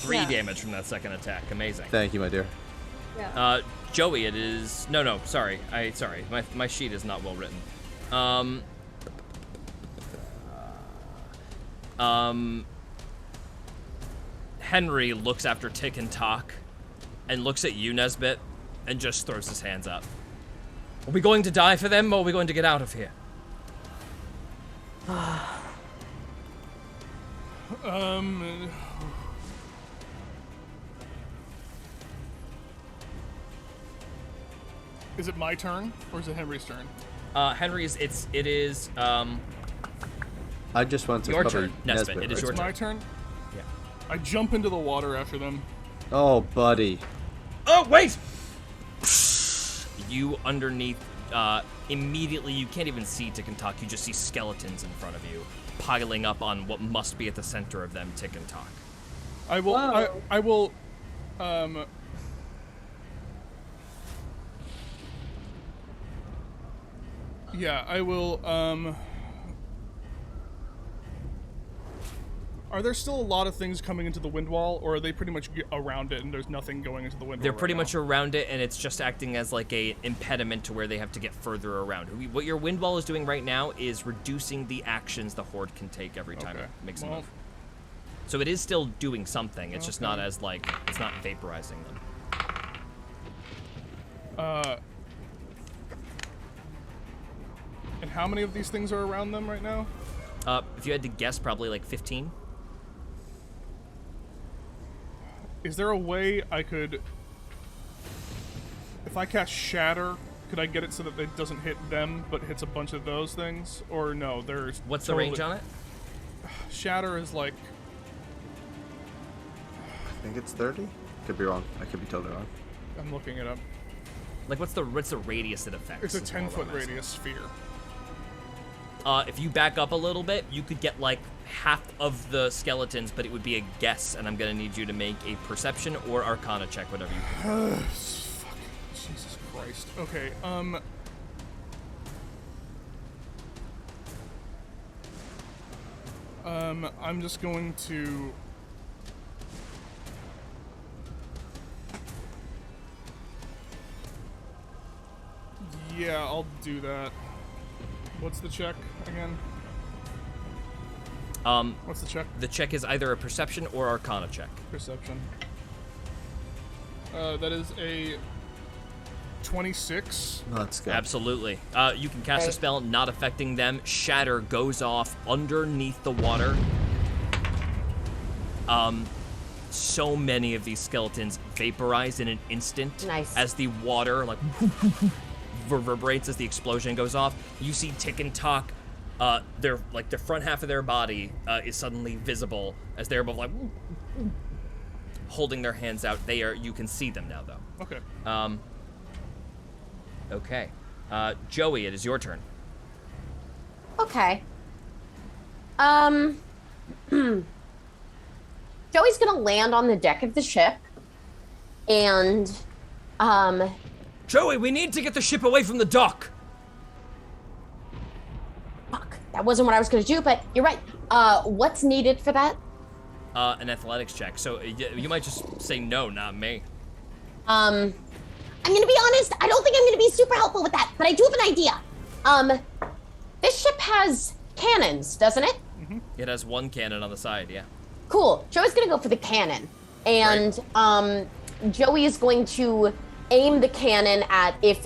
3 Yeah. damage from that second attack. Amazing. Thank you, my dear. Yeah. Joey, it is... No, sorry. Sorry. My sheet is not well written. Henry looks after Tick and Talk and looks at you, Nesbit, and just throws his hands up. Are we going to die for them, or are we going to get out of here? Is it my turn or is it Henry's turn? Henry's, it is, I just want to your cover turn, Nesbit. Nesbit, It is right? your It's my turn. turn. Yeah. I jump into the water after them. Oh, buddy. Oh, wait! You underneath, immediately, you can't even see Tick and Talk. You just see skeletons in front of you, piling up on what must be at the center of them, Tick and Talk. I will. Whoa. I will. Yeah, I will. Are there still a lot of things coming into the wind wall, or are they pretty much around it and there's nothing going into the wind They're wall? pretty right much now? around it, and it's just acting as like a impediment to where they have to get further around. What your wind wall is doing right now is reducing the actions the horde can take every time Okay. it makes a Well- move. So it is still doing something. It's just not Okay. as like it's not vaporizing them. And how many of these things are around them right now? If you had to guess, probably like 15. Is there a way I could, if I cast Shatter, could I get it so that it doesn't hit them, but hits a bunch of those things? Or no, there's What's the range on it? Shatter is like, I think it's 30. Could be wrong. I could be totally wrong. I'm looking it up. Like what's the radius it affects? It's a is more what 10-foot I'm asking. radius sphere. If you back up a little bit, you could get like half of the skeletons, but it would be a guess, and I'm gonna need you to make a perception or arcana check, whatever you prefer. Fucking Jesus Christ. Okay, I'm just going to... Yeah, I'll do that. What's the check again? What's the check? The check is either a perception or arcana check. Perception. That is a 26. Let's go. Absolutely. You can cast a spell, not affecting them. Shatter goes off underneath the water. So many of these skeletons vaporize in an instant. Nice. As the water, like, reverberates as the explosion goes off. You see Tick and Talk, their the front half of their body is suddenly visible as they're both like holding their hands out. You can see them now though. Okay. Okay. Joey, it is your turn. Okay. Joey's gonna land on the deck of the ship, and Joey, we need to get the ship away from the dock. fuck, that wasn't what I was gonna do, but you're right. What's needed for that? An athletics check. So you might just say no, not me. I'm gonna be honest, I don't think I'm gonna be super helpful with that, but I do have an idea. This ship has cannons, doesn't it? It has one cannon on the side, yeah. Cool. Joey's gonna go for the cannon, and Joey is going to aim the cannon at if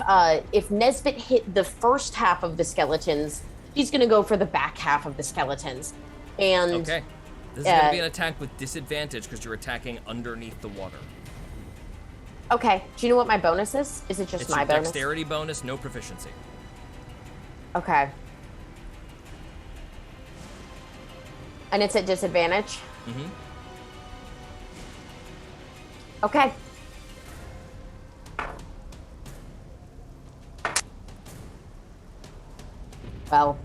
Nesbit hit the first half of the skeletons, he's gonna go for the back half of the skeletons. And Okay. This is gonna be an attack with disadvantage because you're attacking underneath the water. Okay. Do you know what my bonus is? Is it just It's my your bonus? dexterity bonus, no proficiency. Okay. And it's at disadvantage? Mm-hmm. Okay. Well,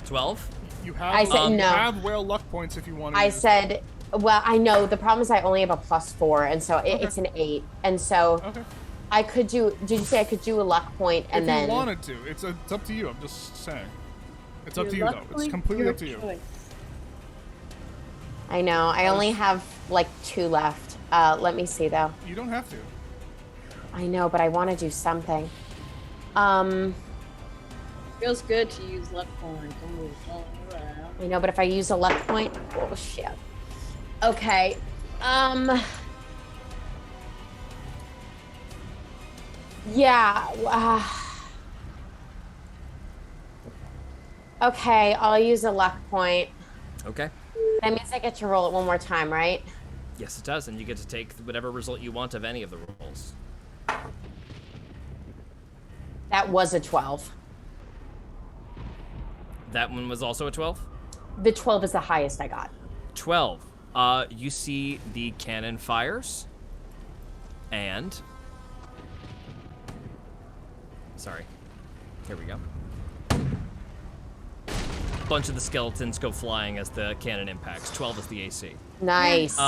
12? You have, I said you no. have whale luck points if you want to. I said, well, I know. The problem is I only have a +4, and so it's an 8. And so Okay. I could do, did you say I could do a luck point and If then... you wanted to, it's up to you. I'm just saying. It's up Your to you luck though. It's point, completely your up to you. choice. I know. I only have like 2 left. Let me see though. You don't have to. I know, but I want to do something. Feels good to use luck points. I know, but if I use a luck point, oh shit. Okay. Yeah. Okay, I'll use a luck point. Okay. That means I get to roll it one more time, right? Yes, it does, and you get to take whatever result you want of any of the rolls. That was a 12. That one was also a 12? The 12 is the highest I got. 12. You see the cannon fires, and... Sorry. Here we go. Bunch of the skeletons go flying as the cannon impacts. 12 is the AC. Nice.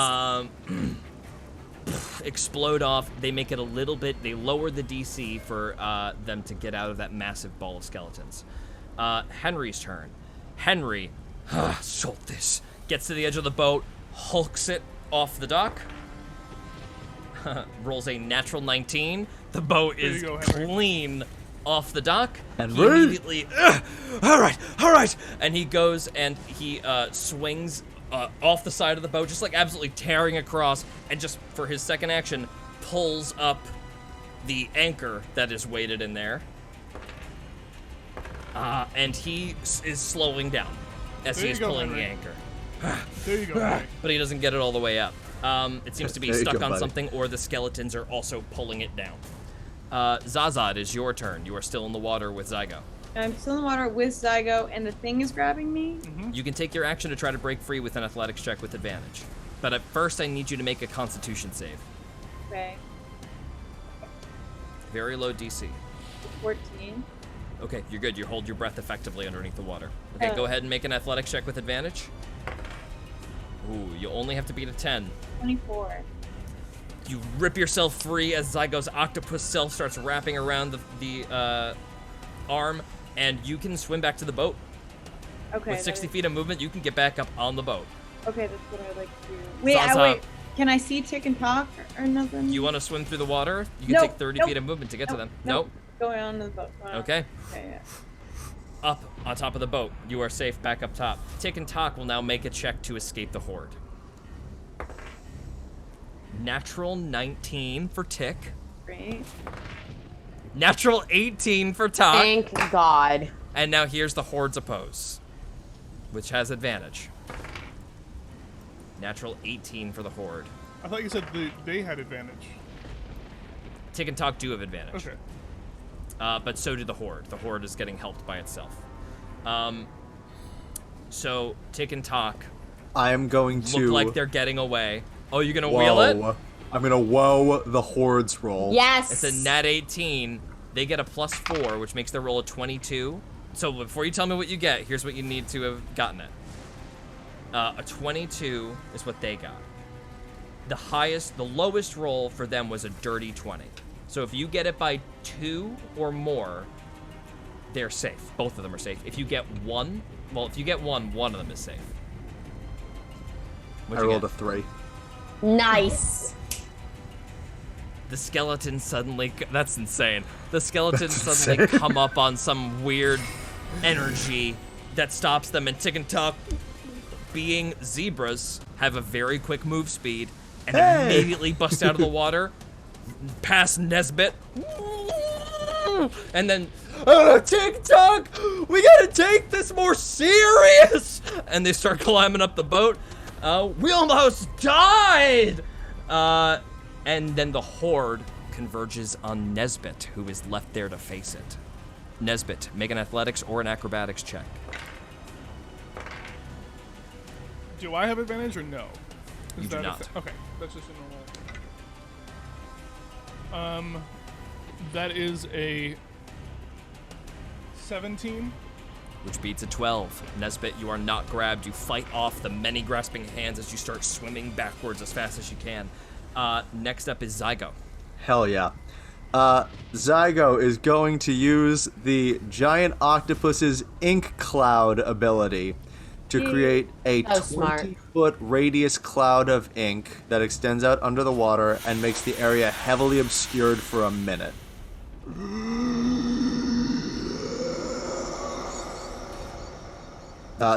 Explode off. They make it a little bit. They lower the DC for them to get out of that massive ball of skeletons. Henry's turn. Henry, salt this. Gets to the edge of the boat, hulks it off the dock. Rolls a natural 19. The boat is you go, Henry. clean off the dock. Henry. He immediately, all right. And he goes and he swings off the side of the boat, just like absolutely tearing across, and just for his second action, pulls up the anchor that is weighted in there. And he is slowing down as There he you is go, pulling Henry. the anchor. There you go. Henry. But he doesn't get it all the way up. It seems to be There you stuck go, on buddy. something, or the skeletons are also pulling it down. Zaza, it is your turn. You are still in the water with Zygo. I'm still in the water with Zygo, and the thing is grabbing me. You can take your action to try to break free with an athletics check with advantage. But at first, I need you to make a constitution save. Okay, Very low DC. 14. Okay, you're good. You hold your breath effectively underneath the water. Okay, Oh. go ahead and make an athletics check with advantage. Ooh, you only have to beat a 10. 24. You rip yourself free as Zygo's octopus self starts wrapping around the arm, and you can swim back to the boat. Okay. With 60 that feet of movement, you can get back up on the boat. is- Okay, that's what I like to do. Wait, Zaza. wait. Can I see Tick and Talk or nothing? You want to swim through the water? You can Nope, take 30 nope, feet of movement to get to them. Nope. Going on to the boat. Okay. Okay, yeah. Up on top of the boat. You are safe back up top. Tick and Talk will now make a check to escape the horde. Natural 19 for Tick. Great. Natural 18 for Talk. Thank God. And now here's the horde's oppose, which has advantage. Natural 18 for the horde. I thought you said they had advantage. Tick and Talk do have advantage. Okay. But so do the horde. The horde is getting helped by itself. So Tick and Talk I am going to look like they're getting away. Oh, you're gonna wheel it? I'm gonna whoa the hordes roll. Yes. It's a nat 18. They get a +4, which makes their roll a 22. So before you tell me what you get, here's what you need to have gotten it. A 22 is what they got. The lowest roll for them was a dirty 20. So if you get it by 2 or more, they're safe. Both of them are safe. If you get one, one of them is safe. I What'd you rolled get? a 3. Nice. The skeletons suddenly, that's insane. The skeletons suddenly come up on some weird energy that stops them, and Tick and Talk being zebras, have a very quick move speed and Hey! immediately bust out of the water, past Nesbit, and then, TikTok, we gotta take this more serious! And they start climbing up the boat. We almost died! And then the horde converges on Nesbit, who is left there to face it. Nesbit, make an athletics or an acrobatics check. Do I have advantage or no? You do not. Okay, that's just a normal. That is a 17. Which beats a 12. Nesbit, you are not grabbed. You fight off the many grasping hands as you start swimming backwards as fast as you can. Next up is Zygo. Hell yeah. Zygo is going to use the giant octopus's ink cloud ability to create a smart. 20-foot radius cloud of ink that extends out under the water and makes the area heavily obscured for a minute.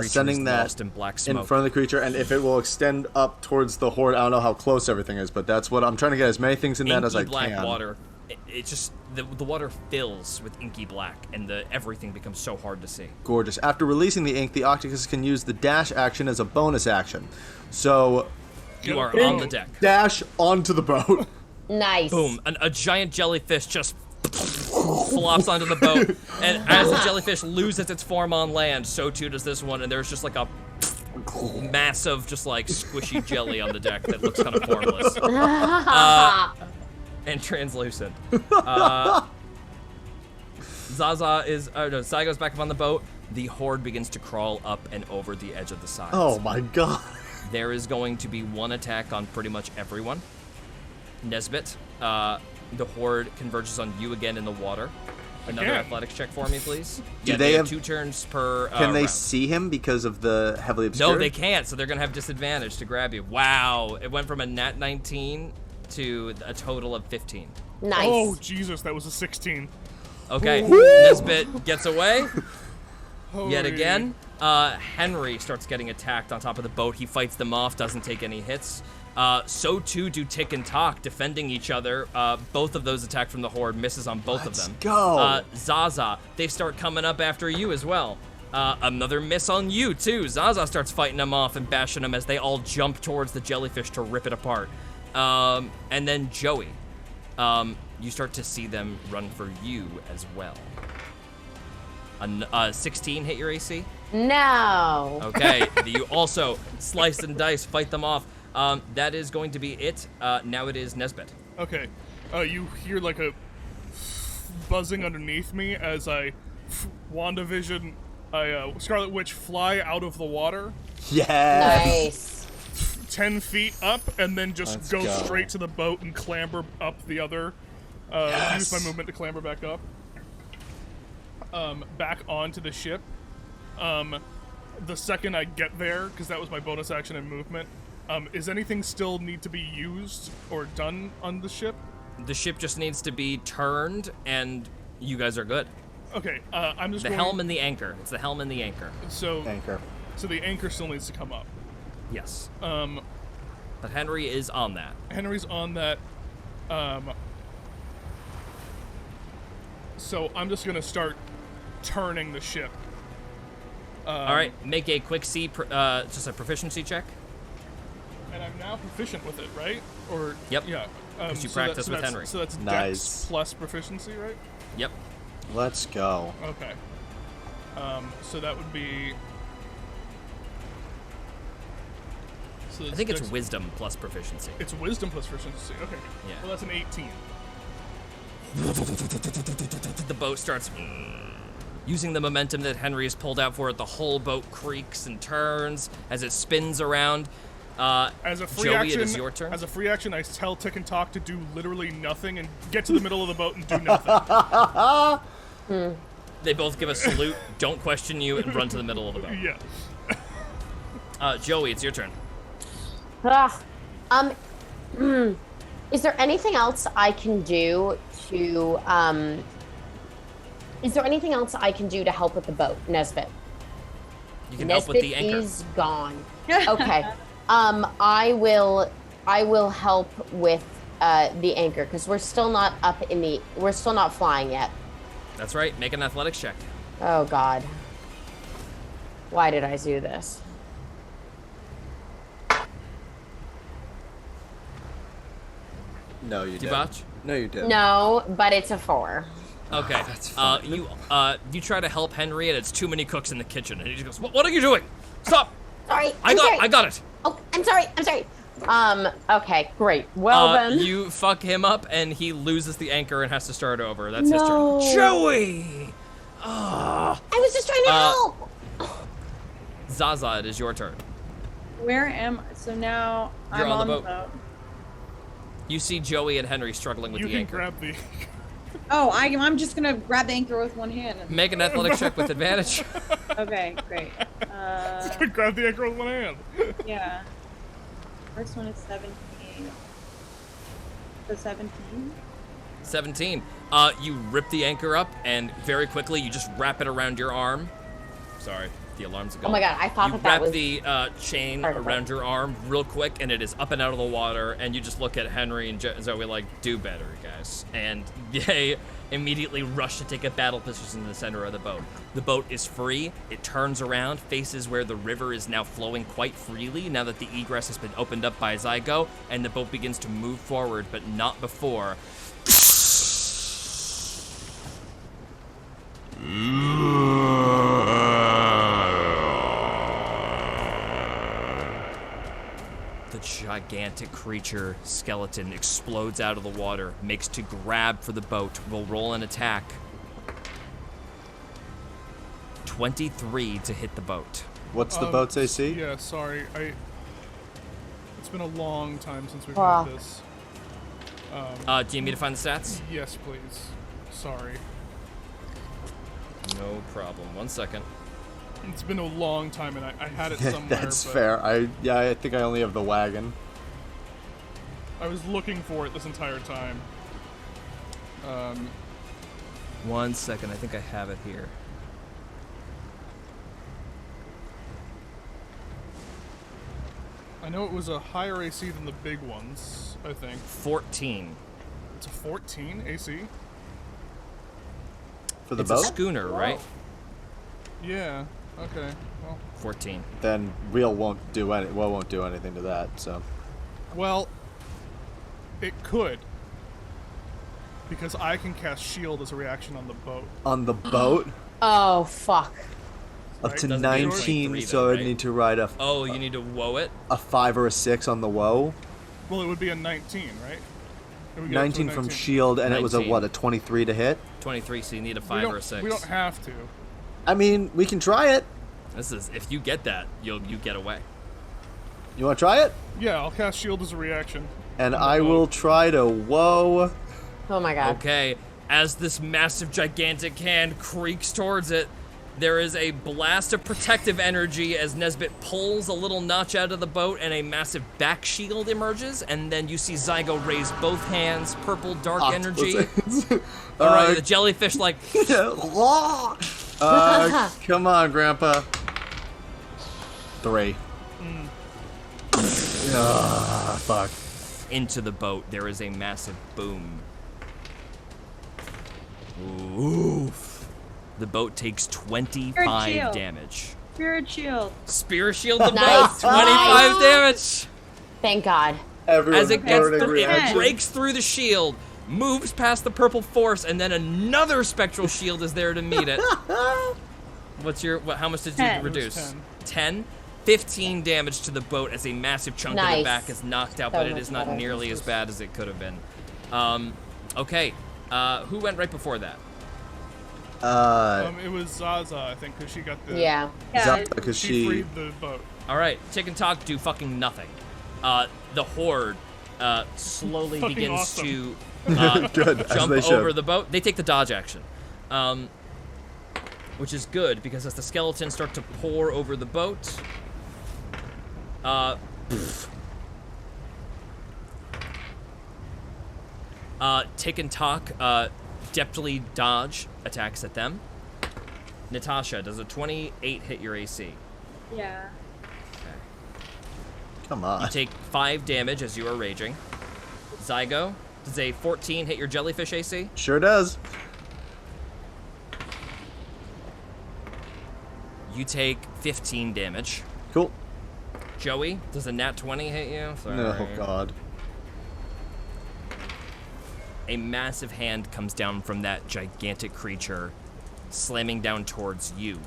Sending that in black in smoke. front of the creature, and if it will extend up towards the horde, I don't know how close everything is, but that's what I'm trying to get as many things in that as I Inky black can. water. It's just the water fills with inky black, and everything becomes so hard to see. Gorgeous. After releasing the ink, the octopus can use the dash action as a bonus action. So You are on the deck. dash onto the boat. Nice. Boom! A giant jellyfish just flops onto the boat, and as the jellyfish loses its form on land, so too does this one, and there's just like a massive, just like squishy jelly on the deck that looks kind of formless and translucent. Zygo's back up on the boat. The horde begins to crawl up and over the edge of the sides. Oh my god. There is going to be one attack on pretty much everyone. Nesbit, the horde converges on you again in the water. Another Again? athletics check for me, please. Do Yeah, they have have- 2 turns per Can they round. see him because of the heavily obscured? No, they can't, so they're going to have disadvantage to grab you. Wow, it went from a nat 19 to a total of 15. Nice. Oh, Jesus, that was a 16. Okay, Nesbit gets away. Yet Holy- again, Henry starts getting attacked on top of the boat. He fights them off, doesn't take any hits. So too do Tick and Talk, defending each other. Both of those attack from the horde, misses on both of them. go. Zaza, they start coming up after you as well. Another miss on you too. Zaza starts fighting them off and bashing them as they all jump towards the jellyfish to rip it apart. And then Joey, you start to see them run for you as well. 16 hit your AC? No. Okay, you also slice and dice, fight them off. That is going to be it. Now it is Nesbit. Okay. You hear like a buzzing underneath me as WandaVision, Scarlet Witch fly out of the water Yes. Nice. 10 feet up and then just Let's go go. straight to the boat and clamber up the other. Use my movement to clamber back up. Back onto the ship. The second I get there, because that was my bonus action and movement, is anything still need to be used or done on the ship? The ship just needs to be turned, and you guys are good. Okay, I'm just The going... helm and the anchor. It's the helm and the anchor. So, Anchor. so the anchor still needs to come up. Yes. But Henry is on that. Henry's on that. So I'm just gonna start turning the ship. All right, make a quick just a proficiency check. And I'm now proficient with it, right? Or Yep. yeah. 'Cause you so practiced with that's, Henry. So that's Nice. Dex plus proficiency, right? Yep. Let's go. Okay. So that would be. So I it's think it's Dex- wisdom plus proficiency. It's wisdom plus proficiency. Okay. Yeah. Well, that's an 18. The boat starts using the momentum that Henry has pulled out for it. The whole boat creaks and turns as it spins around. As a free Joey, action, it is your turn. As a free action, I tell Tick and Talk to do literally nothing and get to the middle of the boat and do nothing. They both give a salute, don't question you, and run to the middle of the boat. Yeah. Joey, it's your turn. Is there anything else I can do to Is there anything else I can do to help with the boat, Nesbit? You can help with the Nesbit anchor. is gone. Okay. I will help with the anchor because we're still not flying yet. That's right. Make an athletics check. Oh God. Why did I do this? No, you didn't. Debauch? No, you didn't. No, but it's a 4. Okay. That's fine. You try to help Henry, and it's too many cooks in the kitchen, and he just goes, "What are you doing? Stop! Sorry. I got it." Oh, I'm sorry. Okay, great. Well then. You fuck him up, and he loses the anchor and has to start over. That's No. his turn. Joey! I was just trying to help. Zaza, it is your turn. Where am I? So now You're I'm on on the the boat. boat. You see Joey and Henry struggling with You the can anchor. grab the. Oh, I'm just gonna grab the anchor with one hand. Make an athletics check with advantage. Okay, great. Grab the anchor with one hand. Yeah. First one is 17. So 17? 17. You rip the anchor up, and very quickly you just wrap it around your arm. Sorry, the alarms are going. Oh my God, I thought you that wrap was the chain part of it. around your arm real quick, and it is up and out of the water, and you just look at Henry and Zoe like, do better, guys. And they immediately rush to take a battle position in the center of the boat. The boat is free. It turns around, faces where the river is now flowing quite freely now that the egress has been opened up by Zygo, and the boat begins to move forward, but not before. The gigantic creature skeleton explodes out of the water, makes to grab for the boat, will roll an attack. 23 to hit the boat. What's the boat's AC? Yeah, sorry. It's been a long time since we've Wow. had this. Do you need me to find the stats? Yes, please. Sorry. No problem. 1 second. It's been a long time, and I had it somewhere. That's but fair. I think I only have the wagon. I was looking for it this entire time. 1 second. I think I have it here. I know it was a higher AC than the big ones, I think. 14. It's a 14 AC? For the It's a boat? schooner, right? Yeah. Okay. Well, 14. Then Wheel won't do anything to that, so. well, it could. Because I can cast shield as a reaction on the boat. On the boat? Oh fuck. Up Right, to doesn't need 19, 23 so then, I'd right? need to ride Oh, you need to woe it? a 5 or a 6 on the woe. Well, it would be a 19, right? It would get up to a 19 from 19. shield, and it was a 19. a 23 to hit? 23, so you need a We 5 don't- or a 6. We don't have to. I mean, we can try it. This is, if you get that, you get away. You want to try it? Yeah, I'll cast shield as a reaction. And I will try to woe. Oh my God. Okay, as this massive, gigantic hand creaks towards it, there is a blast of protective energy as Nesbit pulls a little notch out of the boat and a massive back shield emerges, and then you see Zygo raise both hands, purple dark energy. Alright, the jellyfish like, Come on, Grandpa. 3. Fuck. into the boat. There is a massive boom. Oof. The boat takes 25 shield. damage. Spirit shield. Spear shield the Nice. boat, 25 damage. Thank God. Everyone's As it gets burning through, it reaction. breaks through the shield, moves past the purple force, and then another spectral shield is there to meet it. How much did you 10. reduce? It was 10? 15 damage to the boat as a massive chunk of the Nice. back is knocked out, So but it much is not better. nearly as bad as it could have been. Okay. Who went right before that? It was Zaza, I think, because she got the. Yeah. Yeah. Because She she. freed the boat. All right, Tick and Talk do fucking nothing. The horde slowly Fucking begins awesome. to Good, as jump they should. over the boat. They take the dodge action, which is good because as the skeletons start to pour over the boat, Tick and Talk deftly dodge attacks at them. Natasha, does a 28 hit your AC? Yeah. Come on. You take 5 damage as you are raging. Zygo, does a 14 hit your jellyfish AC? Sure does. You take 15 damage. Cool. Joey, does a nat 20 hit you? Sorry. Oh God. A massive hand comes down from that gigantic creature, slamming down towards you.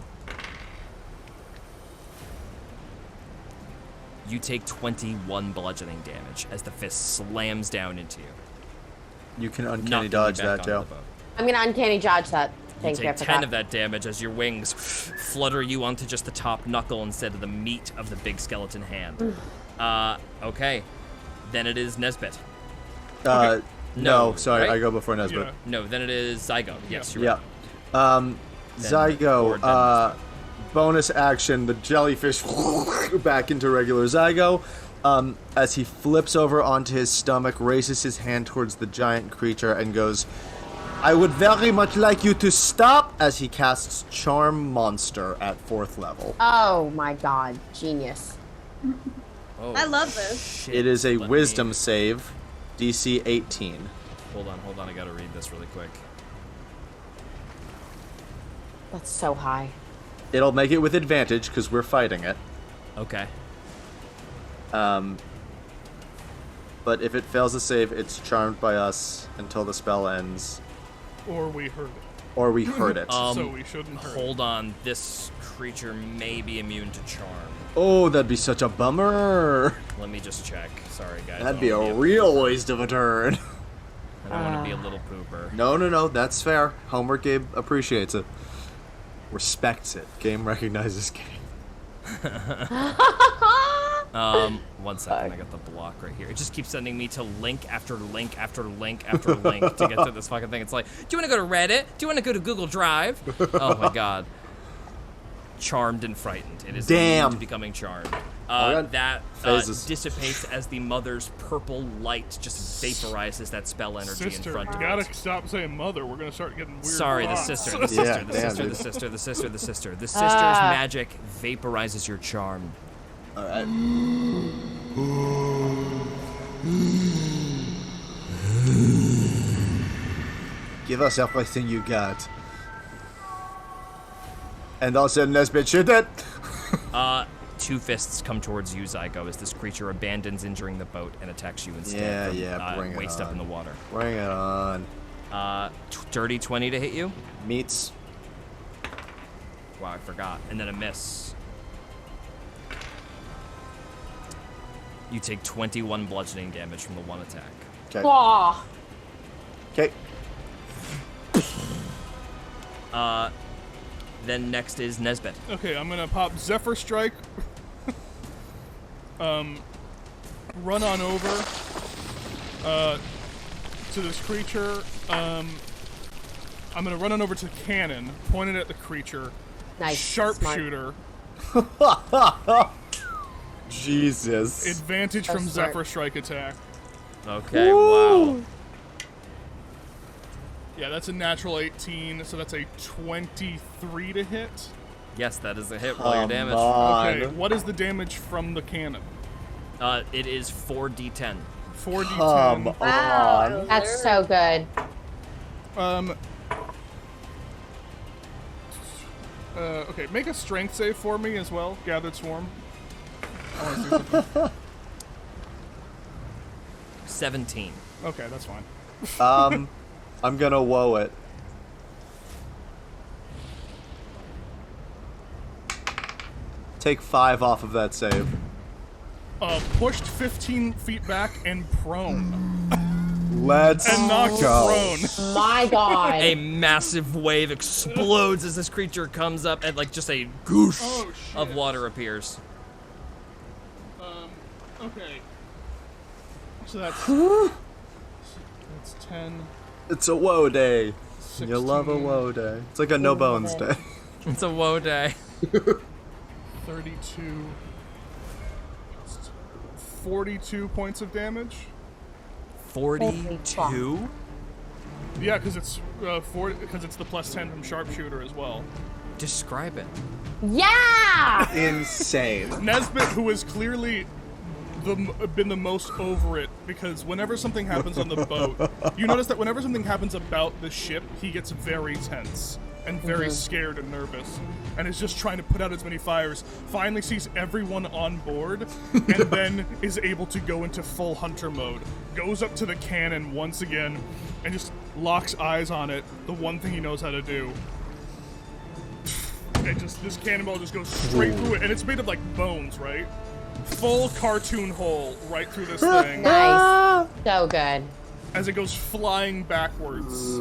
You take 21 bludgeoning damage as the fist slams down into you. You can knocking uncanny you dodge back that, onto Joe. the boat. I'm gonna uncanny dodge that. You Thank you. I take 10 forgot. of that damage as your wings flutter you onto just the top knuckle instead of the meat of the big skeleton hand. Okay. Then it is Nesbit. No, No, sorry, right? I go before Nesbit. Yeah. No, then it is Zygo. Yes, you're Yeah. right. Zygo, Nesbit. bonus action, the jellyfish back into regular Zygo. As he flips over onto his stomach, raises his hand towards the giant creature and goes, I would very much like you to stop, as he casts Charm Monster at 4th level. Oh my god, genius. Oh, I love this. shit. It is a Let wisdom me- save, DC 18. Hold on. I gotta read this really quick. That's so high. It'll make it with advantage because we're fighting it. Okay. But if it fails to save, it's charmed by us until the spell ends, Or we heard it. or we hurt it. So we shouldn't hurt it. Hold on. This creature may be immune to charm. Oh, that'd be such a bummer. Let me just check. Sorry, guys. That'd I be don't a wanna real waste of a turn. I don't want to be a little pooper. No, that's fair. Homework Gabe appreciates it. Respects it. Game recognizes game. 1 second. I got the block right here. It just keeps sending me to link after link after link after link to get to this fucking thing. It's like, do you want to go to Reddit? Do you want to go to Google Drive? Oh my god. Charmed and frightened. It is Damn. immune to becoming charmed. God. That Phases. dissipates as the mother's purple light just vaporizes that spell energy Sister, in front you of gotta it. stop saying mother. We're gonna start getting weird. Sorry, the thoughts. sister, the Yeah, sister, the damn, sister, dude. the sister, the sister, the sister. The sister's magic vaporizes your charm. Alright. Give us everything you got. And also, Nesbit, shoot it! 2 fists come towards you, Zygo, as this creature abandons injuring the boat and attacks you instead. bring it waist up in on. the water. Bring it on. Dirty 20 to hit you. Meats. Wow, I forgot. And then a miss. You take 21 bludgeoning damage from the one attack. Okay. Aw. Okay. Then next is Nesbit. Okay, I'm gonna pop Zephyr Strike. Run on over to this creature. I'm gonna run on over to the cannon, point it at the creature. Nice. Sharpshooter. Jesus. Advantage That's from smart. Zephyr Strike attack. Okay, wow. Yeah, that's a natural 18, so that's a 23 to hit. Yes, that is a hit. Roll your Come damage. on. Okay, what is the damage from the cannon? It is 4d10. 4d10. Come Wow. on. That's so good. Okay, make a strength save for me as well, Gathered Swarm. I wanna see something. 17. Okay, that's fine. I'm gonna woe it. Take 5 off of that save. Pushed 15 feet back and prone. Let's And knocked go. prone. My god. A massive wave explodes as this creature comes up, and like just a goosh Oh, of shit. water appears. Okay. So that's 10, It's a woe day. 16, You love a woe day. It's like a no bones day. It's a woe day. 32, 42 points of damage. 42? Yeah, because it's because it's the +10 from sharpshooter as well. Describe it. Yeah! Insane. Nesbit, who is clearly been the most over it, because whenever something happens on the boat, you notice that whenever something happens about the ship, he gets very tense and very scared and nervous, and is just trying to put out as many fires. Finally sees everyone on board, and then is able to go into full hunter mode. Goes up to the cannon once again, and just locks eyes on it, the one thing he knows how to do. And just, this cannonball just goes straight through it, and it's made of like bones, right? Full cartoon hole right through this thing. Nice. So good. As it goes flying backwards.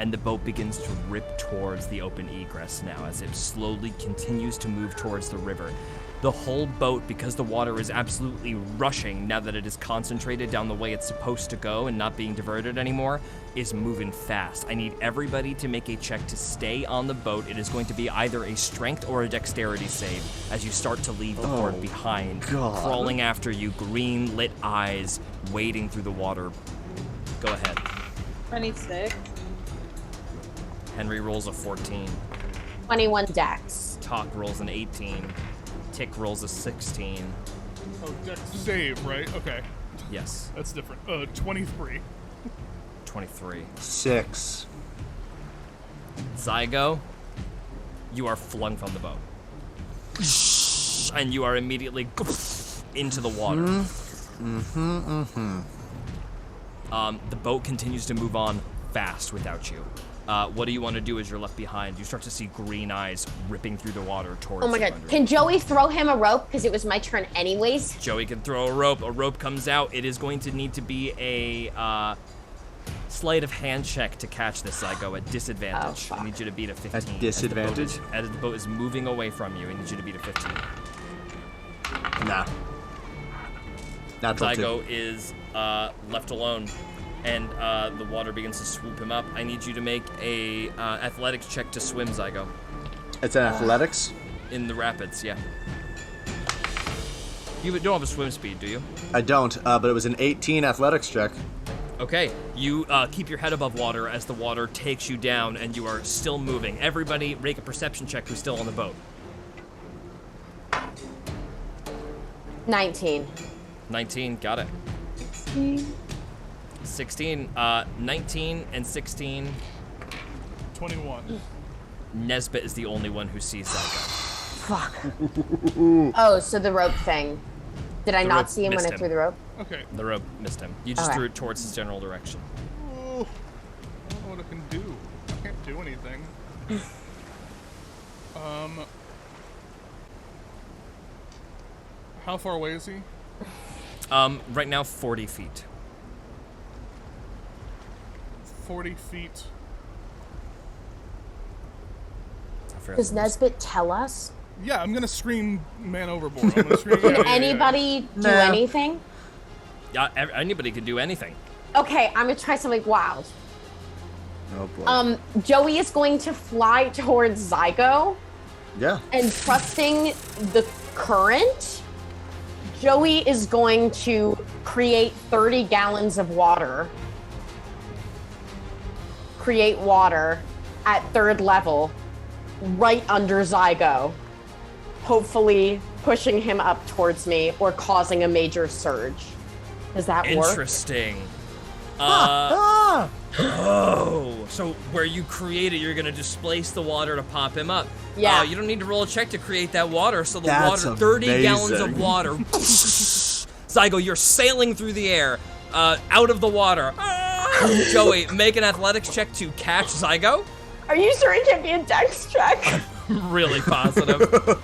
And the boat begins to rip towards the open egress now as it slowly continues to move towards the river. The whole boat, because the water is absolutely rushing now that it is concentrated down the way it's supposed to go and not being diverted anymore, is moving fast. I need everybody to make a check to stay on the boat. It is going to be either a strength or a dexterity save as you start to leave the horde behind, crawling after you, green lit eyes, wading through the water. Go ahead. 26. Henry rolls a 14. 21 dex. Talk rolls an 18. Tick rolls a 16. Oh, dex save, right? Okay. Yes. That's different. 23. 23. 6. Zygo, you are flung from the boat. And you are immediately into the water. The boat continues to move on fast without you. What do you want to do as you're left behind? You start to see green eyes ripping through the water towards Oh my you god. under Can you. Joey throw him a rope? Because it was my turn anyways. Joey can throw a rope. A rope comes out. It is going to need to be a sleight of hand check to catch this Zygo at disadvantage. Oh, I need you to beat a 15. At disadvantage? As the boat is moving away from you, I need you to beat a 15. Nah. Natural 2. Zygo is left alone, and the water begins to swoop him up. I need you to make a athletics check to swim, Zygo. It's an athletics? In the rapids, yeah. You don't have a swim speed, do you? I don't, but it was an 18 athletics check. Okay, you keep your head above water as the water takes you down, and you are still moving. Everybody make a perception check who's still on the boat. 19. 19, got it. 16, 19 and 16. 21. Nesbit is the only one who sees Zygo. Fuck. Oh, so the rope thing. Did I The not rope see him when missed I him. threw the rope? Okay. The rope missed him. You just Okay. threw it towards his general direction. Oh, I don't know what I can do. I can't do anything. How far away is he? Right now, 40 feet. 40 feet. I forgot Does the numbers. Nesbit tell us? Yeah, I'm gonna scream man overboard. I'm gonna scream, Can yeah, yeah, yeah. anybody do Nah. anything? Yeah, anybody could do anything. Okay, I'm gonna try something wild. Oh boy. Joey is going to fly towards Zygo, Yeah. and trusting the current, Joey is going to create 30 gallons of water. Create water at 3rd level, right under Zygo. Hopefully pushing him up towards me or causing a major surge. Does that work? Interesting. Ah! Oh, so where you create it, you're gonna displace the water to pop him up. Yeah. You don't need to roll a check to create that water. So the That's water, 30 gallons of amazing. water. Zygo, you're sailing through the air, out of the water. Joey, make an athletics check to catch Zygo. Are you sure it can be a dex check? Really positive.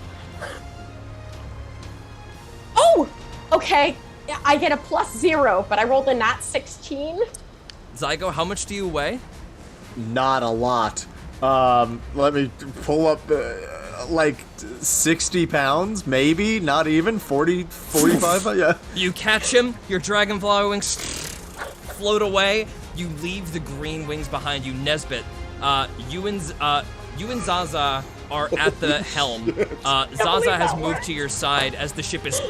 Oh! Okay. Yeah, I get a +0, but I rolled a nat 16. Zygo, how much do you weigh? Not a lot. Let me pull up, like 60 pounds, maybe, not even, 40, 45, yeah. You catch him, your dragonfly wings float away, you leave the green wings behind you. Nesbit, you and Zaza are at the helm. Zaza has moved to your side as the ship is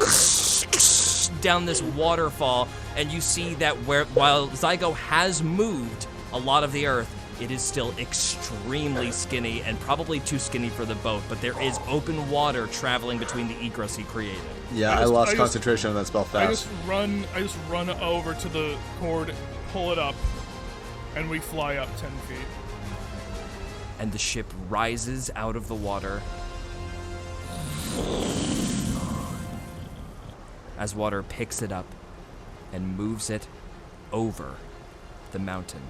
down this waterfall, and you see that while Zygo has moved a lot of the earth, it is still extremely skinny and probably too skinny for the boat, but there is open water traveling between the egress he created. Yeah, I lost concentration on that spell fast. I just run over to the cord, pull it up, and we fly up 10 feet. And the ship rises out of the water as water picks it up and moves it over the mountain.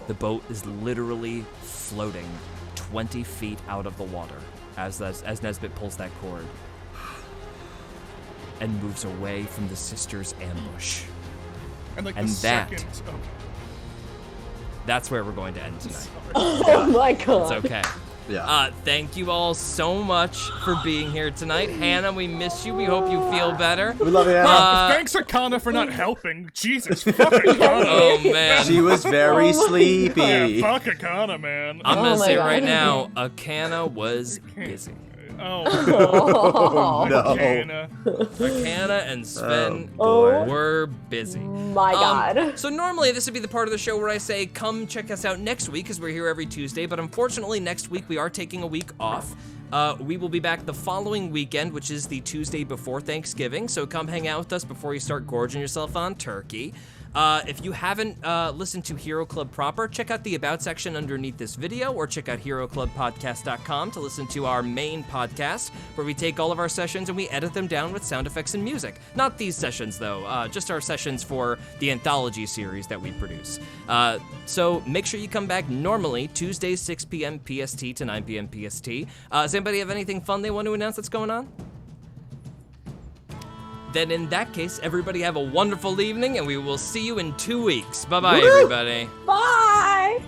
The boat is literally floating 20 feet out of the water as Nesbit pulls that cord and moves away from the sisters' ambush. That's where we're going to end tonight. Oh my god. It's okay. Yeah. Thank you all so much for being here tonight. Hannah, we miss you. We hope you feel better. We love you, Hannah. Thanks, Acana, for not helping. Jesus fucking Acana. Oh, man. She was very sleepy. Yeah, fuck Acana, man. I'm going to say God. right now, Acana was busy. Oh, No. Acana. Acana and Sven boy. were busy. My god. So normally this would be the part of the show where I say, come check us out next week, because we're here every Tuesday, but unfortunately next week we are taking a week off. We will be back the following weekend, which is the Tuesday before Thanksgiving, so come hang out with us before you start gorging yourself on turkey. If you haven't listened to Hero Club proper, check out the About section underneath this video, or check out HeroClubPodcast.com to listen to our main podcast, where we take all of our sessions and we edit them down with sound effects and music. Not these sessions, though, just our sessions for the anthology series that we produce. So make sure you come back normally, Tuesdays, 6 p.m. PST to 9 p.m. PST. Does anybody have anything fun they want to announce that's going on? Then in that case, everybody have a wonderful evening, and we will see you in 2 weeks. Bye-bye, everybody. Bye.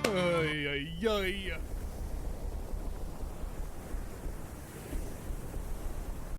Ay, ay, ay.